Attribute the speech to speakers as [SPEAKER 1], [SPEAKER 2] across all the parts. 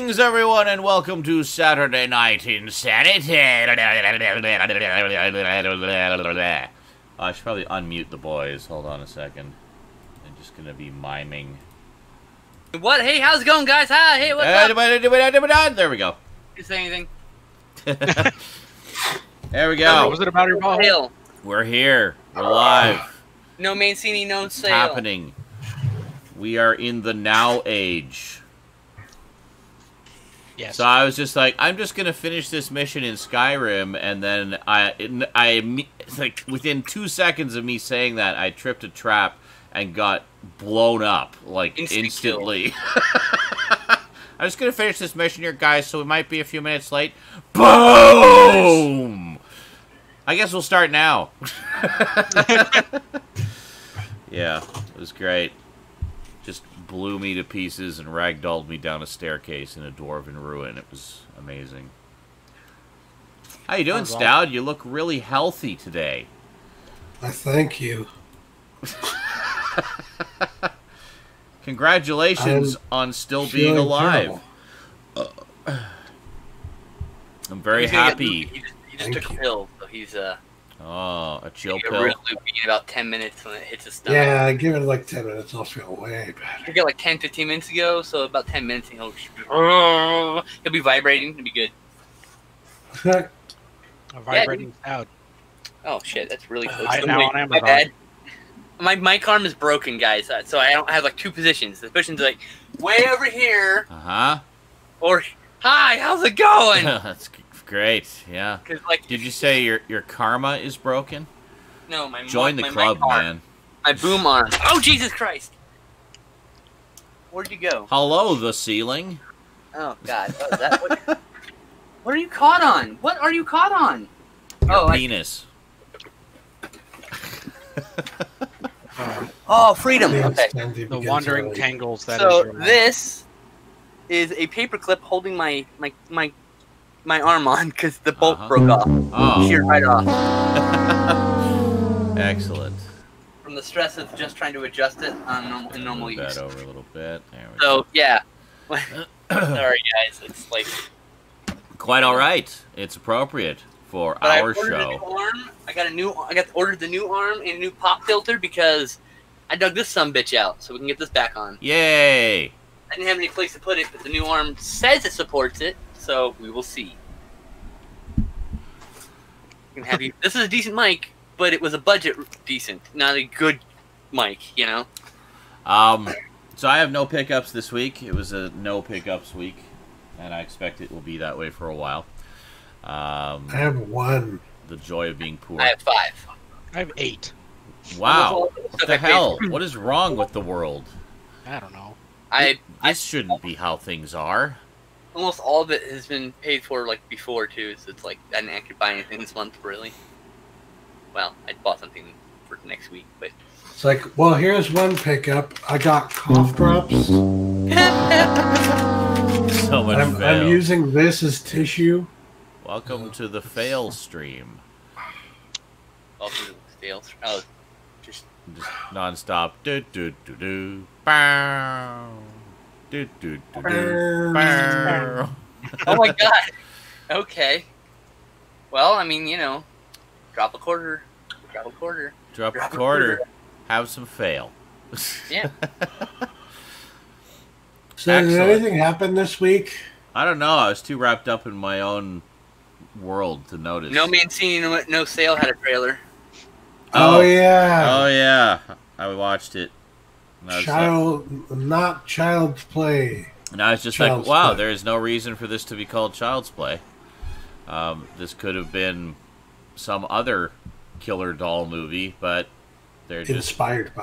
[SPEAKER 1] Greetings, everyone, and welcome to Saturday Night InSaNiTy. I should probably unmute the boys. Hold on a second. I'm just gonna be miming.
[SPEAKER 2] What? Hey, how's it going, guys? Hi, hey, what's up?
[SPEAKER 1] There we go.
[SPEAKER 2] You say anything?
[SPEAKER 1] There we go.
[SPEAKER 3] What was it about your ball?
[SPEAKER 2] Sale.
[SPEAKER 1] We're here. We're live.
[SPEAKER 2] No Mancini, no
[SPEAKER 1] It's
[SPEAKER 2] sale.
[SPEAKER 1] happening. We are in the now age.
[SPEAKER 3] Yes.
[SPEAKER 1] So I was just like, I'm just gonna finish this mission in Skyrim, and then like within 2 seconds of me saying that, I tripped a trap and got blown up like instantly. I'm just gonna finish this mission here, guys. So we might be a few minutes late. Boom! I guess we'll start now. Yeah, it was great. Just blew me to pieces and ragdolled me down a staircase in a dwarven ruin. It was amazing. How you doing, Stoud? You look really healthy today.
[SPEAKER 4] I thank you.
[SPEAKER 1] Congratulations on still being alive. I'm very happy.
[SPEAKER 2] He just took a pill, so he's
[SPEAKER 1] Oh, a chill
[SPEAKER 2] a
[SPEAKER 1] pill.
[SPEAKER 2] real loopy in about 10 minutes when it hits his stomach.
[SPEAKER 4] Yeah, I give it like 10 minutes. I'll feel way better.
[SPEAKER 2] I got like 10, 15 minutes ago, so about 10 minutes and he'll be vibrating. It'll be good.
[SPEAKER 3] A vibrating sound.
[SPEAKER 2] Oh shit, that's really close.
[SPEAKER 3] Buy it now on Amazon.
[SPEAKER 2] My bad. My mic arm is broken, guys, so I don't have like two positions. The position's like way over here, or hi, how's it going?
[SPEAKER 1] That's great. Yeah.
[SPEAKER 2] Like,
[SPEAKER 1] did you say your karma is broken?
[SPEAKER 2] No, my
[SPEAKER 1] join the club, man.
[SPEAKER 2] My boom arm. Oh Jesus Christ! Where'd you go?
[SPEAKER 1] Hello, the ceiling.
[SPEAKER 2] Oh God, what, is that what are you caught on? What are you caught on?
[SPEAKER 1] Your penis.
[SPEAKER 2] Oh, freedom. Okay.
[SPEAKER 3] The wandering tangles that
[SPEAKER 2] so
[SPEAKER 3] is your
[SPEAKER 2] this is a paperclip holding my arm on because the bolt broke off.
[SPEAKER 1] Oh.
[SPEAKER 2] Sheared right off.
[SPEAKER 1] Excellent.
[SPEAKER 2] From the stress of just trying to adjust it on normal use.
[SPEAKER 1] Over a little bit. There we
[SPEAKER 2] go. Yeah. Sorry, guys. It's like
[SPEAKER 1] quite all right. It's appropriate for our show.
[SPEAKER 2] I ordered the new arm and a new pop filter because I dug this sumbitch out, so we can get this back on.
[SPEAKER 1] Yay!
[SPEAKER 2] I didn't have any place to put it, but the new arm says it supports it, so we will see. This is a decent mic, but it was a budget decent, not a good mic, you know?
[SPEAKER 1] So I have no pickups this week. It was a no pickups week, and I expect it will be that way for a while.
[SPEAKER 4] I have 1.
[SPEAKER 1] The joy of being poor.
[SPEAKER 2] I have 5.
[SPEAKER 3] I have 8.
[SPEAKER 1] Wow. What the hell? What is wrong with the world?
[SPEAKER 3] I don't know.
[SPEAKER 1] This shouldn't be how things are.
[SPEAKER 2] Almost all of it has been paid for like before too, so it's like I didn't actually buy anything this month really. Well, I bought something for next week, but
[SPEAKER 4] it's like, well, here's one pickup. I got cough drops.
[SPEAKER 1] So much
[SPEAKER 4] I'm using this as tissue.
[SPEAKER 1] Welcome to the fail stream.
[SPEAKER 2] Welcome to the fail stream. Oh, just
[SPEAKER 1] non-stop. Do do do do. Bow. Do do do do. Bow.
[SPEAKER 2] Oh my god. Okay. Well, I mean, you know, drop a quarter. Drop a quarter.
[SPEAKER 1] Drop a quarter. Have some fail.
[SPEAKER 2] Yeah.
[SPEAKER 4] So did anything happen this week?
[SPEAKER 1] I don't know. I was too wrapped up in my own world to notice.
[SPEAKER 2] No Mancini, no Sale had a trailer.
[SPEAKER 4] Oh yeah.
[SPEAKER 1] Oh yeah. I watched it.
[SPEAKER 4] Not Child's Play.
[SPEAKER 1] And I was just like, wow, there is no reason for this to be called Child's Play. This could have been some other killer doll movie, but they're just
[SPEAKER 4] inspired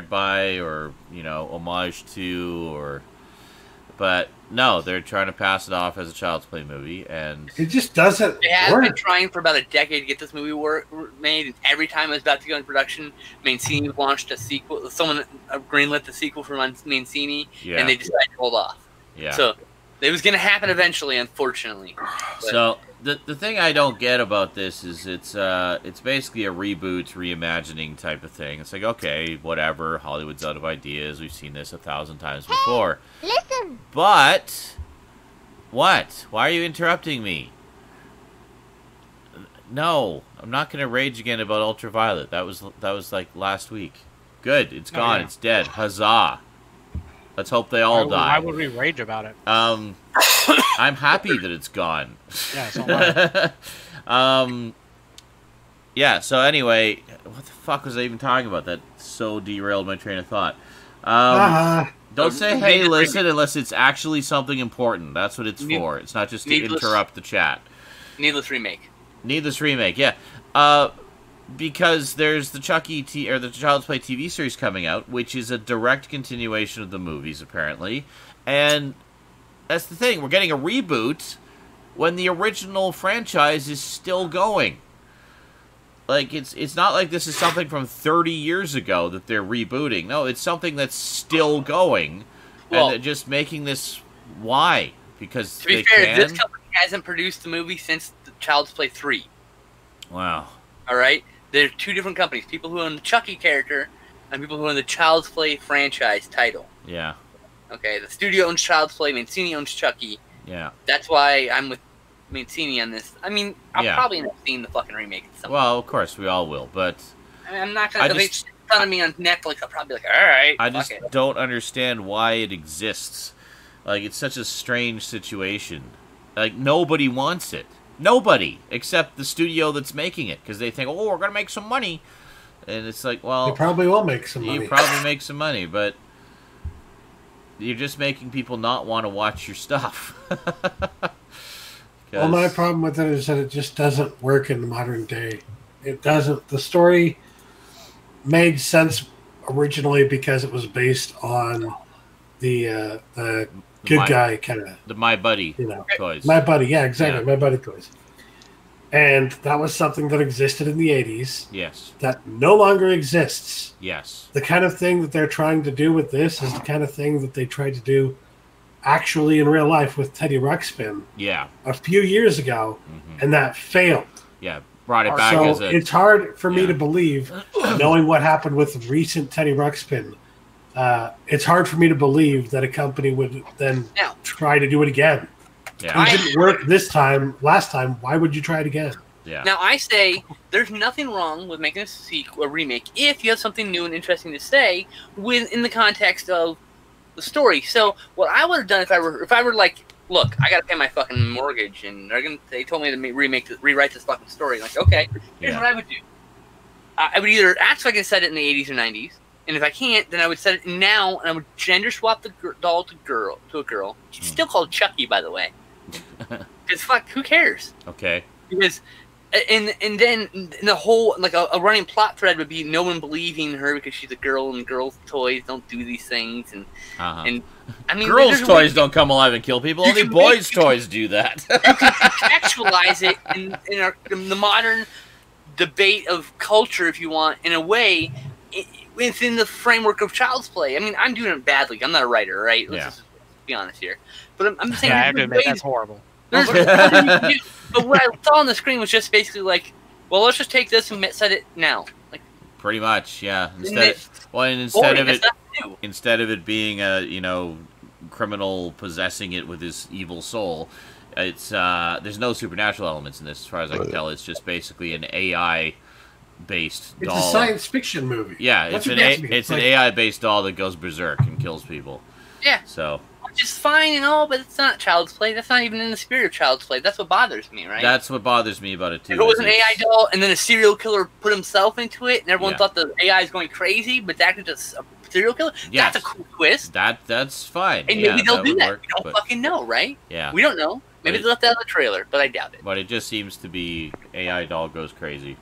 [SPEAKER 4] by,
[SPEAKER 1] or homage to, but no, they're trying to pass it off as a Child's Play movie, and
[SPEAKER 4] it just doesn't.
[SPEAKER 2] They have been trying for about a decade to get this movie made, and every time it was about to go in production, Mancini launched a sequel. Someone greenlit the sequel for Mancini, and they decided to hold off.
[SPEAKER 1] Yeah.
[SPEAKER 2] So it was going to happen eventually, unfortunately. But
[SPEAKER 1] so the thing I don't get about this is it's basically a reboot, reimagining type of thing. It's like, okay, whatever, Hollywood's out of ideas. We've seen this 1,000 times before.
[SPEAKER 5] Listen.
[SPEAKER 1] But What? Why are you interrupting me? No, I'm not going to rage again about Ultraviolet. That was like last week. Good, it's gone. It's dead. Huzzah! Let's hope they all die.
[SPEAKER 3] Why would we rage about it?
[SPEAKER 1] I'm happy that it's gone.
[SPEAKER 3] Yeah, so am I.
[SPEAKER 1] Yeah. So anyway, what the fuck was I even talking about? That so derailed my train of thought. Don't say "Hey, listen" unless it's actually something important. That's what it's for. It's not just to interrupt the chat.
[SPEAKER 2] Needless remake.
[SPEAKER 1] Needless remake, yeah. Because there's the Chucky or the Child's Play TV series coming out, which is a direct continuation of the movies, apparently. And that's the thing. We're getting a reboot when the original franchise is still going. Like, it's not like this is something from 30 years ago that they're rebooting. No, it's something that's still going. Well, and they're just making this... Why? Because
[SPEAKER 2] to be fair, this company hasn't produced the movie since the Child's Play 3.
[SPEAKER 1] Wow.
[SPEAKER 2] All right? They're two different companies. People who own the Chucky character and people who own the Child's Play franchise title.
[SPEAKER 1] Yeah.
[SPEAKER 2] Okay, the studio owns Child's Play, Mancini owns Chucky.
[SPEAKER 1] Yeah.
[SPEAKER 2] That's why I'm with Mancini on this. I mean, I'll probably end up seeing the fucking remake at some point.
[SPEAKER 1] Well, of course, we all will, but...
[SPEAKER 2] I mean, I'm not going to... If it's in front of me on Netflix, I'll probably be like, alright,
[SPEAKER 1] I just don't understand why it exists. Like, it's such a strange situation. Like, nobody wants it. Nobody, except the studio that's making it, because they think, oh, we're going to make some money. And it's like, well...
[SPEAKER 4] You probably will make some money.
[SPEAKER 1] You probably make some money, but... You're just making people not want to watch your stuff.
[SPEAKER 4] Well, my problem with it is that it just doesn't work in the modern day. It doesn't. The story made sense originally because it was based on the good guy kind of...
[SPEAKER 1] The My Buddy toys.
[SPEAKER 4] My Buddy, yeah, exactly. Yeah. My Buddy toys. And that was something that existed in the 80s.
[SPEAKER 1] Yes.
[SPEAKER 4] That no longer exists.
[SPEAKER 1] Yes.
[SPEAKER 4] The kind of thing that they're trying to do with this is the kind of thing that they tried to do actually in real life with Teddy Ruxpin.
[SPEAKER 1] Yeah.
[SPEAKER 4] A few years ago, and that failed.
[SPEAKER 1] Yeah, brought it back
[SPEAKER 4] so it's hard for me to believe, knowing what happened with recent Teddy Ruxpin, it's hard for me to believe that a company would then try to do it again.
[SPEAKER 1] Yeah.
[SPEAKER 4] It didn't work last time, why would you try it again?
[SPEAKER 1] Yeah.
[SPEAKER 2] Now, I say there's nothing wrong with making a remake if you have something new and interesting to say in the context of the story. So what I would have done if I were like, look, I gotta pay my fucking mortgage, and they told me to rewrite this fucking story. Like, okay, here's what I would do. I would either act like I said it in the 80s or 90s, and if I can't, then I would set it now, and I would gender swap the doll to a girl. She's still called Chucky, by the way. Because fuck, who cares?
[SPEAKER 1] Okay.
[SPEAKER 2] Because. And then the whole, like, a running plot thread would be no one believing her because she's a girl and girls' toys don't do these things. And I mean,
[SPEAKER 1] girls' toys don't come alive and kill people. Only boys' toys do that.
[SPEAKER 2] You can contextualize it in the modern debate of culture, if you want, in a way, within the framework of Child's Play. I mean, I'm doing it badly. I'm not a writer, right? Let's just be honest here. But I'm saying...
[SPEAKER 3] Yeah, I have to admit, that's horrible.
[SPEAKER 2] But what I saw on the screen was just basically like, well, let's just take this and set it now. Like,
[SPEAKER 1] pretty much, yeah. Instead of it being a criminal possessing it with his evil soul, it's there's no supernatural elements in this, as far as I can tell. It's just basically an AI based doll.
[SPEAKER 4] It's a science fiction movie.
[SPEAKER 1] Yeah, it's an AI based doll that goes berserk and kills people.
[SPEAKER 2] Yeah.
[SPEAKER 1] So.
[SPEAKER 2] Which is fine and all, but it's not Child's Play. That's not even in the spirit of Child's Play. That's what bothers me, right?
[SPEAKER 1] That's what bothers me about it, too.
[SPEAKER 2] If it was an AI doll, and then a serial killer put himself into it, and everyone thought the AI is going crazy, but it's actually just a serial killer, that's a cool twist.
[SPEAKER 1] That's fine.
[SPEAKER 2] And maybe they'll do that. We don't fucking know, right?
[SPEAKER 1] Yeah.
[SPEAKER 2] We don't know. Maybe they left that in the trailer, but I doubt it.
[SPEAKER 1] But it just seems to be AI doll goes crazy.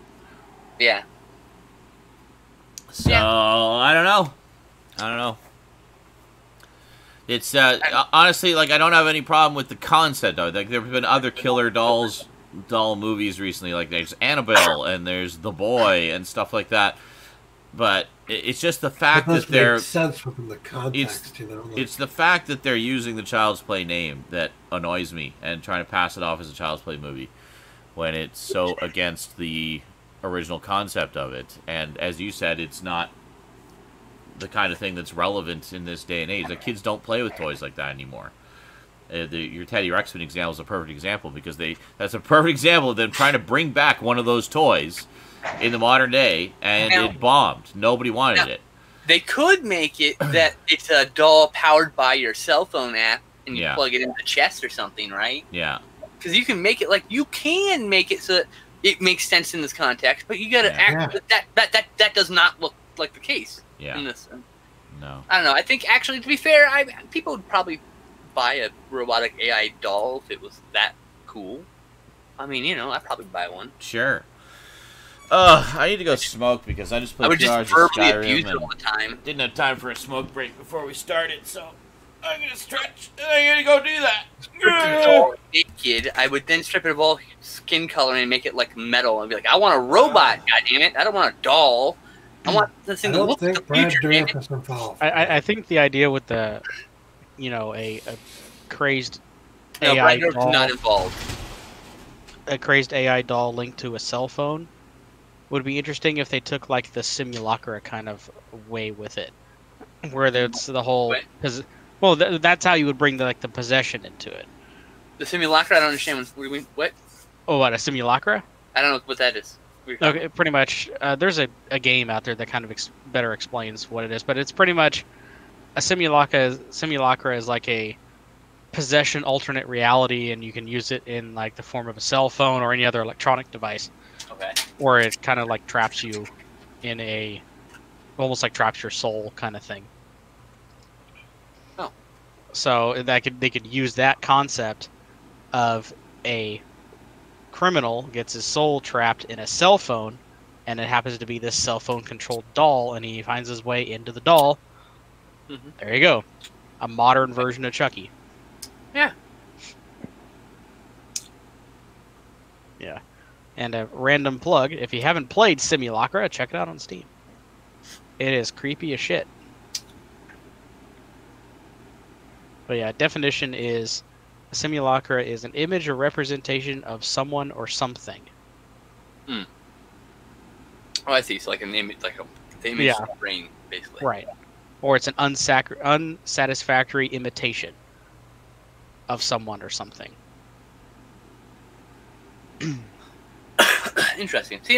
[SPEAKER 2] Yeah.
[SPEAKER 1] So, I don't know. It's, honestly, like, I don't have any problem with the concept, though. Like, there have been other killer doll movies recently. Like, there's Annabelle, and there's The Boy, and stuff like that. But it's just the fact that they're...
[SPEAKER 4] It sense within the context,
[SPEAKER 1] It's the fact that they're using the Child's Play name that annoys me, and trying to pass it off as a Child's Play movie, when it's so against the original concept of it. And, as you said, it's not the kind of thing that's relevant in this day and age. The kids don't play with toys like that anymore. Your Teddy Ruxpin example is a perfect example because that's a perfect example of them trying to bring back one of those toys in the modern day, and it bombed. Nobody wanted it.
[SPEAKER 2] They could make it that it's a doll powered by your cell phone app, and you plug it into the chest or something, right?
[SPEAKER 1] Yeah.
[SPEAKER 2] Because you can make it so that it makes sense in this context, but you got to act that does not look like the case.
[SPEAKER 1] Yeah.
[SPEAKER 2] In this.
[SPEAKER 1] No.
[SPEAKER 2] I don't know. I think actually, to be fair, people would probably buy a robotic AI doll if it was that cool. I mean, I'd probably buy one.
[SPEAKER 1] Sure. I need to go smoke because I just played 2 hours of Skyrim
[SPEAKER 2] all the time.
[SPEAKER 1] Didn't have time for a smoke break before we started, so I'm gonna stretch and I'm gonna go do that.
[SPEAKER 2] Naked, I would then strip it of all skin color and make it like metal and be like, I want a robot, goddammit. I don't want a doll. I want this thing to look like the future.
[SPEAKER 3] I think the idea with the, a crazed AI doll,
[SPEAKER 2] not involved.
[SPEAKER 3] A crazed AI doll linked to a cell phone would be interesting if they took like the simulacra kind of way with it, where it's the whole. Well, that's how you would bring the possession into it.
[SPEAKER 2] The simulacra, I don't understand. What?
[SPEAKER 3] Oh, what, a simulacra?
[SPEAKER 2] I don't know what that is.
[SPEAKER 3] Okay, pretty much. There's a game out there that kind of better explains what it is, but it's pretty much a simulacra. Simulacra is like a possession alternate reality, and you can use it in like the form of a cell phone or any other electronic device.
[SPEAKER 2] Okay.
[SPEAKER 3] Or it kind of like traps you in almost like traps your soul kind of thing.
[SPEAKER 2] Oh.
[SPEAKER 3] So they could use that concept of a criminal gets his soul trapped in a cell phone, and it happens to be this cell phone controlled doll, and he finds his way into the doll.
[SPEAKER 2] Mm-hmm.
[SPEAKER 3] There you go. A modern version of Chucky.
[SPEAKER 2] Yeah.
[SPEAKER 3] Yeah. And a random plug, if you haven't played Simulacra, check it out on Steam. It is creepy as shit. But yeah, definition is a simulacra is an image or representation of someone or something.
[SPEAKER 2] Hmm. Oh, I see. So like an image, the image of the brain, basically.
[SPEAKER 3] Right. Or it's an unsatisfactory imitation of someone or something.
[SPEAKER 2] Interesting. See,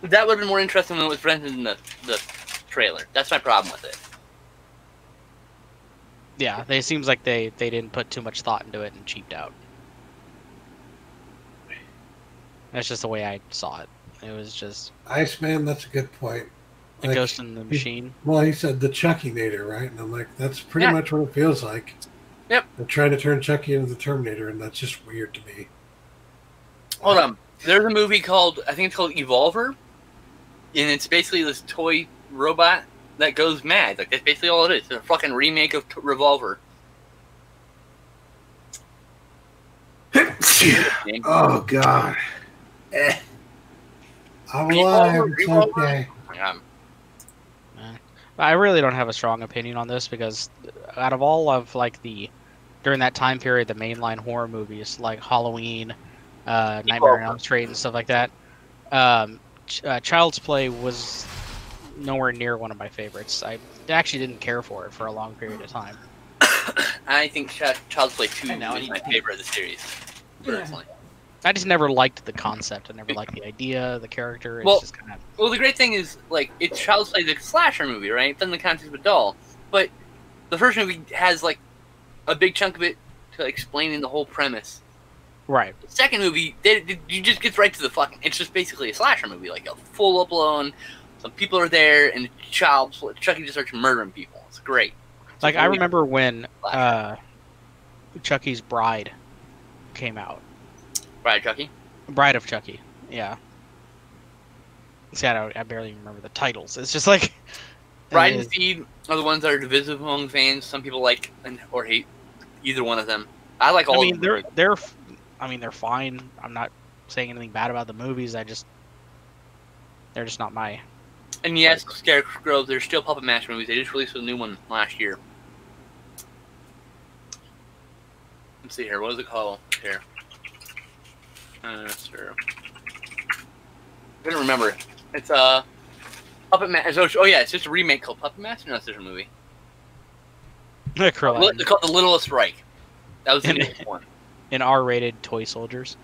[SPEAKER 2] that would have been more interesting when it was presented in the trailer. That's my problem with it.
[SPEAKER 3] Yeah, it seems like they didn't put too much thought into it and cheaped out. That's just the way I saw it. It was just...
[SPEAKER 4] Iceman, that's a good point.
[SPEAKER 3] The Ghost in the Machine.
[SPEAKER 4] Well, he said the Chucky-nator, right? And I'm like, that's pretty much what it feels like.
[SPEAKER 2] Yep.
[SPEAKER 4] They're trying to turn Chucky into the Terminator, and that's just weird to me.
[SPEAKER 2] Hold on. There's a movie called, I think it's called Evolver, and it's basically this toy robot that goes mad. Like, that's basically all it is. It's a fucking remake of Revolver.
[SPEAKER 4] Oh, God. I'm alive. It's okay.
[SPEAKER 3] I really don't have a strong opinion on this because out of all of, like, during that time period, the mainline horror movies, like Halloween, Nightmare on Elm Street and stuff like that, Child's Play was nowhere near one of my favorites. I actually didn't care for it for a long period of time.
[SPEAKER 2] I think Child's Play 2 is my favorite of the series, personally.
[SPEAKER 3] I just never liked the concept. I never liked the idea, the character. It's just kind of...
[SPEAKER 2] Well, the great thing is, like, it's Child's Play, the slasher movie, right? It's in the context of a doll. But the first movie has, like, a big chunk of it to explaining the whole premise.
[SPEAKER 3] Right.
[SPEAKER 2] The second movie, you just get right to the fucking... It's just basically a slasher movie, like a full-blown... Some people are there, and Chucky just starts murdering people. It's great.
[SPEAKER 3] Like, I remember when Chucky's Bride came out.
[SPEAKER 2] Bride of Chucky?
[SPEAKER 3] Bride of Chucky, yeah. See, I barely even remember the titles. It's just like...
[SPEAKER 2] Bride and Seed are the ones that are divisive among fans. Some people like or hate either one of them. I like all of them.
[SPEAKER 3] They're fine. I'm not saying anything bad about the movies. They're just not my...
[SPEAKER 2] And yes, Scarecrow, there's still Puppet Master movies. They just released a new one last year. Let's see here. What is it called? Here. Sir. I couldn't remember. It's Puppet Master. Oh yeah, it's just a remake called Puppet Master. No, it's just a movie.
[SPEAKER 3] It's called
[SPEAKER 2] The Littlest Reich. That was the newest one.
[SPEAKER 3] In R-rated toy soldiers.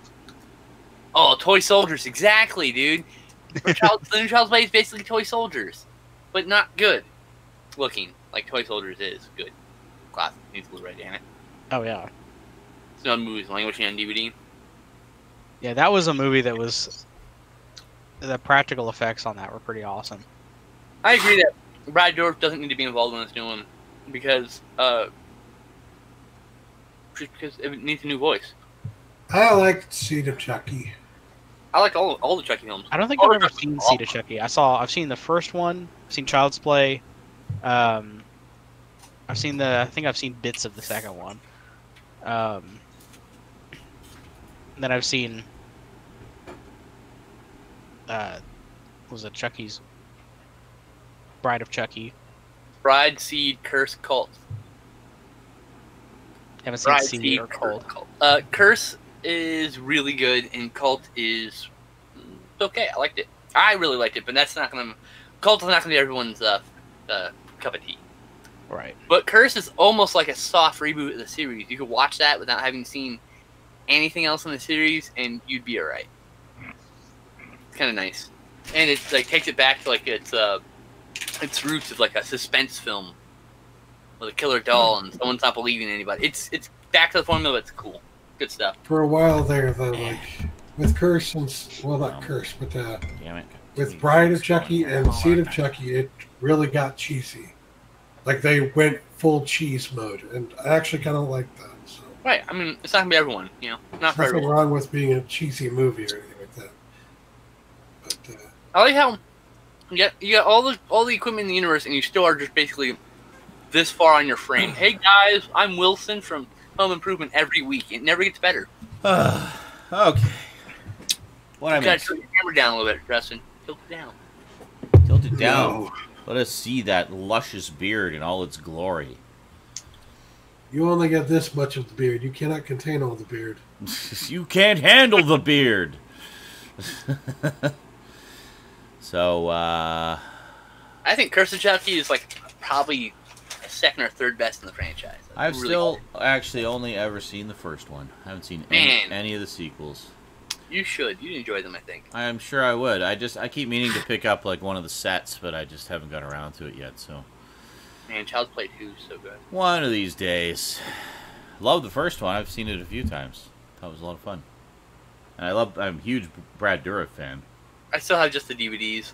[SPEAKER 2] Oh, toy soldiers, exactly, dude. The new Child's Play is basically toy soldiers, but not good looking like toy soldiers is good. Classic needs blu-ray, damn it.
[SPEAKER 3] Oh yeah.
[SPEAKER 2] It's no movies, only watching on DVD.
[SPEAKER 3] Yeah, that was a movie that was. The practical effects on that were pretty awesome.
[SPEAKER 2] I agree that Brad Dourif doesn't need to be involved in this new one because it needs a new voice.
[SPEAKER 4] I liked Seed of Chucky.
[SPEAKER 2] I like all the Chucky films.
[SPEAKER 3] I don't think I've ever seen Seed of Chucky. I've seen the first one. I've seen Child's Play. I think I've seen bits of the second one. Then I've seen. Was it Chucky's Bride of Chucky?
[SPEAKER 2] Bride, Seed, Curse, Cult.
[SPEAKER 3] Haven't seen
[SPEAKER 2] Bride,
[SPEAKER 3] Seed or Cult.
[SPEAKER 2] Curse is really good, and Cult is okay. I liked it. I really liked it, but that's not gonna. Cult is not gonna be everyone's cup of tea.
[SPEAKER 3] Right.
[SPEAKER 2] But Curse is almost like a soft reboot of the series. You could watch that without having seen anything else in the series, and you'd be alright. It's kind of nice, and it like takes it back to like its roots of like a suspense film with a killer doll and someone's not believing anybody. It's back to the formula. It's cool, good stuff.
[SPEAKER 4] For a while there, though, like with Curse and not Curse, but
[SPEAKER 1] Damn it.
[SPEAKER 4] with Bride of Chucky and Seed of Chucky, it really got cheesy. Like they went full cheese mode, and I actually kind of like that. So.
[SPEAKER 2] Right. I mean, it's not gonna be everyone, you know. Not for
[SPEAKER 4] Nothing
[SPEAKER 2] everyone.
[SPEAKER 4] wrong with being a cheesy movie or anything like that. But
[SPEAKER 2] I like how you got all the equipment in the universe, and you still are just basically this far on your frame. Hey guys, I'm Wilson from Home Improvement every week. It never gets better.
[SPEAKER 1] Okay. What I
[SPEAKER 2] You gotta
[SPEAKER 1] missed?
[SPEAKER 2] tilt your camera down a little bit, Justin. Tilt it down.
[SPEAKER 1] Tilt it down.
[SPEAKER 4] No.
[SPEAKER 1] Let us see that luscious beard in all its glory.
[SPEAKER 4] you only get this much of the beard. You cannot contain all the beard.
[SPEAKER 1] You can't handle the beard. So,
[SPEAKER 2] I think Curse of Chucky is like probably a second or third best in the franchise. Like,
[SPEAKER 1] I've
[SPEAKER 2] really
[SPEAKER 1] still
[SPEAKER 2] good.
[SPEAKER 1] actually only ever seen the first one. I haven't seen
[SPEAKER 2] Man.
[SPEAKER 1] any of the sequels.
[SPEAKER 2] You should. You'd enjoy them, I think.
[SPEAKER 1] I'm sure I would. I keep meaning to pick up like one of the sets, but I just haven't got around to it yet. So
[SPEAKER 2] Man, Child's Play 2 is so good.
[SPEAKER 1] one of these days. Love the first one. I've seen it a few times. Thought it was a lot of fun. And I'm a huge Brad Dourif fan.
[SPEAKER 2] I still have just the DVDs.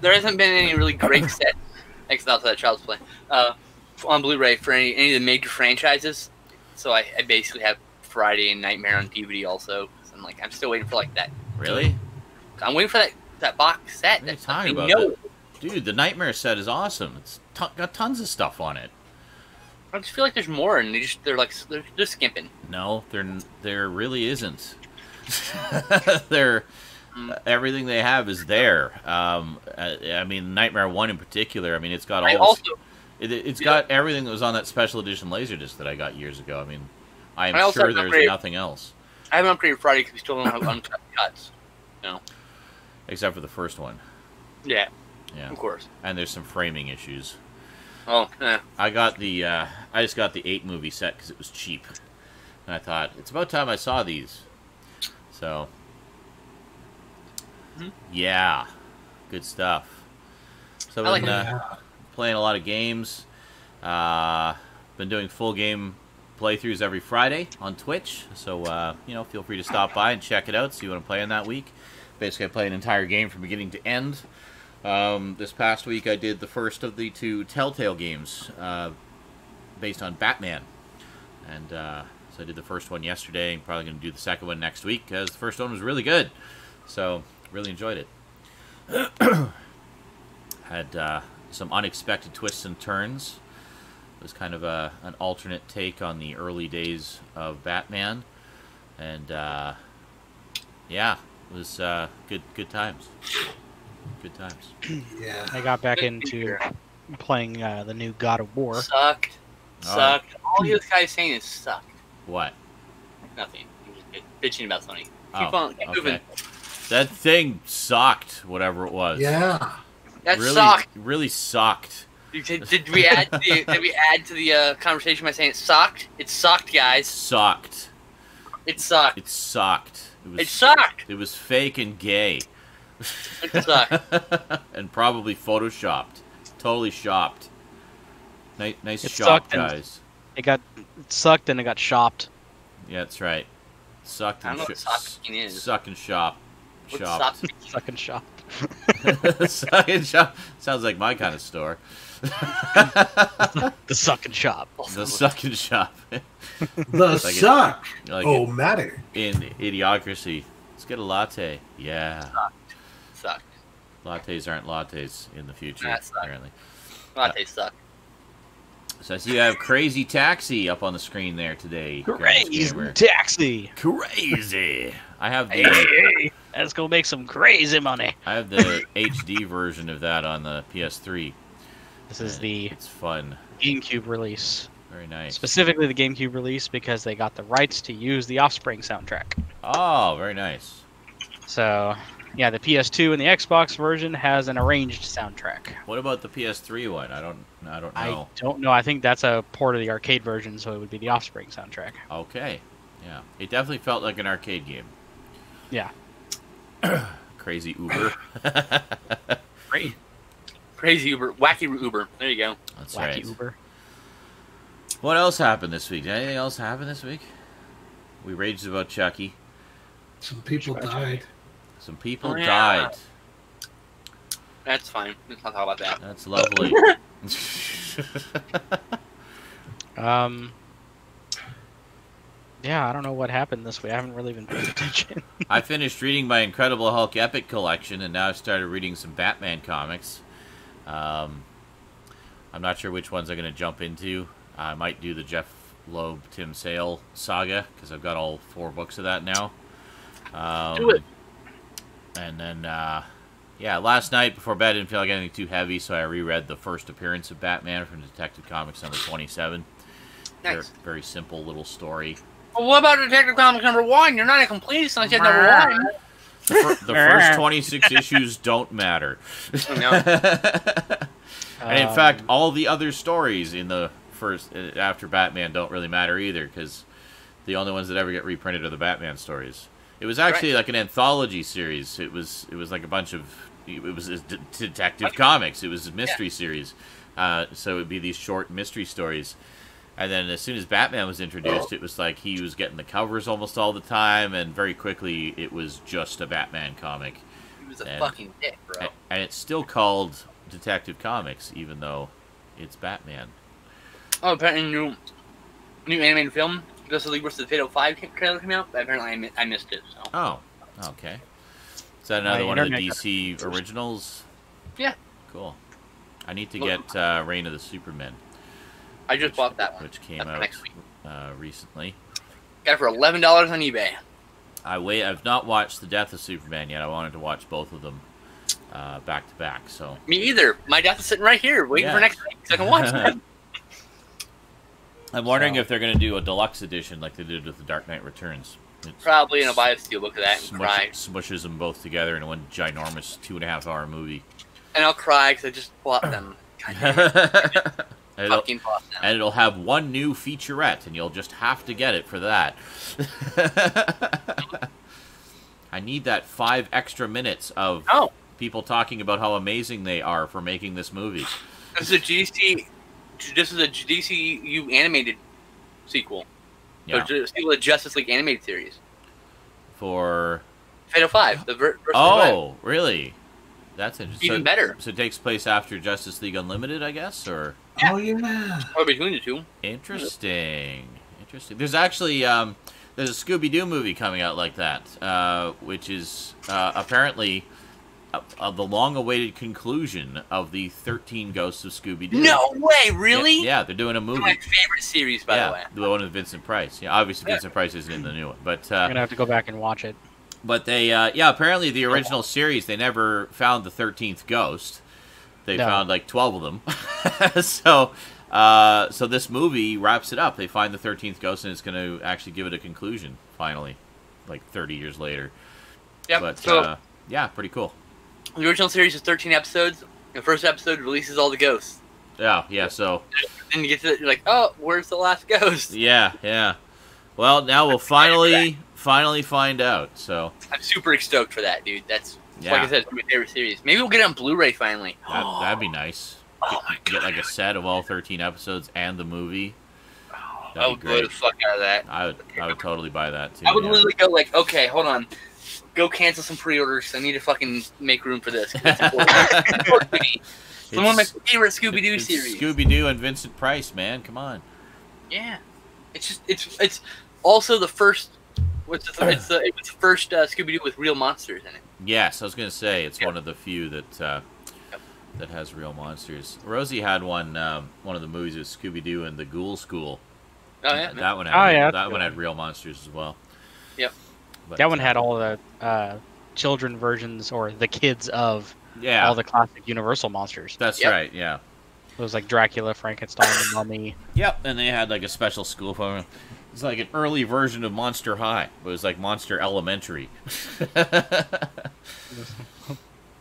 [SPEAKER 2] There hasn't been any really great sets, except outside of Child's Play, on Blu-ray for any of the major franchises. So I basically have Friday and Nightmare on DVD also. I'm still waiting for like that.
[SPEAKER 1] Really?
[SPEAKER 2] I'm waiting for that box set.
[SPEAKER 1] What are you
[SPEAKER 2] That's
[SPEAKER 1] talking about? Dude, the Nightmare set is awesome. It's got tons of stuff on it.
[SPEAKER 2] I just feel like there's more, and they're just skimping.
[SPEAKER 1] No, there really isn't. Everything they have is there. I mean, Nightmare 1 in particular. I mean, it's got all. It's got everything that was on that special edition Laserdisc that I got years ago. I mean, I am sure there's nothing else.
[SPEAKER 2] I haven't upgraded Friday because we still don't have uncut cuts. No.
[SPEAKER 1] Except for the first one.
[SPEAKER 2] Yeah.
[SPEAKER 1] Yeah.
[SPEAKER 2] Of course.
[SPEAKER 1] And there's some framing issues.
[SPEAKER 2] Oh, yeah.
[SPEAKER 1] I just got the 8 movie set because it was cheap, and I thought it's about time I saw these. So. Yeah, good stuff. So I've been playing a lot of games. Been doing full game playthroughs every Friday on Twitch. So feel free to stop by and check it out. See what I'm playing that week. Basically, I play an entire game from beginning to end. This past week, I did the first of the 2 Telltale games based on Batman, and so I did the first one yesterday. I'm probably going to do the second one next week because the first one was really good. So really enjoyed it. Had some unexpected twists and turns. It was kind of an alternate take on the early days of Batman, and it was good times. Good times.
[SPEAKER 4] Yeah.
[SPEAKER 3] I got back into playing the new God of War.
[SPEAKER 2] Sucked. All this guy's saying is sucked.
[SPEAKER 1] What?
[SPEAKER 2] Nothing. He's just bitching about something. Keep moving.
[SPEAKER 1] Okay. That thing sucked, whatever it was.
[SPEAKER 4] Yeah.
[SPEAKER 2] That
[SPEAKER 1] really,
[SPEAKER 2] sucked.
[SPEAKER 1] really sucked.
[SPEAKER 2] Did we add to the conversation by saying it sucked? It sucked, guys.
[SPEAKER 1] Sucked.
[SPEAKER 2] It sucked.
[SPEAKER 1] It sucked.
[SPEAKER 2] It sucked.
[SPEAKER 1] It was fake and gay.
[SPEAKER 2] It sucked.
[SPEAKER 1] And probably photoshopped. Totally shopped. Nice
[SPEAKER 3] It
[SPEAKER 1] shop,
[SPEAKER 3] sucked and-
[SPEAKER 1] guys.
[SPEAKER 3] It sucked and it got shopped.
[SPEAKER 1] Yeah, that's right. Sucked
[SPEAKER 2] I
[SPEAKER 1] and
[SPEAKER 2] don't know what socking is.
[SPEAKER 1] Suck and shop.
[SPEAKER 2] What's
[SPEAKER 1] Shopped.
[SPEAKER 2] socking?
[SPEAKER 3] Suck and shop.
[SPEAKER 1] Suck and shop. Sounds like my kind of store.
[SPEAKER 3] The suck and shop.
[SPEAKER 1] The suck and shop.
[SPEAKER 4] The
[SPEAKER 1] Like
[SPEAKER 4] suck.
[SPEAKER 1] Like
[SPEAKER 4] matter.
[SPEAKER 1] in Idiocracy. Let's get a latte. Yeah.
[SPEAKER 2] Sucked.
[SPEAKER 1] Lattes aren't lattes in the future,
[SPEAKER 2] That sucked.
[SPEAKER 1] apparently.
[SPEAKER 2] Lattes suck.
[SPEAKER 1] So I see you have Crazy Taxi up on the screen there today.
[SPEAKER 3] Crazy
[SPEAKER 1] Gamer.
[SPEAKER 3] taxi.
[SPEAKER 1] Crazy. I have the
[SPEAKER 3] Hey, let's go make some crazy money.
[SPEAKER 1] I have the HD version of that on the PS3.
[SPEAKER 3] This is the
[SPEAKER 1] It's fun.
[SPEAKER 3] GameCube release.
[SPEAKER 1] Very nice.
[SPEAKER 3] Specifically the GameCube release because they got the rights to use the Offspring soundtrack.
[SPEAKER 1] Oh, very nice.
[SPEAKER 3] So, yeah, the PS2 and the Xbox version has an arranged soundtrack.
[SPEAKER 1] What about the PS3 one? I don't know.
[SPEAKER 3] I don't know. I think that's a port of the arcade version, so it would be the Offspring soundtrack.
[SPEAKER 1] Okay. Yeah. It definitely felt like an arcade game.
[SPEAKER 3] Yeah.
[SPEAKER 1] Crazy Uber.
[SPEAKER 3] Great.
[SPEAKER 2] Crazy Uber. Wacky Uber. There you go.
[SPEAKER 1] That's
[SPEAKER 3] Wacky
[SPEAKER 1] right.
[SPEAKER 3] Uber.
[SPEAKER 1] What else happened this week? Did anything else happen this week? We raged about Chucky.
[SPEAKER 4] Some people died.
[SPEAKER 1] Some people
[SPEAKER 2] Oh, yeah.
[SPEAKER 1] died.
[SPEAKER 2] That's fine. Let's not talk about that.
[SPEAKER 1] That's lovely.
[SPEAKER 3] Yeah, I don't know what happened this week. I haven't really been paying attention.
[SPEAKER 1] I finished reading my Incredible Hulk Epic collection, and now I've started reading some Batman comics. I'm not sure which ones I'm going to jump into. I might do the Jeff Loeb, Tim Sale saga, because I've got all 4 books of that now.
[SPEAKER 2] Do it.
[SPEAKER 1] And then, yeah, last night before bed I didn't feel like anything too heavy, so I reread the first appearance of Batman from Detective Comics number 27.
[SPEAKER 2] Nice.
[SPEAKER 1] Very simple little story.
[SPEAKER 2] Well, what about Detective Comics #1? You're not a completist unless you have #1.
[SPEAKER 1] The first 26 issues don't matter.
[SPEAKER 2] No.
[SPEAKER 1] And in fact, all the other stories in the first after Batman don't really matter either, because the only ones that ever get reprinted are the Batman stories. It was actually like an anthology series. It was like a bunch of detective comics. It was a mystery series, so it would be these short mystery stories. And then as soon as Batman was introduced, it was like he was getting the covers almost all the time, and very quickly it was just a Batman comic.
[SPEAKER 2] He was a fucking dick, bro.
[SPEAKER 1] And it's still called Detective Comics, even though it's Batman.
[SPEAKER 2] Oh, apparently new animated film, Justice League vs. the Fatal 5 trailer came out, but apparently I missed it. So.
[SPEAKER 1] Oh, okay. Is that another
[SPEAKER 3] My
[SPEAKER 1] one of the
[SPEAKER 3] internet
[SPEAKER 1] DC originals?
[SPEAKER 2] Yeah.
[SPEAKER 1] Cool. I need to get Reign of the Supermen,
[SPEAKER 2] I just bought that one.
[SPEAKER 1] which came
[SPEAKER 2] That's
[SPEAKER 1] out
[SPEAKER 2] next week.
[SPEAKER 1] recently.
[SPEAKER 2] Got it for $11 on eBay.
[SPEAKER 1] I've not watched The Death of Superman yet. I wanted to watch both of them back to back. So
[SPEAKER 2] Me either. My death is sitting right here, waiting
[SPEAKER 1] Yeah.
[SPEAKER 2] for next week so I can watch it.
[SPEAKER 1] I'm wondering if they're going to do a deluxe edition like they did with The Dark Knight Returns. It's
[SPEAKER 2] Probably, and I'll buy a steelbook of that and cry.
[SPEAKER 1] smushes them both together in one ginormous 2.5-hour movie.
[SPEAKER 2] And I'll cry because I just bought them. God damn it.
[SPEAKER 1] And
[SPEAKER 2] Fucking bought them.
[SPEAKER 1] and it'll have one new featurette, and you'll just have to get it for that. I need that 5 extra minutes of
[SPEAKER 2] Oh,
[SPEAKER 1] people talking about how amazing they are for making this movie.
[SPEAKER 2] this is a DCU animated sequel.
[SPEAKER 1] Yeah.
[SPEAKER 2] So it's a sequel to Justice League animated series.
[SPEAKER 1] For
[SPEAKER 2] Fatal 5. The version
[SPEAKER 1] oh, really? That's interesting.
[SPEAKER 2] Even better.
[SPEAKER 1] So it takes place after Justice League Unlimited, I guess, or
[SPEAKER 2] Yeah.
[SPEAKER 4] Oh yeah.
[SPEAKER 2] Or between the two.
[SPEAKER 1] interesting. There's actually there's a Scooby-Doo movie coming out like that, which is apparently the long-awaited conclusion of the 13 Ghosts of Scooby-Doo.
[SPEAKER 2] No way, really?
[SPEAKER 1] Yeah, they're doing a movie.
[SPEAKER 2] My favorite series, by the way.
[SPEAKER 1] the one with Vincent Price. Yeah, obviously Vincent Price isn't in the new one, but
[SPEAKER 3] I'm gonna have to go back and watch it.
[SPEAKER 1] but they apparently the original series they never found the 13th ghost. They found like 12 of them. So this movie wraps it up. They find the 13th ghost, and it's going to actually give it a conclusion finally, like 30 years later.
[SPEAKER 2] Yep.
[SPEAKER 1] But
[SPEAKER 2] So
[SPEAKER 1] yeah, pretty cool.
[SPEAKER 2] the original series is 13 episodes. The first episode releases all the ghosts.
[SPEAKER 1] Yeah. So.
[SPEAKER 2] Then you get to you're like, oh, where's the last ghost?
[SPEAKER 1] Yeah. Well, now we'll finally find out. So.
[SPEAKER 2] I'm super stoked for that, dude. That's like I said, it's my favorite series. Maybe we'll get it on Blu-ray finally.
[SPEAKER 1] That'd be nice.
[SPEAKER 2] Oh my god!
[SPEAKER 1] Get like a set of all 13 episodes and the movie.
[SPEAKER 2] I would blow the fuck out of that.
[SPEAKER 1] I would totally buy that too.
[SPEAKER 2] I would literally go like, okay, hold on, go cancel some pre-orders. I need to fucking make room for this. It's one of my favorite Scooby-Doo series.
[SPEAKER 1] Scooby-Doo and Vincent Price, man, come on.
[SPEAKER 2] Yeah, it's also the first. It was the first Scooby-Doo with real monsters in it.
[SPEAKER 1] Yes, I was gonna say it's one of the few that has real monsters. Rosie had one of the movies with Scooby-Doo and the Ghoul School.
[SPEAKER 2] Oh yeah,
[SPEAKER 1] that one had real monsters as well.
[SPEAKER 2] Yep.
[SPEAKER 3] But, that one had all the children versions or the kids of all the classic Universal monsters.
[SPEAKER 1] That's right. Yeah.
[SPEAKER 3] It was like Dracula, Frankenstein, the Mummy.
[SPEAKER 1] Yep, and they had like a special school for them. It's like an early version of Monster High. It was like Monster Elementary.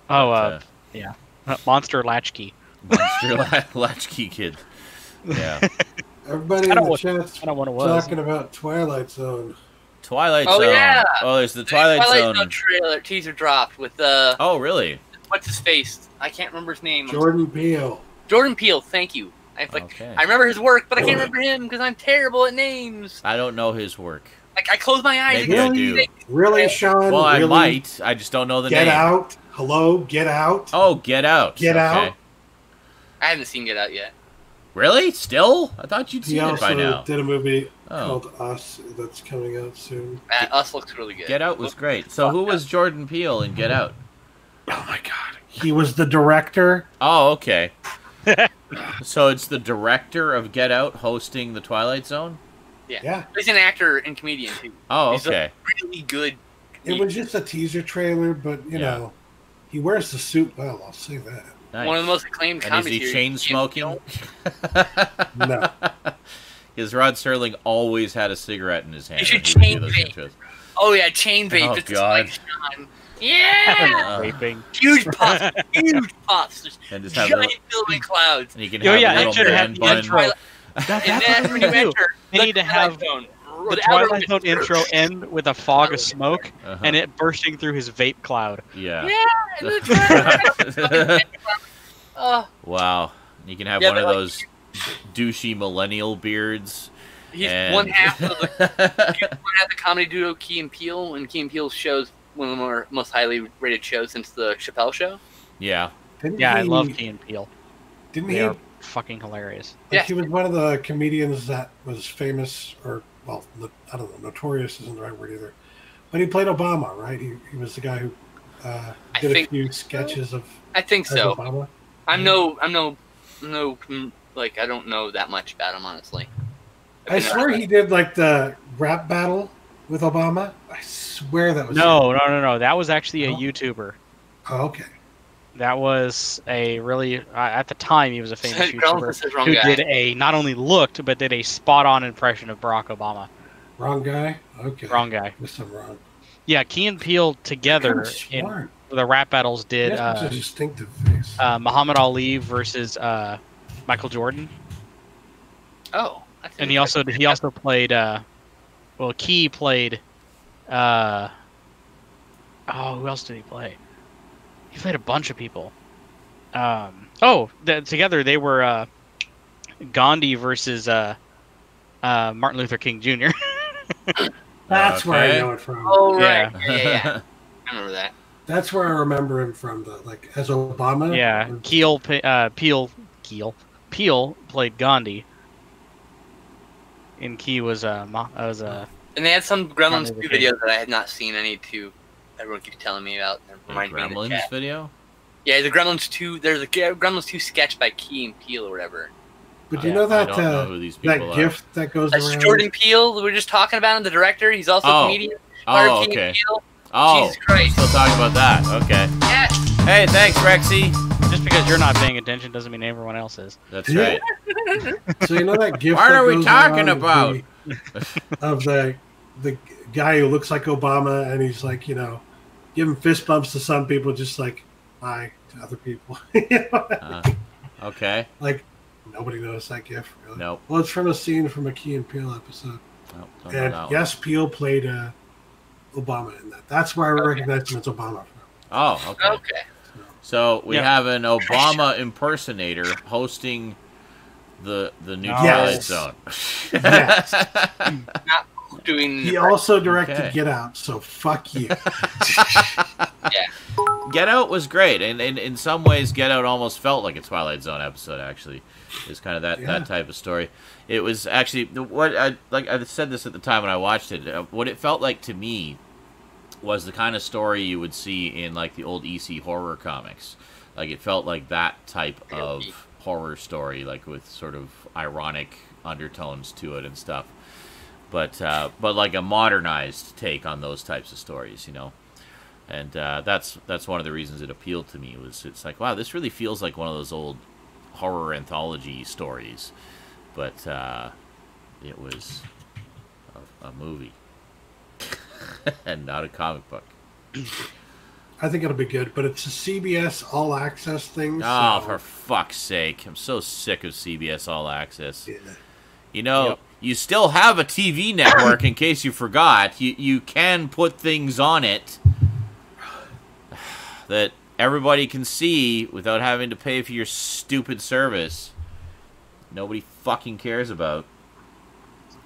[SPEAKER 3] Yeah. Monster Latchkey.
[SPEAKER 1] Monster Latchkey Kid. Yeah.
[SPEAKER 4] Everybody in the chat's talking about Twilight Zone.
[SPEAKER 1] Twilight Zone.
[SPEAKER 2] Yeah.
[SPEAKER 1] Oh, there's the Twilight Zone
[SPEAKER 2] trailer teaser dropped with the.
[SPEAKER 1] Oh, really?
[SPEAKER 2] What's his face? I can't remember his name.
[SPEAKER 4] Jordan Peele.
[SPEAKER 2] Jordan Peele. Thank you. I remember his work, but I can't remember him because I'm terrible at names.
[SPEAKER 1] I don't know his work.
[SPEAKER 2] Like I close my eyes.
[SPEAKER 1] Maybe I do.
[SPEAKER 4] Really, Sean?
[SPEAKER 1] Well,
[SPEAKER 4] really?
[SPEAKER 1] I might. I just don't know the name.
[SPEAKER 4] Get Out. Hello, Get Out.
[SPEAKER 1] Oh, Get Out.
[SPEAKER 4] Get Out.
[SPEAKER 2] I haven't seen Get Out yet.
[SPEAKER 1] Really? Still? I thought you'd seen it by now.
[SPEAKER 4] He also did a movie called Us that's coming out soon.
[SPEAKER 2] Us looks really good.
[SPEAKER 1] Get Out was great. So who was Jordan Peele in Get Out?
[SPEAKER 4] Oh my god. He was the director.
[SPEAKER 1] Oh, okay. So it's the director of Get Out hosting the Twilight Zone?
[SPEAKER 2] Yeah. He's an actor and comedian too.
[SPEAKER 1] Oh,
[SPEAKER 2] He's
[SPEAKER 1] okay.
[SPEAKER 2] really good comedian.
[SPEAKER 4] It was just a teaser trailer, but you know, he wears the suit well, I'll say that.
[SPEAKER 2] Nice. One of the most acclaimed comedy series.
[SPEAKER 1] Is he chain smoking?
[SPEAKER 4] No.
[SPEAKER 1] Because Rod Serling always had a cigarette in his hand.
[SPEAKER 2] He should chain vape.
[SPEAKER 1] Intros.
[SPEAKER 2] Oh yeah, chain vape.
[SPEAKER 1] Oh,
[SPEAKER 2] it's
[SPEAKER 1] God.
[SPEAKER 2] Like yeah!
[SPEAKER 3] Vaping.
[SPEAKER 2] Huge puffs. Huge puffs. Just
[SPEAKER 1] and just have
[SPEAKER 2] giant billowing clouds.
[SPEAKER 1] And you can have a little man bun.
[SPEAKER 3] That's what you do. They need to have the Twilight Zone intro end with a fog of smoke and it bursting through his vape cloud.
[SPEAKER 1] Yeah.
[SPEAKER 2] Yeah.
[SPEAKER 1] Wow. You can have one of those douchey millennial beards.
[SPEAKER 2] He's one half of the comedy duo Key and Peele, and Key and Peele shows one of the most highly rated shows since the Chappelle Show.
[SPEAKER 1] Yeah.
[SPEAKER 3] I love Key and Peele.
[SPEAKER 4] Didn't
[SPEAKER 3] Are fucking hilarious.
[SPEAKER 4] Like he was one of the comedians that was famous, or well, I don't know, notorious isn't the right word either. But he played Obama, right? He was the guy who did a few sketches of.
[SPEAKER 2] I think so.
[SPEAKER 4] Obama.
[SPEAKER 2] I'm no, like I don't know that much about him, honestly.
[SPEAKER 4] I swear he did like the rap battle with Obama. I swear that was
[SPEAKER 3] no. That was actually a YouTuber.
[SPEAKER 4] Oh, okay.
[SPEAKER 3] That was a really at the time he was a famous YouTuber
[SPEAKER 2] who
[SPEAKER 3] did a not only looked but did a spot-on impression of Barack Obama.
[SPEAKER 4] Wrong guy. Okay.
[SPEAKER 3] Wrong guy.
[SPEAKER 4] Guess I'm wrong.
[SPEAKER 3] Yeah, Key and Peele together in the rap battles did
[SPEAKER 4] a distinctive face.
[SPEAKER 3] Muhammad Ali versus Michael Jordan.
[SPEAKER 2] Oh.
[SPEAKER 3] And he also played Key played who else did he play? He played a bunch of people. Together they were Gandhi versus Martin Luther King Jr.
[SPEAKER 4] That's where I know it from.
[SPEAKER 2] Oh right, yeah. I remember that.
[SPEAKER 4] That's where I remember him from, as Obama.
[SPEAKER 3] Yeah, Peele played Gandhi. And Key was
[SPEAKER 2] And they had some Gremlins 2 videos that I had not seen. I need to. Everyone keeps telling me about.
[SPEAKER 1] Gremlins video?
[SPEAKER 2] Yeah, the Gremlins 2. There's a Gremlins 2 sketch by Key and Peele or whatever.
[SPEAKER 4] But do you know that that gift that goes around?
[SPEAKER 2] That's Jordan Peele. We were just talking about him, the director. He's also a comedian.
[SPEAKER 1] Oh, okay.
[SPEAKER 2] Jesus Christ.
[SPEAKER 1] Still talking about that. Okay.
[SPEAKER 2] Yeah.
[SPEAKER 1] Hey, thanks, Rexy.
[SPEAKER 3] Just because you're not paying attention doesn't mean everyone else is.
[SPEAKER 1] That's right.
[SPEAKER 4] So you know that gift.
[SPEAKER 1] What are we talking about?
[SPEAKER 4] Of the guy who looks like Obama, and he's like, giving fist bumps to some people, just like hi to other people.
[SPEAKER 1] Okay.
[SPEAKER 4] Like Nobody knows that gif, really.
[SPEAKER 1] Nope.
[SPEAKER 4] Well, it's from a scene from a Key and Peele episode.
[SPEAKER 1] Nope, don't know
[SPEAKER 4] And
[SPEAKER 1] that
[SPEAKER 4] yes, Peele played Obama in that. That's where I recognize him as Obama from.
[SPEAKER 1] Oh, okay.
[SPEAKER 2] Okay.
[SPEAKER 1] So we have an Obama impersonator hosting the new Twilight Zone.
[SPEAKER 4] Yes.
[SPEAKER 2] Not doing.
[SPEAKER 4] He also directed
[SPEAKER 1] Okay.
[SPEAKER 4] Get Out, so fuck you.
[SPEAKER 2] Yeah.
[SPEAKER 1] Get Out was great, and in some ways, Get Out almost felt like a Twilight Zone episode. Actually, it's kind of that type of story. It was actually I said this at the time when I watched it. What it felt like to me was the kind of story you would see in like the old EC horror comics. Like it felt like that type of horror story, like with sort of ironic undertones to it and stuff. But like a modernized take on those types of stories, you know. And that's one of the reasons it appealed to me. It's like, wow, this really feels like one of those old horror anthology stories, but it was a movie and not a comic book.
[SPEAKER 4] I think it'll be good, but it's a CBS All Access thing.
[SPEAKER 1] Oh,
[SPEAKER 4] so...
[SPEAKER 1] for fuck's sake. I'm so sick of CBS All Access.
[SPEAKER 4] Yeah.
[SPEAKER 1] You know, you still have a TV network, in case you forgot. You can put things on it that everybody can see without having to pay for your stupid service. Nobody fucking cares about.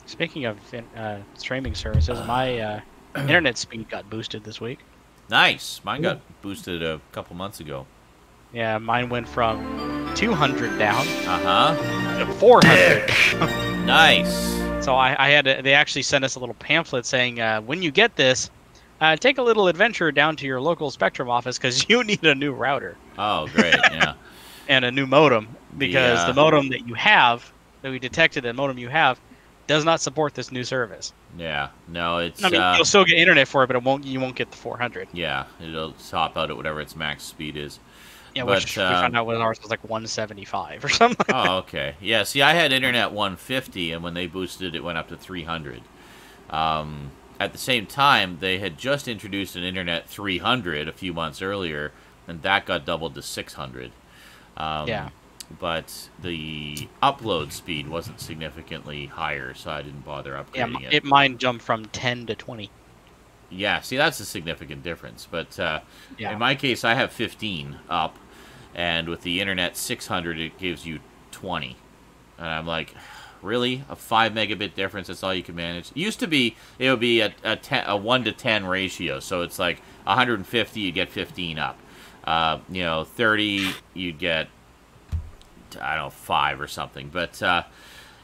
[SPEAKER 3] Speaking of streaming services, my internet speed got boosted this week.
[SPEAKER 1] Nice. Mine got boosted a couple months ago.
[SPEAKER 3] Yeah, mine went from 200 down
[SPEAKER 1] Uh-huh.
[SPEAKER 3] to 400.
[SPEAKER 1] Nice.
[SPEAKER 3] So I had to, they actually sent us a little pamphlet saying, when you get this, take a little adventure down to your local Spectrum office because you need a new router.
[SPEAKER 1] Oh, great, yeah.
[SPEAKER 3] And a new modem, because the modem that you have, that we detected the modem you have, does not support this new service.
[SPEAKER 1] Yeah, no, it's...
[SPEAKER 3] I mean, you'll still get internet for it, but you won't get the 400.
[SPEAKER 1] Yeah, it'll top out at whatever its max speed is.
[SPEAKER 3] Yeah,
[SPEAKER 1] But,
[SPEAKER 3] which we found out was ours was like 175 or something like that.
[SPEAKER 1] Oh, okay. Yeah, see, I had internet 150, and when they boosted it, went up to 300. At the same time, they had just introduced an internet 300 a few months earlier, and that got doubled to 600.
[SPEAKER 3] Yeah.
[SPEAKER 1] But the upload speed wasn't significantly higher, so I didn't bother upgrading it.
[SPEAKER 3] Mine jumped from 10 to 20.
[SPEAKER 1] Yeah, see, that's a significant difference. But
[SPEAKER 3] Yeah.
[SPEAKER 1] in my case, I have 15 up, and with the internet 600, it gives you 20. And I'm like, really? A 5 megabit difference? That's all you can manage? It used to be, it would be a 1 to 10 ratio. So it's like 150, you get 15 up. 30, you'd get, I don't know, 5 or something. But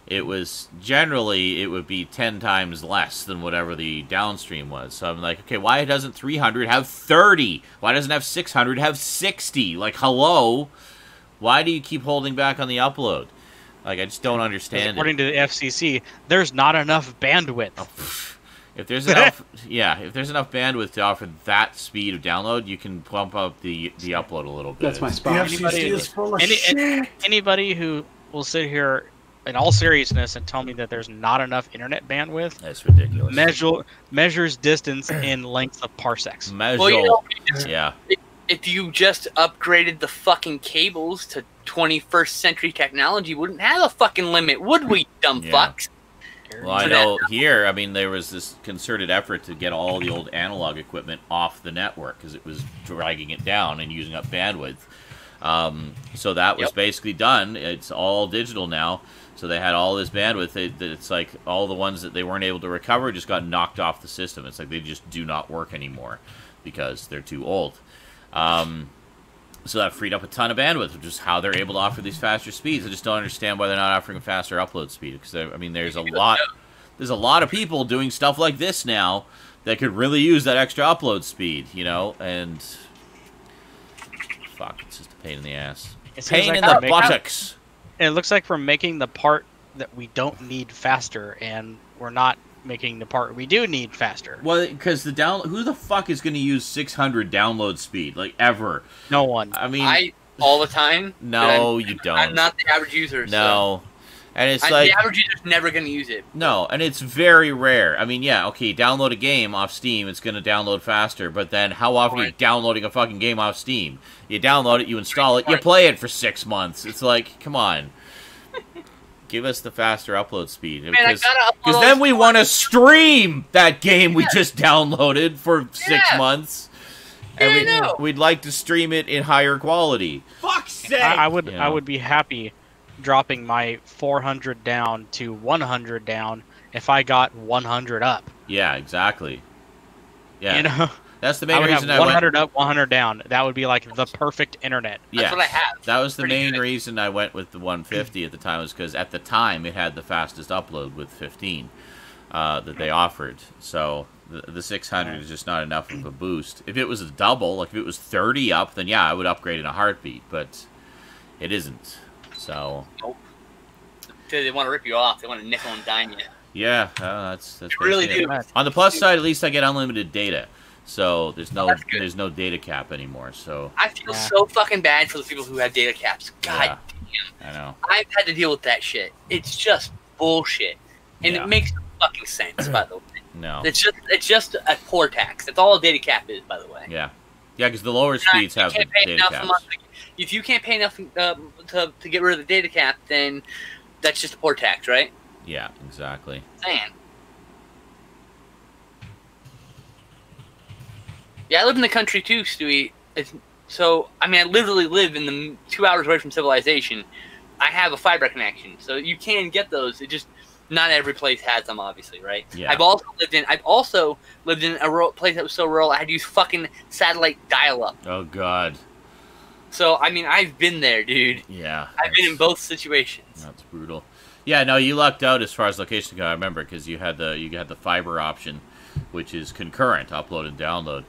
[SPEAKER 1] it was, generally, it would be 10 times less than whatever the downstream was. So I'm like, okay, why doesn't 300 have 30? Why doesn't have 600 have 60? Like, hello? Why do you keep holding back on the upload? Like, I just don't understand
[SPEAKER 3] According to the FCC, there's not enough bandwidth.
[SPEAKER 1] If there's enough, if there's enough bandwidth to offer that speed of download, you can bump up the upload a little bit.
[SPEAKER 5] That's my
[SPEAKER 4] The
[SPEAKER 5] spot.
[SPEAKER 4] FCC is full of shit.
[SPEAKER 3] Anybody who will sit here in all seriousness and tell me that there's not enough internet bandwidth
[SPEAKER 1] That's ridiculous.
[SPEAKER 3] measures distance in length of parsecs.
[SPEAKER 1] Measure.
[SPEAKER 2] Well, you know,
[SPEAKER 1] Yeah.
[SPEAKER 2] if you just upgraded the fucking cables to 21st century technology, wouldn't have a fucking limit, would we, dumb
[SPEAKER 1] Yeah.
[SPEAKER 2] fucks?
[SPEAKER 1] Well, I know here, I mean, there was this concerted effort to get all the old analog equipment off the network because it was dragging it down and using up bandwidth. So that was basically done. It's all digital now. So they had all this bandwidth. It's like all the ones that they weren't able to recover just got knocked off the system. It's like they just do not work anymore because they're too old. So that freed up a ton of bandwidth, which is how they're able to offer these faster speeds. I just don't understand why they're not offering a faster upload speed. Because I mean, there's a lot of people doing stuff like this now that could really use that extra upload speed, you know. And fuck, it's just a pain in the ass. Pain in the buttocks.
[SPEAKER 3] It looks like we're making the part that we don't need faster, and we're not making the part we do need faster.
[SPEAKER 1] Well, because who the fuck is going to use 600 download speed, like, ever?
[SPEAKER 3] No one.
[SPEAKER 1] I mean,
[SPEAKER 2] I all the time.
[SPEAKER 1] No, you don't.
[SPEAKER 2] I'm not the average user.
[SPEAKER 1] No.
[SPEAKER 2] So.
[SPEAKER 1] And it's like...
[SPEAKER 2] The average user's never going to use it.
[SPEAKER 1] No, and it's very rare. I mean, yeah, okay, download a game off Steam, it's going to download faster, but then how often are you downloading a fucking game off Steam? You download it, you install it, you play it for 6 months. It's like, come on. Give us the faster upload speed.
[SPEAKER 2] Man, I gotta upload
[SPEAKER 1] because then we want to stream that game we just downloaded for 6 months. And we'd like to stream it in higher quality.
[SPEAKER 5] Fuck's sake!
[SPEAKER 3] I would be happy dropping my 400 down to 100 down if I got 100 up.
[SPEAKER 1] Yeah, exactly. Yeah.
[SPEAKER 3] You know?
[SPEAKER 1] That's the main
[SPEAKER 3] I would
[SPEAKER 1] reason
[SPEAKER 3] have 100 up, 100 down. That would be like the perfect internet.
[SPEAKER 2] That's what I have.
[SPEAKER 1] That was the main reason I went with the 150 at the time, was because at the time it had the fastest upload with 15 that they offered. So the 600 is just not enough of a boost. If it was a double, like if it was 30 up, then yeah, I would upgrade in a heartbeat. But it isn't. So.
[SPEAKER 2] Nope. They want to rip you off. They want to nickel and dime you.
[SPEAKER 1] Yeah, that's
[SPEAKER 2] they really do.
[SPEAKER 1] On the plus side, at least I get unlimited data. So there's no data cap anymore. So
[SPEAKER 2] I feel so fucking bad for the people who have data caps. God damn.
[SPEAKER 1] I know.
[SPEAKER 2] I've had to deal with that shit. It's just bullshit, and it makes no fucking sense. By the way,
[SPEAKER 1] no,
[SPEAKER 2] it's just a poor tax. That's all a data cap is. By the way.
[SPEAKER 1] Yeah, because the lower speeds have the data caps.
[SPEAKER 2] If you can't pay enough to get rid of the data cap, then that's just a poor tax, right?
[SPEAKER 1] Yeah, exactly.
[SPEAKER 2] Man. Yeah, I live in the country too, Stewie. So, I mean, I literally live in the 2 hours away from civilization. I have a fiber connection, so you can get those. It just not every place has them, obviously, right?
[SPEAKER 1] Yeah.
[SPEAKER 2] I've also lived in a rural place that was so rural I had to use fucking satellite dial-up.
[SPEAKER 1] Oh God.
[SPEAKER 2] So, I mean, I've been there, dude.
[SPEAKER 1] Yeah.
[SPEAKER 2] I've been in both situations.
[SPEAKER 1] That's brutal. Yeah, no, you lucked out as far as location go. I remember because you had the fiber option, which is concurrent upload and download.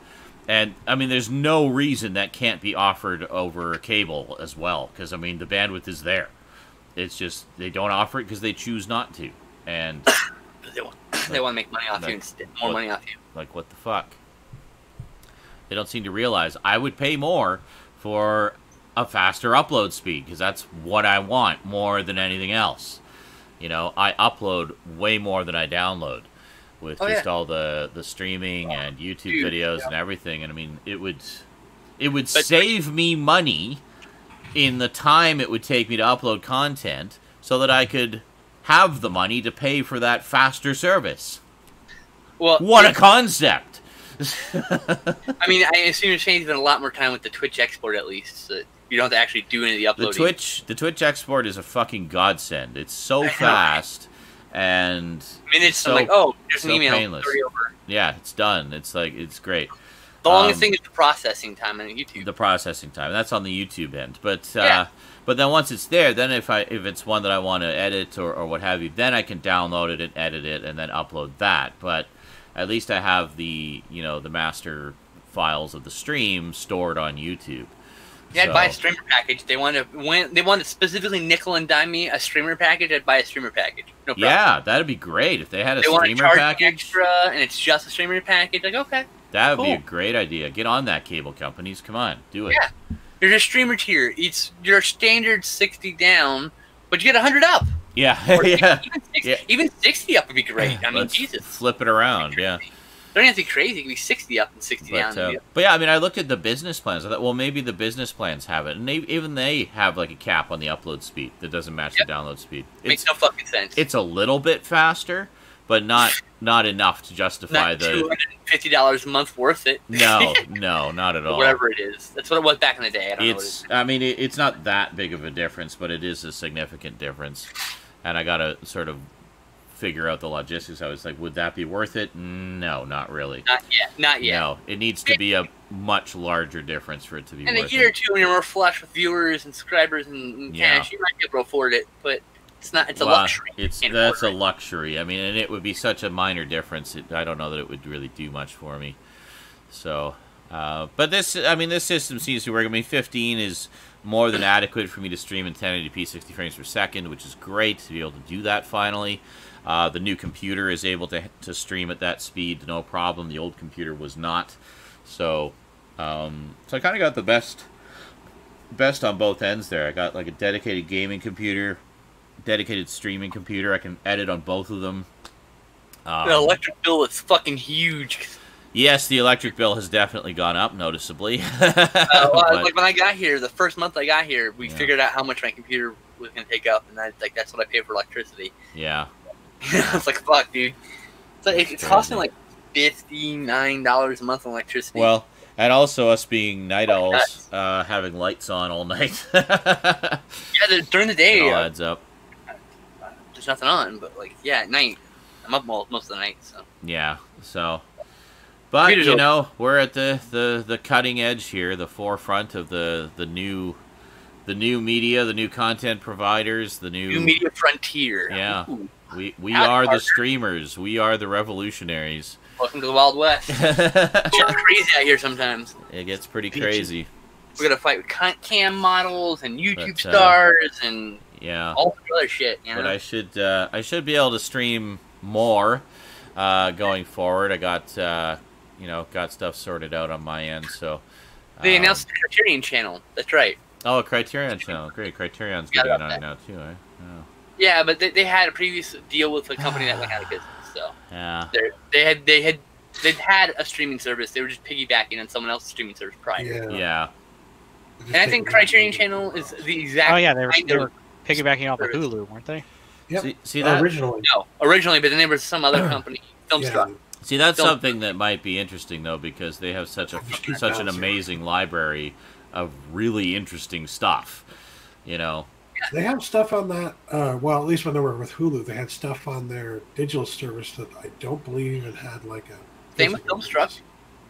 [SPEAKER 1] And, I mean, there's no reason that can't be offered over cable as well, because, I mean, the bandwidth is there. It's just, they don't offer it because they choose not to. And
[SPEAKER 2] they want to make money off you instead. More money off you.
[SPEAKER 1] Like, what the fuck? They don't seem to realize I would pay more for a faster upload speed, because that's what I want more than anything else. You know, I upload way more than I download. With all the streaming and YouTube videos and everything, and I mean, it would save me money in the time it would take me to upload content, so that I could have the money to pay for that faster service.
[SPEAKER 2] Well,
[SPEAKER 1] what a concept!
[SPEAKER 2] I mean, I assume you're saving a lot more time with the Twitch export, at least. So you don't have to actually do any of the uploading.
[SPEAKER 1] The Twitch export is a fucking godsend. It's so fast. And
[SPEAKER 2] minutes, so, I'm like, oh, there's an email.
[SPEAKER 1] Painless. Yeah, it's done. It's like, it's great.
[SPEAKER 2] The longest thing is the processing time on YouTube.
[SPEAKER 1] The processing time. That's on the YouTube end. But but then once it's there, then if it's one that I want to edit or what have you, then I can download it and edit it and then upload that. But at least I have the the master files of the stream stored on YouTube.
[SPEAKER 2] Yeah, I'd buy a streamer package. They want to specifically nickel and dime me a streamer package. I'd buy a streamer package. No problem.
[SPEAKER 1] Yeah, that'd be great if they had a
[SPEAKER 2] streamer package. They want to charge extra, and it's just a streamer package. Like, okay,
[SPEAKER 1] that would be a great idea. Get on that, cable companies. Come on, do it.
[SPEAKER 2] Yeah, there's a streamer tier. It's your standard 60 down, but you get 100 up.
[SPEAKER 1] Yeah,
[SPEAKER 2] even 60 up would be great. I mean, Jesus,
[SPEAKER 1] flip it around. Yeah.
[SPEAKER 2] Don't have to be crazy. It can be 60 up and 60 down.
[SPEAKER 1] But yeah, I mean, I looked at the business plans. I thought, well, maybe the business plans have it, and even they have like a cap on the upload speed that doesn't match the download speed.
[SPEAKER 2] Makes no fucking sense.
[SPEAKER 1] It's a little bit faster, but not enough to justify
[SPEAKER 2] not $250 a month worth it.
[SPEAKER 1] No, not at all.
[SPEAKER 2] Whatever it is, that's what it was back in the day. I don't know what it is.
[SPEAKER 1] I mean, it's not that big of a difference, but it is a significant difference, and I gotta sort of figure out the logistics. I was like, would that be worth it? No, not really.
[SPEAKER 2] Not yet.
[SPEAKER 1] No, it needs to be a much larger difference for it to be worth it.
[SPEAKER 2] In a year or two, when you're more flush with viewers and subscribers and cash, you might be able to afford it, but it's not. It's a luxury.
[SPEAKER 1] That's a luxury. I mean, and it would be such a minor difference. I don't know that it would really do much for me. So, but this system seems to work. I mean, 15 is more than adequate for me to stream in 1080p 60 frames per second, which is great to be able to do that finally. The new computer is able to stream at that speed, no problem. The old computer was not. So I kind of got the best on both ends there. I got like a dedicated gaming computer, dedicated streaming computer. I can edit on both of them.
[SPEAKER 2] The electric bill is fucking huge.
[SPEAKER 1] Yes, the electric bill has definitely gone up noticeably.
[SPEAKER 2] Like when I got here, the first month I got here, we figured out how much my computer was going to take up, and that's what I pay for electricity.
[SPEAKER 1] Yeah.
[SPEAKER 2] It's like, fuck, dude. So it's costing like $59 a month on electricity.
[SPEAKER 1] Well, and also us being night owls, having lights on all night.
[SPEAKER 2] Yeah, during the day,
[SPEAKER 1] it all adds up.
[SPEAKER 2] There's nothing on, but like, yeah, at night, I'm up most of the night. So
[SPEAKER 1] yeah, so. But you know, we're at the cutting edge here, the forefront of the new media, the new content providers, the new
[SPEAKER 2] media frontier.
[SPEAKER 1] Yeah, ooh. we are the streamers. We are the revolutionaries.
[SPEAKER 2] Welcome to the Wild West. It's crazy out here sometimes.
[SPEAKER 1] It gets pretty crazy.
[SPEAKER 2] We're gonna fight with cam models and YouTube stars and all the other shit. You know?
[SPEAKER 1] But I should be able to stream more going forward. I got got stuff sorted out on my end. So
[SPEAKER 2] they announced the Criterion channel. That's right.
[SPEAKER 1] Oh, a Criterion channel. Great. Criterion's getting on it now too. Eh? Oh.
[SPEAKER 2] Yeah, but they had a previous deal with a company that went out of business. So
[SPEAKER 1] yeah,
[SPEAKER 2] they'd had a streaming service. They were just piggybacking on someone else's streaming service prior.
[SPEAKER 1] Yeah.
[SPEAKER 2] And I think Criterion Channel is the exact.
[SPEAKER 3] Oh yeah, they were piggybacking off of Hulu, weren't they?
[SPEAKER 4] Yep.
[SPEAKER 1] See that
[SPEAKER 4] originally?
[SPEAKER 2] No, originally, but then there was some other company, Filmstruck.
[SPEAKER 1] See, that's something that might be interesting though, because they have such an amazing library of really interesting stuff. You know.
[SPEAKER 4] They have stuff on that. Well, at least when they were with Hulu, they had stuff on their digital service that I don't believe it had like a.
[SPEAKER 2] Same with Filmstruck.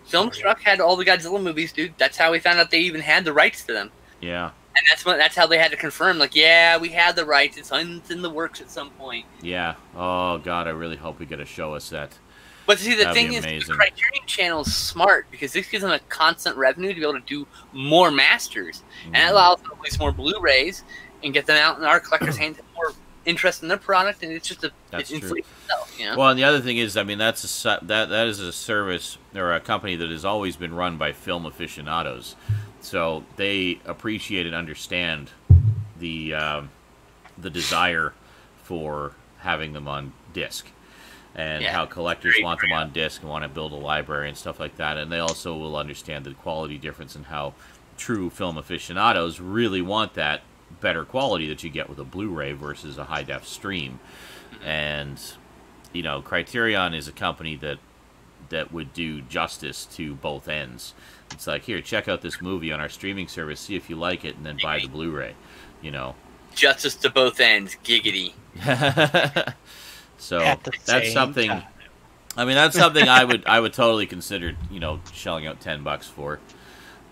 [SPEAKER 2] Filmstruck had all the Godzilla movies, dude. That's how we found out they even had the rights to them.
[SPEAKER 1] Yeah.
[SPEAKER 2] And that's how they had to confirm, like, yeah, we had the rights. It's in the works at some point.
[SPEAKER 1] Yeah. Oh God, I really hope we get to show us that.
[SPEAKER 2] But see, the thing is, the Criterion Channel is smart because this gives them a constant revenue to be able to do more masters, and it allows them to release more Blu-rays and get them out in our collectors' hands, more interest in their product, and it's just inflates itself. You know?
[SPEAKER 1] Well, and the other thing is, I mean, that is a service or a company that has always been run by film aficionados, so they appreciate and understand the desire for having them on disc. And how collectors want them on disc and want to build a library and stuff like that. And they also will understand the quality difference and how true film aficionados really want that better quality that you get with a Blu-ray versus a high-def stream. And, you know, Criterion is a company that would do justice to both ends. It's like, here, check out this movie on our streaming service, see if you like it, and then buy the Blu-ray, you know.
[SPEAKER 2] Justice to both ends, giggity.
[SPEAKER 1] So that's something. Time. I mean, that's something I would totally consider, you know, shelling out $10 for,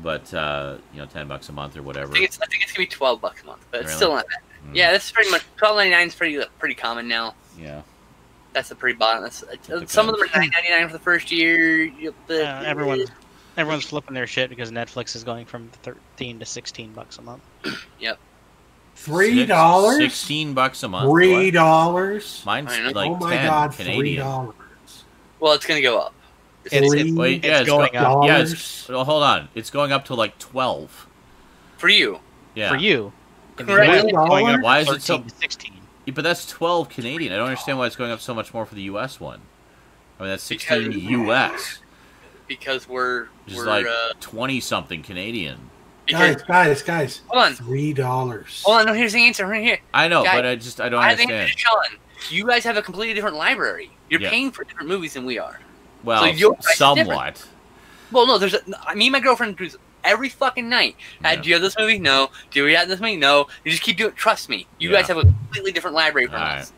[SPEAKER 1] but you know, $10 a month or whatever.
[SPEAKER 2] I think it's gonna be $12 a month, but it's still not bad. Yeah, that's pretty much $12.99 is pretty common now.
[SPEAKER 1] Yeah,
[SPEAKER 2] that's the pretty bottom. Some of them are $9.99 for the first year.
[SPEAKER 3] Everyone's flipping their shit because Netflix is going from $13 to $16 a month.
[SPEAKER 2] Yep.
[SPEAKER 4] $3?
[SPEAKER 1] $16 a month.
[SPEAKER 4] $3?
[SPEAKER 1] Mine's like
[SPEAKER 4] oh my
[SPEAKER 1] 10
[SPEAKER 4] God,
[SPEAKER 1] Canadian.
[SPEAKER 4] $3.
[SPEAKER 2] Well, it's going to go up.
[SPEAKER 1] It's
[SPEAKER 3] going up.
[SPEAKER 1] Yeah, well, hold on. It's going up to like 12
[SPEAKER 2] for you.
[SPEAKER 1] Yeah,
[SPEAKER 3] for you.
[SPEAKER 2] Correct.
[SPEAKER 3] Going up
[SPEAKER 1] why is it so?
[SPEAKER 3] To 16.
[SPEAKER 1] Yeah, but that's 12 Canadian. I don't understand why it's going up so much more for the U.S. one. I mean, that's 16 U.S.
[SPEAKER 2] Because we're
[SPEAKER 1] like 20 something Canadian.
[SPEAKER 4] Guys!
[SPEAKER 2] Hold on.
[SPEAKER 4] $3.
[SPEAKER 2] Hold on, no, here's the answer right here.
[SPEAKER 1] I know,
[SPEAKER 2] guys,
[SPEAKER 1] but I don't understand.
[SPEAKER 2] Sean, you guys have a completely different library. You're paying for different movies than we are.
[SPEAKER 1] Well,
[SPEAKER 2] so
[SPEAKER 1] somewhat.
[SPEAKER 2] Well, no, me and my girlfriend do every fucking night. Do you have this movie? No. Do we have this movie? No. You just keep doing it. Trust me. You guys have a completely different library from us.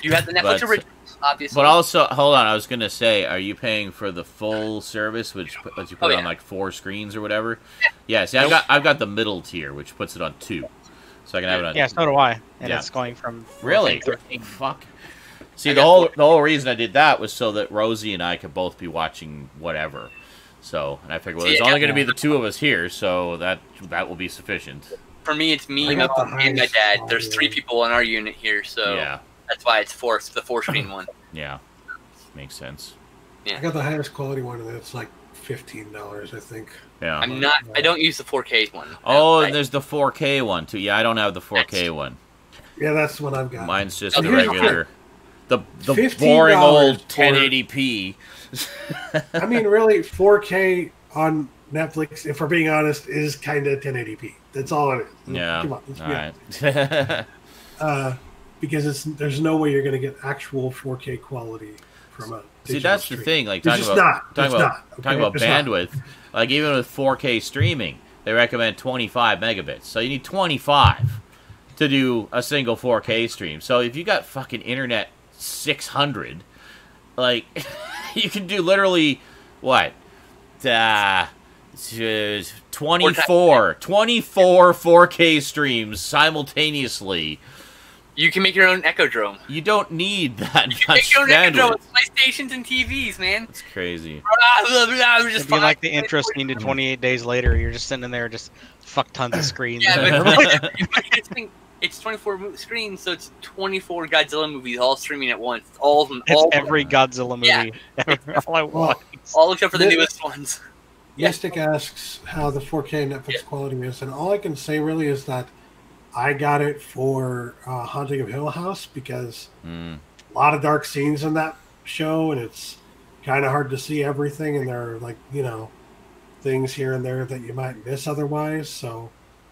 [SPEAKER 2] You have the Netflix originals, obviously.
[SPEAKER 1] But also, hold on, I was going to say, are you paying for the full service, which lets you put it on like 4 screens or whatever? Yeah, see, I've got the middle tier, which puts it on 2. So I can have it on...
[SPEAKER 3] Yeah, so do I. And it's going from...
[SPEAKER 1] Really? 13. Fuck. See, the whole reason I did that was so that Rosie and I could both be watching whatever. So, and I figured, well, there's only going to be the 2 of us here, so that will be sufficient.
[SPEAKER 2] For me, it's me, my mom, and my dad. There's 3 people in our unit here, so... Yeah. That's why it's the 4-screen one.
[SPEAKER 1] Yeah, makes sense.
[SPEAKER 2] Yeah,
[SPEAKER 4] I got the highest quality one, and it's like $15, I think.
[SPEAKER 1] Yeah,
[SPEAKER 2] I don't use the 4K one.
[SPEAKER 1] Oh, and there's the 4K one too. Yeah, I don't have the 4K one.
[SPEAKER 4] Yeah, that's what I've got.
[SPEAKER 1] Mine's just the regular, the boring old 1080p.
[SPEAKER 4] I mean, really, 4K on Netflix, if we're being honest, is kind of 1080p. That's all it is.
[SPEAKER 1] Yeah.
[SPEAKER 4] Come on, let's
[SPEAKER 1] All
[SPEAKER 4] be honest. Because there's no way you're going to get actual 4K quality from a
[SPEAKER 1] See, that's the thing. Like
[SPEAKER 4] talking
[SPEAKER 1] about
[SPEAKER 4] It's
[SPEAKER 1] bandwidth. Like even with 4K streaming, they recommend 25 megabits. So you need 25 to do a single 4K stream. So if you got fucking internet 600, like you can do literally what? 24 4K streams simultaneously.
[SPEAKER 2] You can make your own Echodrome.
[SPEAKER 1] You don't need that
[SPEAKER 2] You can
[SPEAKER 1] much
[SPEAKER 2] make your own
[SPEAKER 1] bandwidth.
[SPEAKER 2] Echodrome with PlayStations and TVs, man.
[SPEAKER 1] It's crazy.
[SPEAKER 3] It'd be like the intro scene to 28 Days Later. You're just sitting in there, just fuck tons of screens.
[SPEAKER 2] Yeah, but it's 24 screens, so it's 24 Godzilla movies all streaming at once. All of them.
[SPEAKER 3] It's every Godzilla movie
[SPEAKER 2] Yeah.
[SPEAKER 3] all at once.
[SPEAKER 2] All except for the newest ones.
[SPEAKER 4] Mystic asks how the 4K Netflix quality is, and all I can say really is that I got it for Haunting of Hill House because a lot of dark scenes in that show, and it's kind of hard to see everything, and there are, like, you know, things here and there that you might miss otherwise. So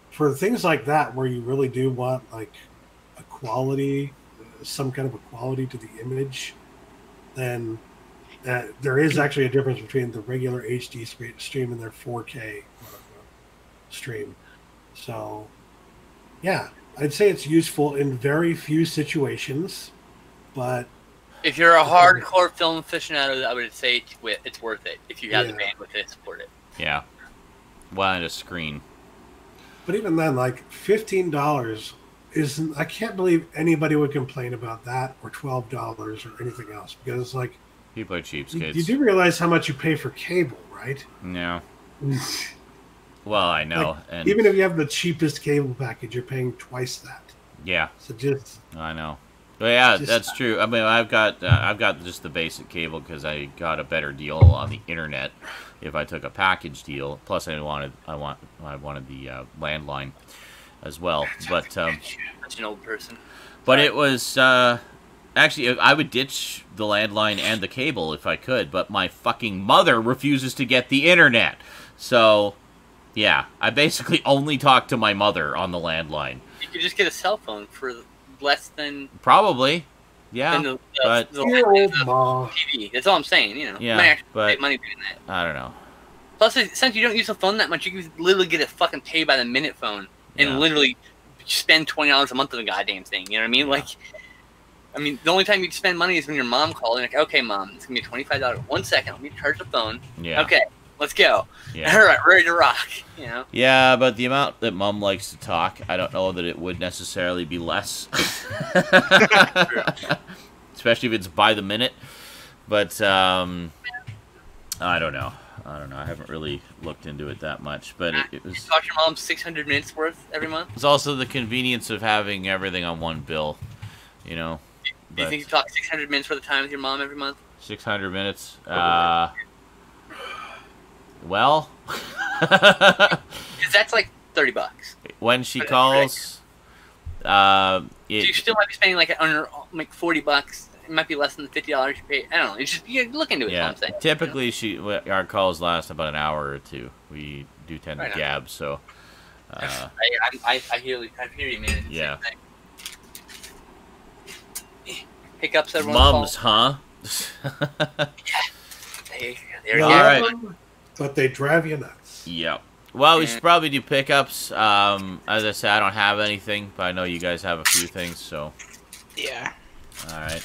[SPEAKER 4] for things like that where you really do want like a quality, some kind of a quality to the image, then there is actually a difference between the regular HD stream and their 4K stream. So yeah, I'd say it's useful in very few situations, but
[SPEAKER 2] if you're a hardcore film aficionado, I would say it's worth it if you have the bandwidth to support it.
[SPEAKER 1] Yeah. Well, and a screen.
[SPEAKER 4] But even then, like $15 isn't. I can't believe anybody would complain about that, or $12 or anything else, because it's like
[SPEAKER 1] people are cheapskates.
[SPEAKER 4] You do realize how much you pay for cable, right?
[SPEAKER 1] Yeah. Well, I know,
[SPEAKER 4] Like,
[SPEAKER 1] and
[SPEAKER 4] even if you have the cheapest cable package, you're paying twice that.
[SPEAKER 1] Yeah.
[SPEAKER 4] So just.
[SPEAKER 1] I know. But yeah, that's true. I mean, I've got just the basic cable because I got a better deal on the internet if I took a package deal. Plus, I wanted the landline as well. But
[SPEAKER 2] such an old person.
[SPEAKER 1] But it was actually I would ditch the landline and the cable if I could. But my fucking mother refuses to get the internet. So yeah, I basically only talk to my mother on the landline.
[SPEAKER 2] You could just get a cell phone for less than
[SPEAKER 1] probably, yeah.
[SPEAKER 2] But TV. That's all I'm saying. You know,
[SPEAKER 1] yeah,
[SPEAKER 2] you might actually
[SPEAKER 1] but
[SPEAKER 2] save money doing that.
[SPEAKER 1] I don't know.
[SPEAKER 2] Plus, since you don't use the phone that much, you can literally get a fucking pay by the minute phone and literally spend $20 a month on the goddamn thing. You know what I mean? Like, I mean, the only time you spend money is when your mom calls. And you're like, okay, mom, it's gonna be $25. 1 second, let me charge the phone.
[SPEAKER 1] Yeah.
[SPEAKER 2] Okay. Let's go.
[SPEAKER 1] Yeah.
[SPEAKER 2] All right, ready to rock. You know.
[SPEAKER 1] Yeah, but the amount that Mom likes to talk, I don't know that it would necessarily be less. Especially if it's by the minute. But I don't know. I haven't really looked into it that much, but it was.
[SPEAKER 2] You talk your mom 600 minutes worth every month.
[SPEAKER 1] It's also the convenience of having everything on one bill. You know.
[SPEAKER 2] Do you think you talk 600 minutes worth of time with your mom every month?
[SPEAKER 1] 600 minutes. Well,
[SPEAKER 2] because that's like $30.
[SPEAKER 1] When she calls,
[SPEAKER 2] so you still might be spending like under like $40. It might be less than the $50 you pay. I don't know. It's just you look into it.
[SPEAKER 1] Yeah.
[SPEAKER 2] I'm saying.
[SPEAKER 1] Typically, our calls last about an hour or two. We do tend to gab, so.
[SPEAKER 2] I hear you, man.
[SPEAKER 1] Yeah.
[SPEAKER 2] Pickups, everyone.
[SPEAKER 1] Mums, huh?
[SPEAKER 2] They're
[SPEAKER 1] all right.
[SPEAKER 4] But they drive you nuts.
[SPEAKER 1] Yep. Well, we should probably do pickups. As I said, I don't have anything, but I know you guys have a few things, so.
[SPEAKER 3] Yeah.
[SPEAKER 1] All right.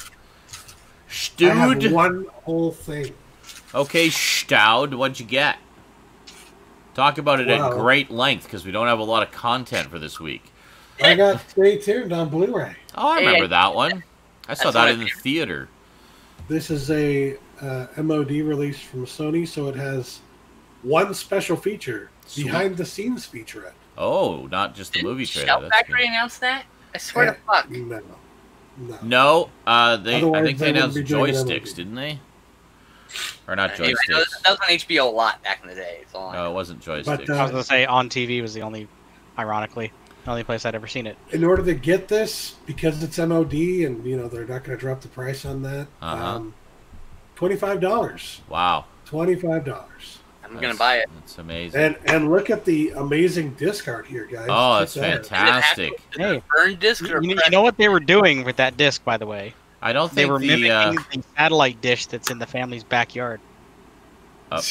[SPEAKER 4] I have one whole thing.
[SPEAKER 1] Okay, Stoud, what'd you get? Talk about it at great length, because we don't have a lot of content for this week.
[SPEAKER 4] I got Stay Tuned on Blu-ray.
[SPEAKER 1] Oh, I remember that one. I saw that in the theater.
[SPEAKER 4] This is a MOD release from Sony, so it has one special feature, behind-the-scenes featurette.
[SPEAKER 1] Oh, not just the movie trailer.
[SPEAKER 2] Shout Factory announced that? I swear to fuck.
[SPEAKER 1] No. I think they announced joysticks, didn't they? Or not joysticks.
[SPEAKER 2] That was on HBO a lot back in the day.
[SPEAKER 1] No, it wasn't joysticks.
[SPEAKER 3] But, I was going to say, on TV was the only place I'd ever seen it.
[SPEAKER 4] In order to get this, because it's MOD and, you know, they're not going to drop the price on that, $25.
[SPEAKER 1] Wow.
[SPEAKER 4] $25.
[SPEAKER 2] I I'm gonna buy it.
[SPEAKER 1] It's amazing.
[SPEAKER 4] And look at the amazing disc art here, guys.
[SPEAKER 1] Oh, that's
[SPEAKER 4] Check that out.
[SPEAKER 1] fantastic.
[SPEAKER 3] Hey,
[SPEAKER 2] Burn disc or
[SPEAKER 3] you know what they were doing with that disc, by the way?
[SPEAKER 1] I don't
[SPEAKER 3] They
[SPEAKER 1] think
[SPEAKER 3] were mimicking
[SPEAKER 1] the
[SPEAKER 3] the satellite dish that's in the family's backyard.
[SPEAKER 1] okay.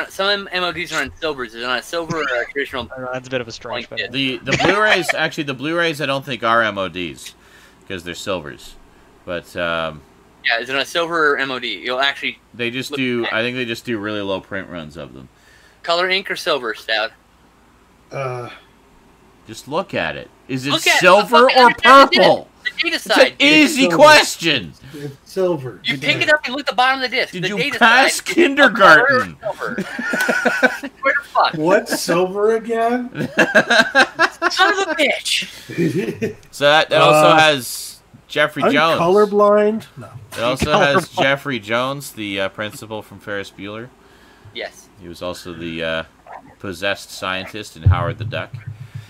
[SPEAKER 2] Some MODs are on silvers. Is it on a silver or a traditional?
[SPEAKER 3] I don't know, that's a bit of a stretch. But
[SPEAKER 1] The Blu-rays actually the Blu-rays I don't think are MODs because they're silvers, but
[SPEAKER 2] Yeah, is it on a silver or MOD? You'll actually
[SPEAKER 1] they just
[SPEAKER 2] Look
[SPEAKER 1] do.
[SPEAKER 2] at-
[SPEAKER 1] I think they just do really low print runs of them.
[SPEAKER 2] color ink or silver, Stout.
[SPEAKER 1] Just look at it. Is it
[SPEAKER 2] Look at it.
[SPEAKER 1] silver
[SPEAKER 2] Look at
[SPEAKER 1] or
[SPEAKER 2] it. That's it.
[SPEAKER 1] purple?
[SPEAKER 2] The data
[SPEAKER 1] It's
[SPEAKER 2] side.
[SPEAKER 1] an easy
[SPEAKER 4] silver.
[SPEAKER 1] question.
[SPEAKER 4] It's silver.
[SPEAKER 2] You pick it up and look at the bottom of the disc.
[SPEAKER 1] Did
[SPEAKER 2] the
[SPEAKER 1] you
[SPEAKER 2] data
[SPEAKER 1] pass
[SPEAKER 2] side is
[SPEAKER 1] kindergarten?
[SPEAKER 2] a color of silver. Where the fuck?
[SPEAKER 4] What's silver again?
[SPEAKER 2] Son of a bitch.
[SPEAKER 1] So that also has Jeffrey
[SPEAKER 4] I'm
[SPEAKER 1] Jones.
[SPEAKER 4] colorblind. No.
[SPEAKER 1] It also has
[SPEAKER 3] Colorblind.
[SPEAKER 1] Jeffrey Jones, the principal from Ferris Bueller.
[SPEAKER 2] Yes.
[SPEAKER 1] He was also the possessed scientist in Howard the Duck.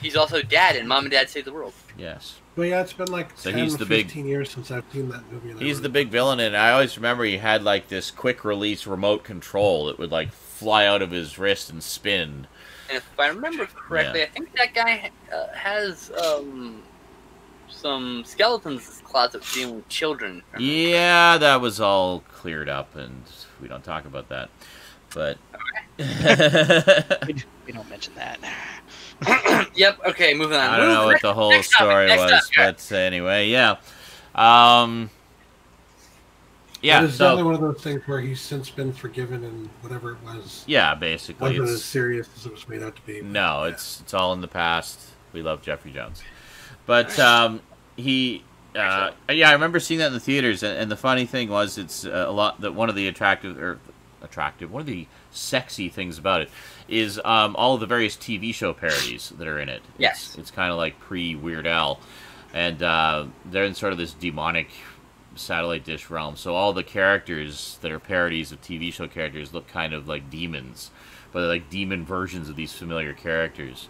[SPEAKER 2] He's also dad in Mom and Dad Save the World.
[SPEAKER 1] Yes.
[SPEAKER 4] But yeah, it's been like
[SPEAKER 1] So
[SPEAKER 4] 10
[SPEAKER 1] he's
[SPEAKER 4] to
[SPEAKER 1] the big-
[SPEAKER 4] 15 years since I've seen that movie. and I
[SPEAKER 1] He's the
[SPEAKER 4] remember-
[SPEAKER 1] big villain, and I always remember he had like this quick release remote control that would like fly out of his wrist and spin.
[SPEAKER 2] And if I remember correctly,
[SPEAKER 1] Yeah.
[SPEAKER 2] I think that guy has some skeletons in his closet dealing with children.
[SPEAKER 1] Yeah, that was all cleared up, and we don't talk about that. But
[SPEAKER 3] we don't mention that.
[SPEAKER 2] Yep. Okay. Moving on.
[SPEAKER 1] I don't know what the whole
[SPEAKER 2] next topic,
[SPEAKER 1] story
[SPEAKER 2] next
[SPEAKER 1] was,
[SPEAKER 2] topic.
[SPEAKER 1] but anyway, yeah. Yeah,
[SPEAKER 4] It is definitely
[SPEAKER 1] so
[SPEAKER 4] one of those things where he's since been forgiven and whatever it was
[SPEAKER 1] yeah, basically,
[SPEAKER 4] wasn't as
[SPEAKER 1] it's
[SPEAKER 4] serious as it was made out to be.
[SPEAKER 1] no,
[SPEAKER 4] Yeah.
[SPEAKER 1] it's all in the past. We love Jeffrey Jones, but he. Yeah, I remember seeing that in the theaters, and the funny thing was, it's a lot that one of the one of the sexy things about it is all of the various TV show parodies that are in it.
[SPEAKER 2] Yes.
[SPEAKER 1] It's kind of like pre-Weird Al, and they're in sort of this demonic satellite dish realm. So all the characters that are parodies of TV show characters look kind of like demons, but they're like demon versions of these familiar characters.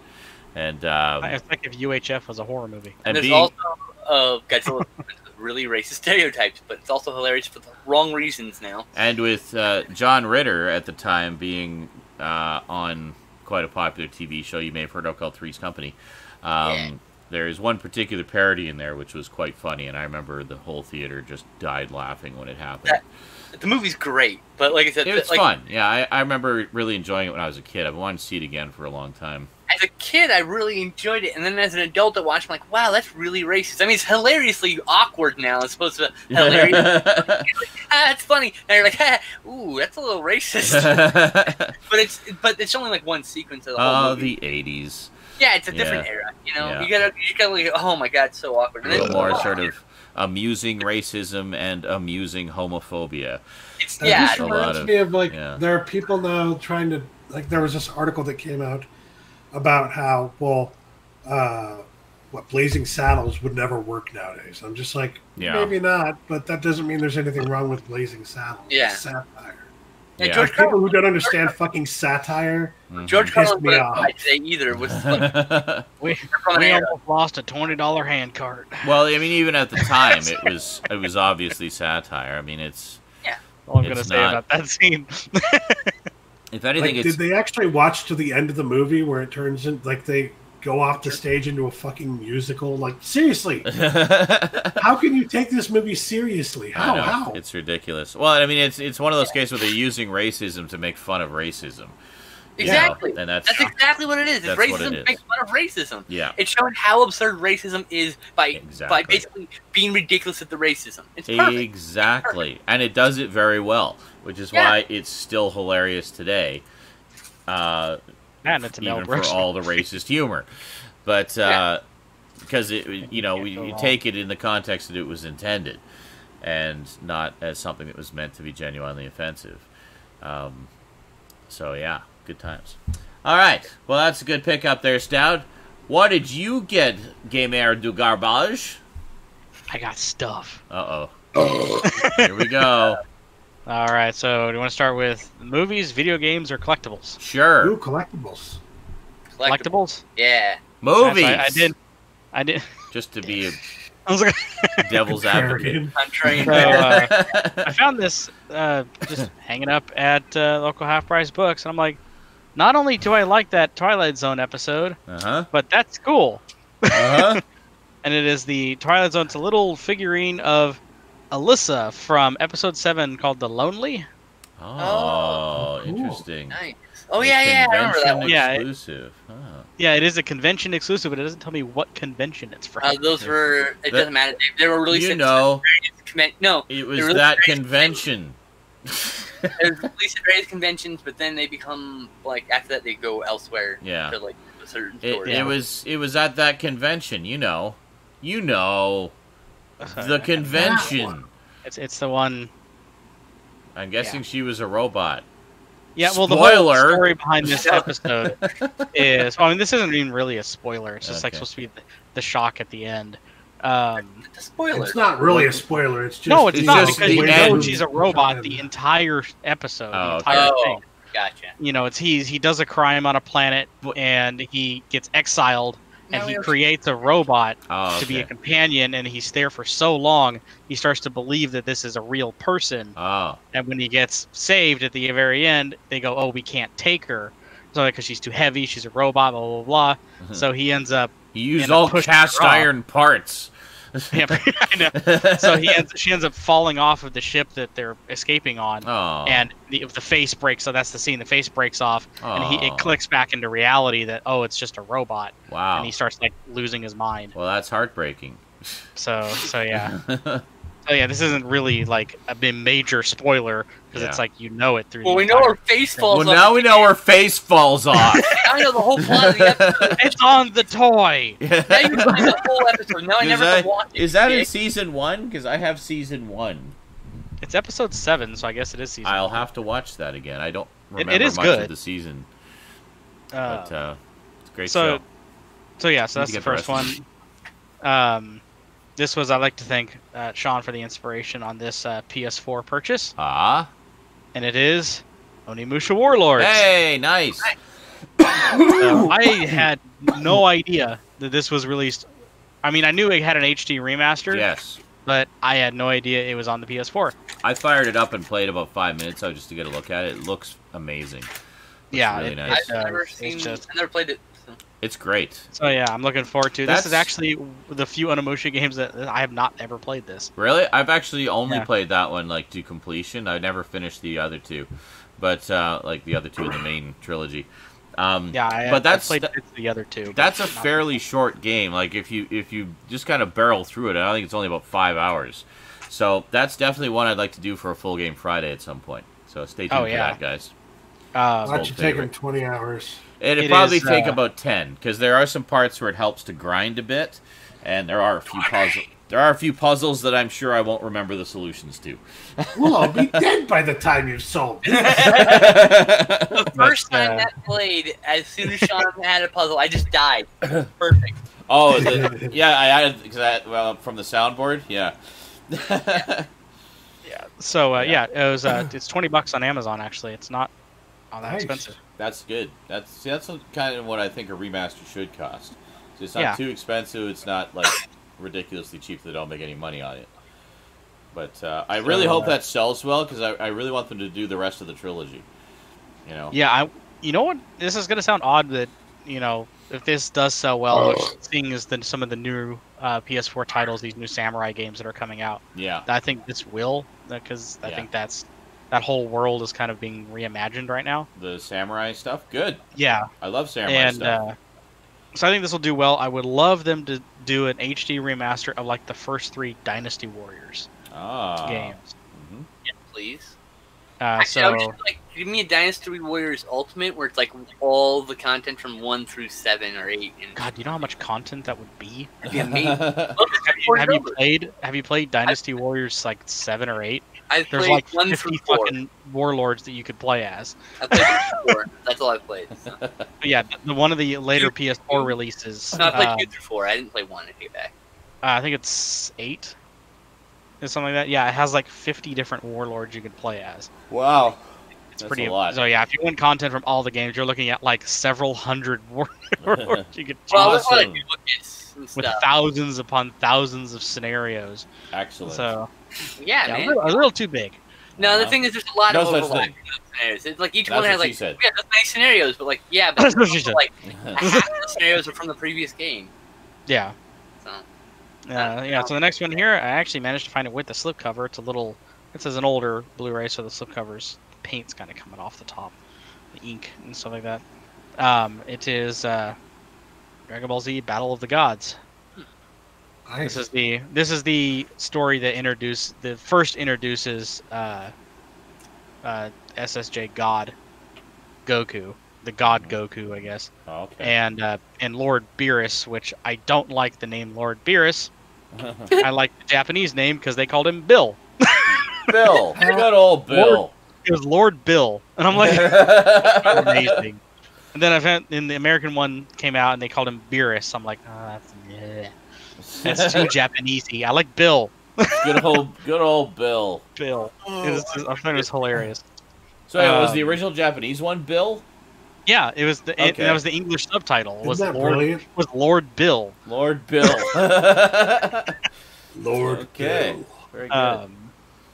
[SPEAKER 1] And
[SPEAKER 3] I think if UHF was a horror movie.
[SPEAKER 1] and
[SPEAKER 2] There's
[SPEAKER 1] being
[SPEAKER 2] also Godzilla with really racist stereotypes, but it's also hilarious for the wrong reasons now.
[SPEAKER 1] and with John Ritter at the time being on quite a popular TV show you may have heard of called Three's Company. There's one particular parody in there which was quite funny, and I remember the whole theater just died laughing when it happened.
[SPEAKER 2] The movie's great, but like I said,
[SPEAKER 1] It's
[SPEAKER 2] like,
[SPEAKER 1] fun. Yeah, I remember really enjoying it when I was a kid. I've wanted to see it again for a long time.
[SPEAKER 2] as a kid, I really enjoyed it, and then as an adult, I watched, I'm like, wow, that's really racist. I mean, it's hilariously awkward now, as opposed to hilarious. It's funny, and you're like, ooh, that's a little racist. but it's only like one sequence of the whole movie.
[SPEAKER 1] The 80s.
[SPEAKER 2] Yeah, it's a different era. You know,
[SPEAKER 1] Yeah.
[SPEAKER 2] you gotta like, oh my god, it's so awkward.
[SPEAKER 1] A
[SPEAKER 2] And
[SPEAKER 1] little
[SPEAKER 2] then-
[SPEAKER 1] more sort of amusing racism and amusing homophobia.
[SPEAKER 2] It's,
[SPEAKER 4] That
[SPEAKER 2] yeah,
[SPEAKER 4] just
[SPEAKER 1] a lot
[SPEAKER 4] reminds
[SPEAKER 1] of-
[SPEAKER 4] me of like
[SPEAKER 1] yeah.
[SPEAKER 4] there are people now trying to like there was this article that came out about how what Blazing Saddles would never work nowadays. I'm just like
[SPEAKER 1] Yeah.
[SPEAKER 4] maybe not, but that doesn't mean there's anything wrong with Blazing Saddles.
[SPEAKER 2] Yeah.
[SPEAKER 4] It's satire.
[SPEAKER 2] Yeah,
[SPEAKER 1] Yeah.
[SPEAKER 2] George
[SPEAKER 4] People
[SPEAKER 2] Carlin,
[SPEAKER 4] who don't understand fucking satire.
[SPEAKER 1] Mhm.
[SPEAKER 2] George
[SPEAKER 4] pissed
[SPEAKER 2] Carlin
[SPEAKER 4] me
[SPEAKER 2] wouldn't
[SPEAKER 4] off.
[SPEAKER 2] buy today either. Was like,
[SPEAKER 3] We
[SPEAKER 2] from an era.
[SPEAKER 3] almost lost a $20 hand cart.
[SPEAKER 1] Well, I mean, even at the time, it was obviously satire. I mean, it's
[SPEAKER 3] All I'm going to
[SPEAKER 1] It's
[SPEAKER 3] say
[SPEAKER 1] not.
[SPEAKER 3] about that scene.
[SPEAKER 1] if anything,
[SPEAKER 4] Like,
[SPEAKER 1] it's
[SPEAKER 4] did they actually watch to the end of the movie where it turns in like they go off the stage into a fucking musical? Like seriously, how can you take this movie seriously?
[SPEAKER 1] I know,
[SPEAKER 4] How?
[SPEAKER 1] it's ridiculous. Well, I mean, it's one of those cases where they're using racism to make fun of racism.
[SPEAKER 2] Exactly.
[SPEAKER 1] and that's
[SPEAKER 2] exactly what it is. It's
[SPEAKER 1] that's what
[SPEAKER 2] racism
[SPEAKER 1] it is.
[SPEAKER 2] makes fun of racism.
[SPEAKER 1] Yeah.
[SPEAKER 2] It's showing how absurd racism is by
[SPEAKER 1] Exactly.
[SPEAKER 2] basically being ridiculous at the racism. It's perfect.
[SPEAKER 1] Exactly, and it does it very well, which is
[SPEAKER 2] Yeah.
[SPEAKER 1] why it's still hilarious today.
[SPEAKER 3] And it's a Mel
[SPEAKER 1] Even for
[SPEAKER 3] Brooks.
[SPEAKER 1] all the racist humor, but because you take it in the context that it was intended, and not as something that was meant to be genuinely offensive. So yeah, good times. All right, well that's a good pick up there, Stout. What did you get, Gamer du Garbage?
[SPEAKER 3] I got stuff.
[SPEAKER 1] Uh oh. Here we go.
[SPEAKER 3] All right, so do you want to start with movies, video games, or collectibles?
[SPEAKER 1] Sure.
[SPEAKER 4] Ooh, collectibles.
[SPEAKER 3] Collectibles?
[SPEAKER 2] Yeah.
[SPEAKER 1] Movies.
[SPEAKER 3] I did.
[SPEAKER 1] Just to be
[SPEAKER 3] I was like,
[SPEAKER 1] Devil's advocate.
[SPEAKER 2] Contrarian.
[SPEAKER 3] So, I found this just hanging up at local half price books, and I'm like, not only do I like that Twilight Zone episode, but that's cool. And it is the Twilight Zone. It's a little figurine of Alyssa from episode 7 called The Lonely.
[SPEAKER 1] Oh, interesting.
[SPEAKER 2] Nice. Oh yeah, I remember that one.
[SPEAKER 3] Yeah,
[SPEAKER 1] Exclusive.
[SPEAKER 3] Yeah, it is a convention exclusive, but it doesn't tell me what convention it's from.
[SPEAKER 2] Those were. It doesn't matter. They were released.
[SPEAKER 1] You know,
[SPEAKER 2] no,
[SPEAKER 1] it was that convention.
[SPEAKER 2] They were released at various conventions, but then they become like after that they go elsewhere.
[SPEAKER 1] Yeah.
[SPEAKER 2] For like a certain story.
[SPEAKER 1] It was at that convention. You know, the convention.
[SPEAKER 3] It's the one.
[SPEAKER 1] I'm guessing she was a robot.
[SPEAKER 3] Yeah, well,
[SPEAKER 1] Spoiler.
[SPEAKER 3] the whole story behind this episode is... Well, I mean, this isn't even really a spoiler. It's just like supposed to be the shock at the end.
[SPEAKER 2] The spoiler.
[SPEAKER 4] It's not really a spoiler. It's just
[SPEAKER 3] no, it's not,
[SPEAKER 1] just
[SPEAKER 3] because you
[SPEAKER 1] the
[SPEAKER 3] know
[SPEAKER 1] end.
[SPEAKER 3] she's a robot the entire episode, the entire thing.
[SPEAKER 2] Gotcha.
[SPEAKER 3] You know, he does a crime on a planet, and he gets exiled, and he creates a robot to be a companion, and he's there for so long, he starts to believe that this is a real person. And when he gets saved at the very end, they go, "Oh, we can't take her, so because she's too heavy, she's a robot, blah blah blah." So he ends up.
[SPEAKER 1] He used all cast iron parts.
[SPEAKER 3] Yeah, I know. So she ends up falling off of the ship that they're escaping on, and the face breaks. So that's the scene. The face breaks off, and it clicks back into reality that it's just a robot.
[SPEAKER 1] Wow!
[SPEAKER 3] And he starts like losing his mind.
[SPEAKER 1] Well, that's heartbreaking.
[SPEAKER 3] So yeah. So yeah, this isn't really like a major spoiler because it's like it through.
[SPEAKER 2] Well, we know her face falls off.
[SPEAKER 1] Well, now we know her face falls off.
[SPEAKER 2] I know the whole plot of the episode.
[SPEAKER 3] It's on the toy.
[SPEAKER 2] Now you know the whole episode. Now I never have to watch it.
[SPEAKER 1] Is that in season 1? Because I have season 1.
[SPEAKER 3] It's episode 7, so I guess it is season.
[SPEAKER 1] I'll
[SPEAKER 3] 1.
[SPEAKER 1] have to watch that again. I don't remember
[SPEAKER 3] it is
[SPEAKER 1] much
[SPEAKER 3] good.
[SPEAKER 1] of the season. But it's a great
[SPEAKER 3] so,
[SPEAKER 1] show.
[SPEAKER 3] So yeah, so that's the first one. This was, I'd like to thank Sean for the inspiration on this PS4 purchase. And it is Onimusha Warlords.
[SPEAKER 1] Hey, nice.
[SPEAKER 3] I had no idea that this was released. I mean, I knew it had an HD remaster.
[SPEAKER 1] Yes.
[SPEAKER 3] But I had no idea it was on the PS4.
[SPEAKER 1] I fired it up and played about 5 minutes just to get a look at it. It looks amazing.
[SPEAKER 3] Really
[SPEAKER 1] nice.
[SPEAKER 2] I've never played it.
[SPEAKER 1] It's great.
[SPEAKER 3] So yeah, I'm looking forward to it. This is actually the few Onimusha games that I have not ever played this.
[SPEAKER 1] Really? I've actually only played that one to completion. I never finished the other two. But like the other two in the main trilogy. But I played the other two. That's a fairly short game. Like if you just kind of barrel through it, I think it's only about 5 hours. So that's definitely one I'd like to do for a full game Friday at some point. So stay tuned for that, guys.
[SPEAKER 4] That should take him 20 hours.
[SPEAKER 1] It'd probably take about 10 because there are some parts where it helps to grind a bit, and there are a few puzzles. There are a few puzzles that I'm sure I won't remember the solutions to.
[SPEAKER 4] Well, I'll be dead by the time you've solved it.
[SPEAKER 2] The first time that played, as soon as Sean had a puzzle, I just died. Perfect.
[SPEAKER 1] Oh, yeah, I added from the soundboard. Yeah.
[SPEAKER 3] So it was it's $20 on Amazon. Actually, it's not all that expensive.
[SPEAKER 1] That's good. That's kind of what I think a remaster should cost. So it's not too expensive. It's not like ridiculously cheap. They don't make any money on it. But I really hope that sells well because I really want them to do the rest of the trilogy. You know.
[SPEAKER 3] Yeah, you know what? This is gonna sound odd that if this does sell well, seeing as some of the new PS4 titles, these new samurai games that are coming out.
[SPEAKER 1] Yeah.
[SPEAKER 3] I think this will because I think that whole world is kind of being reimagined right now.
[SPEAKER 1] The samurai stuff, good.
[SPEAKER 3] Yeah,
[SPEAKER 1] I love samurai stuff.
[SPEAKER 3] So I think this will do well. I would love them to do an HD remaster of like the first 3 Dynasty Warriors games.
[SPEAKER 2] Mm-hmm. Yeah, please.
[SPEAKER 3] So
[SPEAKER 2] give me a Dynasty Warriors Ultimate where it's like all the content from 1 through 7 or 8. And
[SPEAKER 3] God, you know how much content that would be?
[SPEAKER 2] That'd be amazing.
[SPEAKER 3] Have you played Dynasty Warriors like 7 or 8? There's
[SPEAKER 2] played
[SPEAKER 3] like
[SPEAKER 2] 1
[SPEAKER 3] 50
[SPEAKER 2] through 4.
[SPEAKER 3] fucking warlords that you could play as.
[SPEAKER 2] I played 4. That's all I've played. So.
[SPEAKER 3] But yeah, one of the later PS4 releases.
[SPEAKER 2] No, I played 2 through 4. I didn't play 1. I take it back.
[SPEAKER 3] I think it's 8. Or something like that. Yeah, it has like 50 different warlords you could play as.
[SPEAKER 1] Wow.
[SPEAKER 3] It's
[SPEAKER 1] That's
[SPEAKER 3] pretty.
[SPEAKER 1] a lot.
[SPEAKER 3] So yeah, if you want content from all the games, you're looking at like several hundred words you could choose
[SPEAKER 2] Well, that's what I
[SPEAKER 1] Awesome.
[SPEAKER 2] do duplicates and
[SPEAKER 3] with
[SPEAKER 2] stuff.
[SPEAKER 3] thousands upon thousands of scenarios.
[SPEAKER 1] Excellent.
[SPEAKER 3] So
[SPEAKER 2] Yeah,
[SPEAKER 3] yeah,
[SPEAKER 2] man.
[SPEAKER 3] a little too big.
[SPEAKER 2] No, the
[SPEAKER 1] Uh-huh.
[SPEAKER 2] thing is, there's a lot
[SPEAKER 1] No
[SPEAKER 2] of
[SPEAKER 1] such
[SPEAKER 2] overlap
[SPEAKER 1] thing.
[SPEAKER 2] in those scenarios. It's like each
[SPEAKER 1] That's
[SPEAKER 2] one has
[SPEAKER 1] what she
[SPEAKER 2] like
[SPEAKER 1] said.
[SPEAKER 2] yeah, that's many scenarios, but like yeah, but
[SPEAKER 3] That's what she said.
[SPEAKER 2] like half of the scenarios are from the previous game.
[SPEAKER 3] Yeah.
[SPEAKER 2] So
[SPEAKER 3] Yeah. So the next one here, I actually managed to find it with the slipcover. It's a little. It says an older Blu-ray, so the slipcover's paint's kind of coming off the top, the ink and stuff like that. It is Dragon Ball Z: Battle of the Gods.
[SPEAKER 4] Nice.
[SPEAKER 3] This is the story that first introduces SSJ God Goku, the God Goku, I guess,
[SPEAKER 1] Okay.
[SPEAKER 3] and Lord Beerus, which I don't like the name Lord Beerus. I like the Japanese name because they called him Bill.
[SPEAKER 1] Bill. Good old Bill.
[SPEAKER 3] It was Lord Bill, and I'm like, amazing. And then the American one came out and they called him Beerus. I'm like, oh, that's too Japanesey. I like Bill.
[SPEAKER 1] Good old Bill.
[SPEAKER 3] Bill. I thought it was hilarious.
[SPEAKER 1] So it was the original Japanese one, Bill?
[SPEAKER 3] Yeah, it was
[SPEAKER 1] Okay.
[SPEAKER 3] that was the English subtitle.
[SPEAKER 4] Isn't that brilliant?
[SPEAKER 3] Was Lord Bill.
[SPEAKER 1] Lord Bill.
[SPEAKER 4] Lord
[SPEAKER 1] Okay.
[SPEAKER 4] Bill.
[SPEAKER 1] Very good.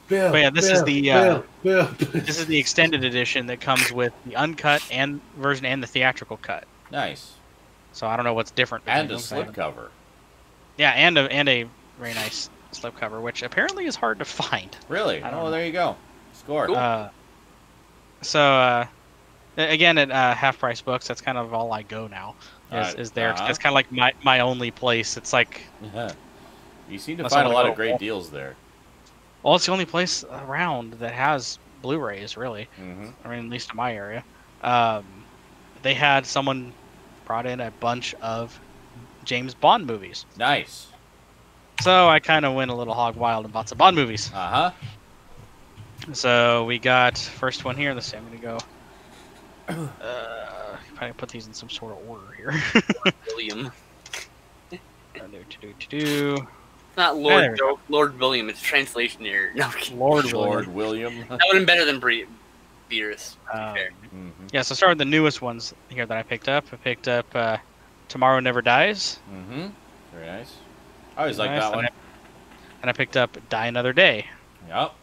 [SPEAKER 4] Bill.
[SPEAKER 3] But yeah, this is the,
[SPEAKER 4] Bill.
[SPEAKER 3] This is the extended edition that comes with the uncut version and the theatrical cut.
[SPEAKER 1] Nice.
[SPEAKER 3] So I don't know what's different.
[SPEAKER 1] And a
[SPEAKER 3] between them.
[SPEAKER 1] slipcover.
[SPEAKER 3] Yeah, and a very nice slipcover, which apparently is hard to find.
[SPEAKER 1] Really?
[SPEAKER 3] I don't
[SPEAKER 1] Oh,
[SPEAKER 3] know.
[SPEAKER 1] there you go. Score.
[SPEAKER 3] Again, at Half Price Books, that's kind of all I go now. Is there?
[SPEAKER 1] Uh-huh.
[SPEAKER 3] It's kind of like my only place. It's like,
[SPEAKER 1] You seem to
[SPEAKER 3] Unless
[SPEAKER 1] find
[SPEAKER 3] I
[SPEAKER 1] a
[SPEAKER 3] wanna
[SPEAKER 1] lot
[SPEAKER 3] go
[SPEAKER 1] of great
[SPEAKER 3] all-
[SPEAKER 1] deals there.
[SPEAKER 3] well, it's the only place around that has Blu-rays, really.
[SPEAKER 1] Mm-hmm.
[SPEAKER 3] I mean, at least in my area. They had someone brought in a bunch of James Bond movies.
[SPEAKER 1] Nice.
[SPEAKER 3] So I kind of went a little hog wild and bought some Bond movies.
[SPEAKER 1] Uh-huh.
[SPEAKER 3] So we got first one here. Let's see, I'm gonna go. Probably put these in some sort of order here.
[SPEAKER 2] William.
[SPEAKER 3] There
[SPEAKER 2] Not
[SPEAKER 3] we
[SPEAKER 2] Lord Lord William. It's translation error. No, I'm kidding.
[SPEAKER 3] Lord
[SPEAKER 1] Lord
[SPEAKER 3] William.
[SPEAKER 1] William.
[SPEAKER 2] That would have been better than Beerus. To be fair.
[SPEAKER 1] Mhm.
[SPEAKER 3] Yeah, so start with the newest ones here that I picked up. I picked up Tomorrow Never Dies.
[SPEAKER 1] Mm-hmm. Very nice. I always like
[SPEAKER 3] Nice,
[SPEAKER 1] that one.
[SPEAKER 3] And I picked up Die Another Day.
[SPEAKER 1] Yep.